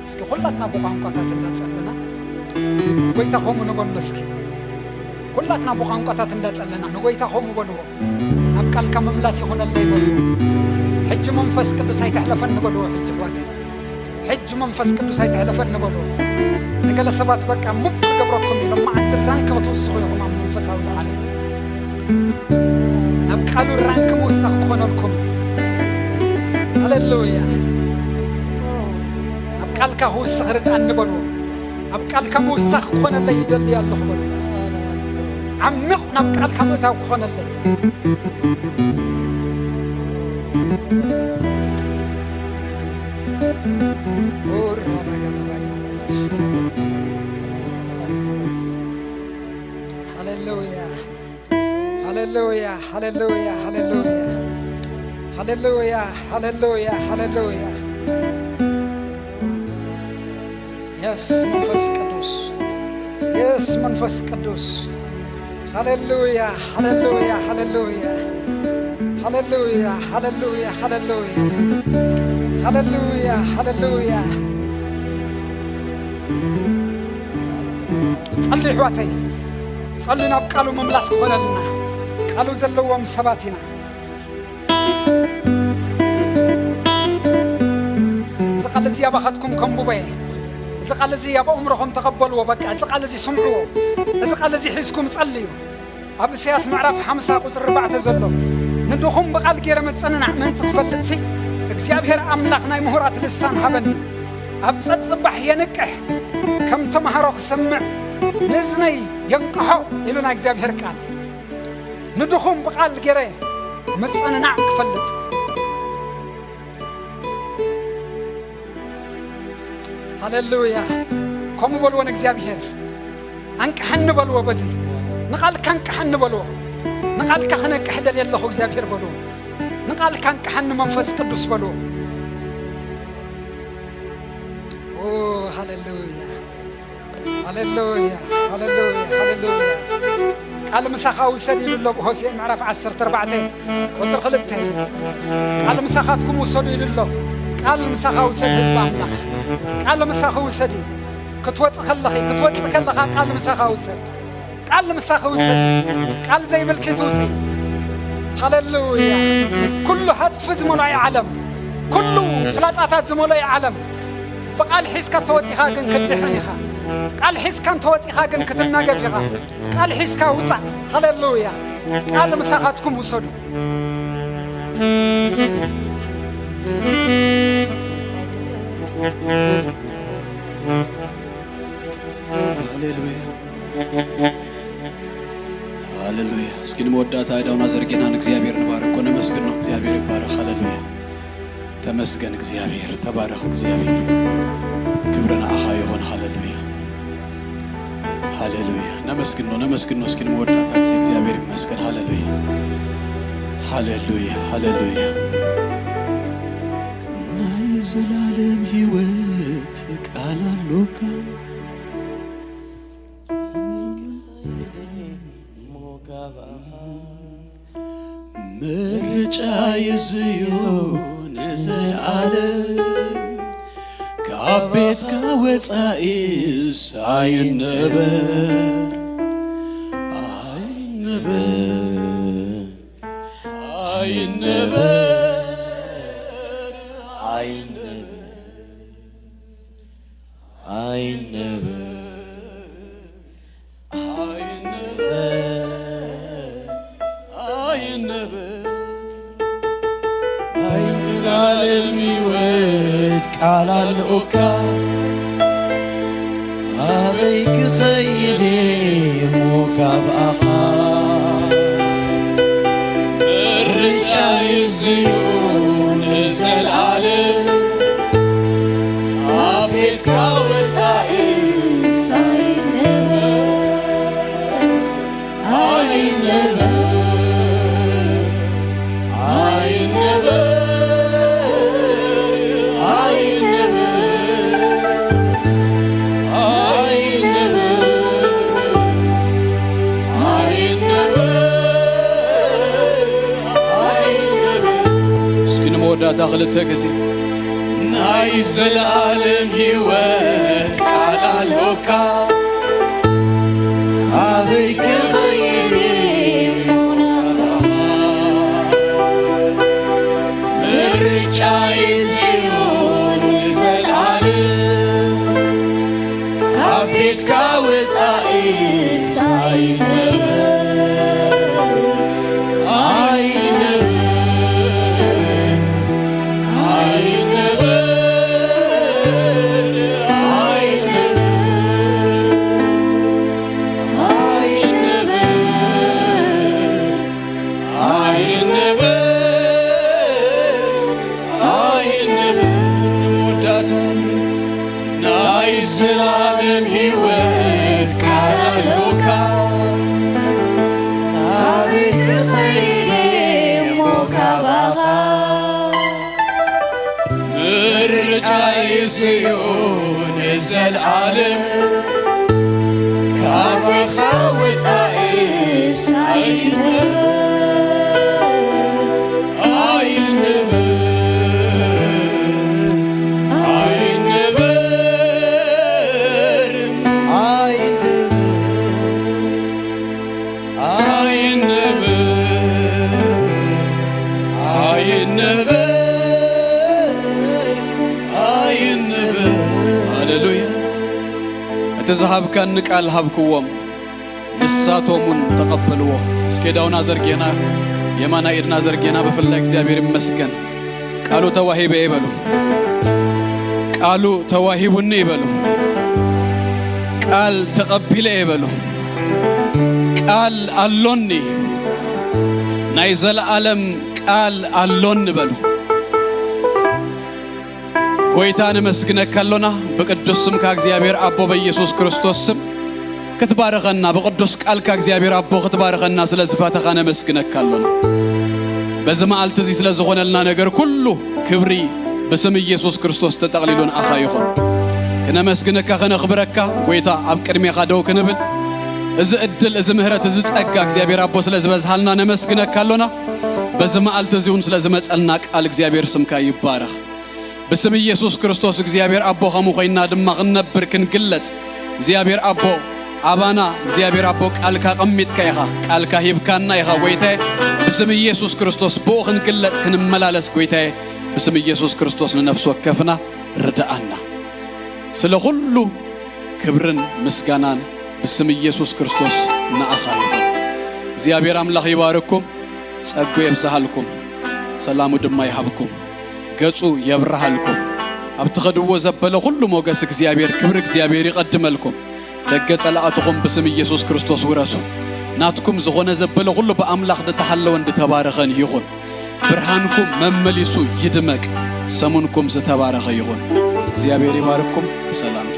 እስኪ ሁሉ كلاتنا بقانقاتات እንዳጸለና ጎይታኹም ንበሉ እስኪ كلاتنا بقانقاتات እንዳጸለና ንጎይታኹም በልዎ ኣብ ቃልካ መምላስ ይሆነልኝ በልዎ ሕጅ መንፈስ ቅዱስ አይተሕለፈን በልዎ ሕጅ ዋት ሕጅ መንፈስ ቅዱስ አይተሕለፈን በልዎ ነገለ ሰባት በቃ ሙፍ ገብረኩም ለማ አንተ ራንከው ተወስኹ ይሁን መንፈሳዊ ዓለም ኣብ ቃሉ ራንክ ወስኽ ኮነልኩም ሃሌሉያ ኣብ ቃልካ ወስኽ ርዳን በልዎ ኣብ ቃልካ ወስኽ ኮነልኝ ይደል ያለሁ በልዎ عمق نبقى الكاميرا وخونا اللي هللويا هللويا هللويا هللويا هللويا هللويا هللويا يس منفس قدوس يس منفس قدوس هللويا هللويا هللويا هللويا هللويا هللويا هللويا هللويا صلي حواتي صلي نبقالو مملاس كونلنا قالو زلوهم سباتنا زقال زي باخدكم كمبوبي زقال زي بأمرهم تقبلوا بقى زقال زي سمعوا زقال زي حسكم صليوا أبو سياس معرف 5 قصر 4 زلو ندوهم بقال غير مصنع من تفلتسي እግዚአብሔር አምላክናይ ምሁራት ልሳን ሀበኒ ኣብ ጸጽባሕ የንቅሕ ከም ተማሃሮ ክሰምዕ ንዝነይ የንቅሖ ኢሉና እግዚአብሔር ቃል ንድኹም በቃል ገይረ መጽንናዕ ክፈልጥ ሃሌሉያ ከምኡ በልዎን እግዚአብሔር አንቅሐን በልዎ በዚ ንቃልካ አንቅሐን በልዎ ንቃልካ ክነቅሕ ደል የለኹ እግዚአብሔር በልዎ ንቃልካ አንቅሐን መንፈስ ቅዱስ በልዎ ኦ ሃሌሉያ ሃሌሉያ ሃሌሉያ ሃሌሉያ ቃል ምሳኻ ውሰድ ይልሎ ሆሴዕ ምዕራፍ 14 ቁጥር 2 ቃል ምሳኻትኩም ውሰዱ ይልሎ ቃል ምሳኻ ውሰድ ህዝብ አምላክ ቃል ምሳኻ ውሰድ ክትወጽእ ከለኻ ቃል ምሳኻ ውሰድ ቃል ምሳኻ ውሰድ ቃል ዘይብልክ ትውጽእ هللويا كل حذف زملاء عالم كل فلاطات زملاء عالم بقال حس كتوصيها كن كدحنيها قال حس كان توصيها كن كتناغفيها قال حس كوصا هللويا قال مساحاتكم وصدوا هللويا هللويا اسكن مودات አይዳውና ዘርገናን እግዚአብሔር ንባረክ ወነመስግን ነው እግዚአብሔር ይባረክ ሃሌሉያ ተመስገን እግዚአብሔር ተባረክ እግዚአብሔር ክብርና አኻ ይሁን ሃሌሉያ ሃሌሉያ ነመስግን ነው እስኪን መወዳታ እግዚአብሔር ይመስገን ሃሌሉያ ሃሌሉያ ሃሌሉያ ናይ ዘላለም ሕይወት ቃል አለካ ምርጫ ይዝዩን ዘላለም ከቤት ከወፃኢስ አይነበር قال الأوكا عليك خيدي موكا بأخا الرجع يزيون زلالة عبيد كاوت عيس ودات أخلت تقسي ናይ ዘለዓለም ሕይወት ቃል ኣለካ ኣበይ ክኸይድ ምርጫዬ ጽዮን ንዘለዓለም ካብ ቤትካ ወፃኢ ሳይነበ زلالم هيوت كالوكا نارك خيري مكابخا مرجعي سيون زلالم كابخا وتعيس عينبر تذهب كان قال هبكوم نساتومون تقبلوا اسكيداونا زرجينا يمانا ايدنا زرجينا بفلا እግዚአብሔር ይመስገን ቃሉ ተዋሂበ ይበሉ ቃሉ ተዋሂቡን ይበሉ ቃል ተቀበለ ይበሉ ቃል አሎኒ ናይ ዘለዓለም ቃል አሎን ይበሉ ጎይታን መስግነካለና በቅዱስ ስም ከእግዚአብሔር አቦ በኢየሱስ ክርስቶስ ስም ክትባረከና በቅዱስ ቃል ከእግዚአብሔር አቦ ክትባረከና ስለዝፋተኻነ መስግነካለና በዘማዓልት እዚ ስለዝኾነልና ነገር ሁሉ ክብሪ በስም ኢየሱስ ክርስቶስ ተጠቅሊሉን አኻ ይኹን ከነመስግነካ ከነኽብረካ ጎይታ አብ ቅድሜኻ ደው ክንብል እዚ እድል እዚ ምህረት እዚ ጸጋ እግዚአብሔር አቦ ስለዝበዝሃልና ነመስግነካለና በዘማዓልት እዚውን ስለዝመጸልና ቃል እግዚአብሔር ስምካ ይባረክ بسم يسوع كريستوس እግዚአብሔር አቦ ኸሙ ኾይና ድማ ክንነብር ክንግለጽ እግዚአብሔር አቦ አባና እግዚአብሔር አቦ ቃልካ ቀሚጥካ ኢኻ ቃልካ ሂብካና ኢኻ ጎይታዬ بسم ኢየሱስ ክርስቶስ ቦ ክንግለጽ ክንመላለስ ጎይታዬ بسم ኢየሱስ ክርስቶስ ነፍስ ወከፍና ርዳአና ስለ ሁሉ ክብርን ምስጋናን بسم ኢየሱስ ክርስቶስ ንአኻ ይኹን እግዚአብሔር አምላክ ይባርኩም ጸጉ ይብዛሃልኩም ሰላሙ ድማ ይሃብኩም ገጹ የብራሃልኩም አብትኸድዎ ዘበለ ሁሉ ሞገስ እግዚአብሔር ክብር እግዚአብሔር ይቀድመልኩም ደገጸላአትኩም በስም ኢየሱስ ክርስቶስ ወራሱ ናትኩም ዝኾነ ዘበለ ሁሉ በአምላክ ደተሐለው እንድተባረኸን ይሁን ብርሃንኩም መመሊሱ ይድመቅ ሰሙንኩም ዝተባረኸ ይሁን እግዚአብሔር ይባርኩም ሰላም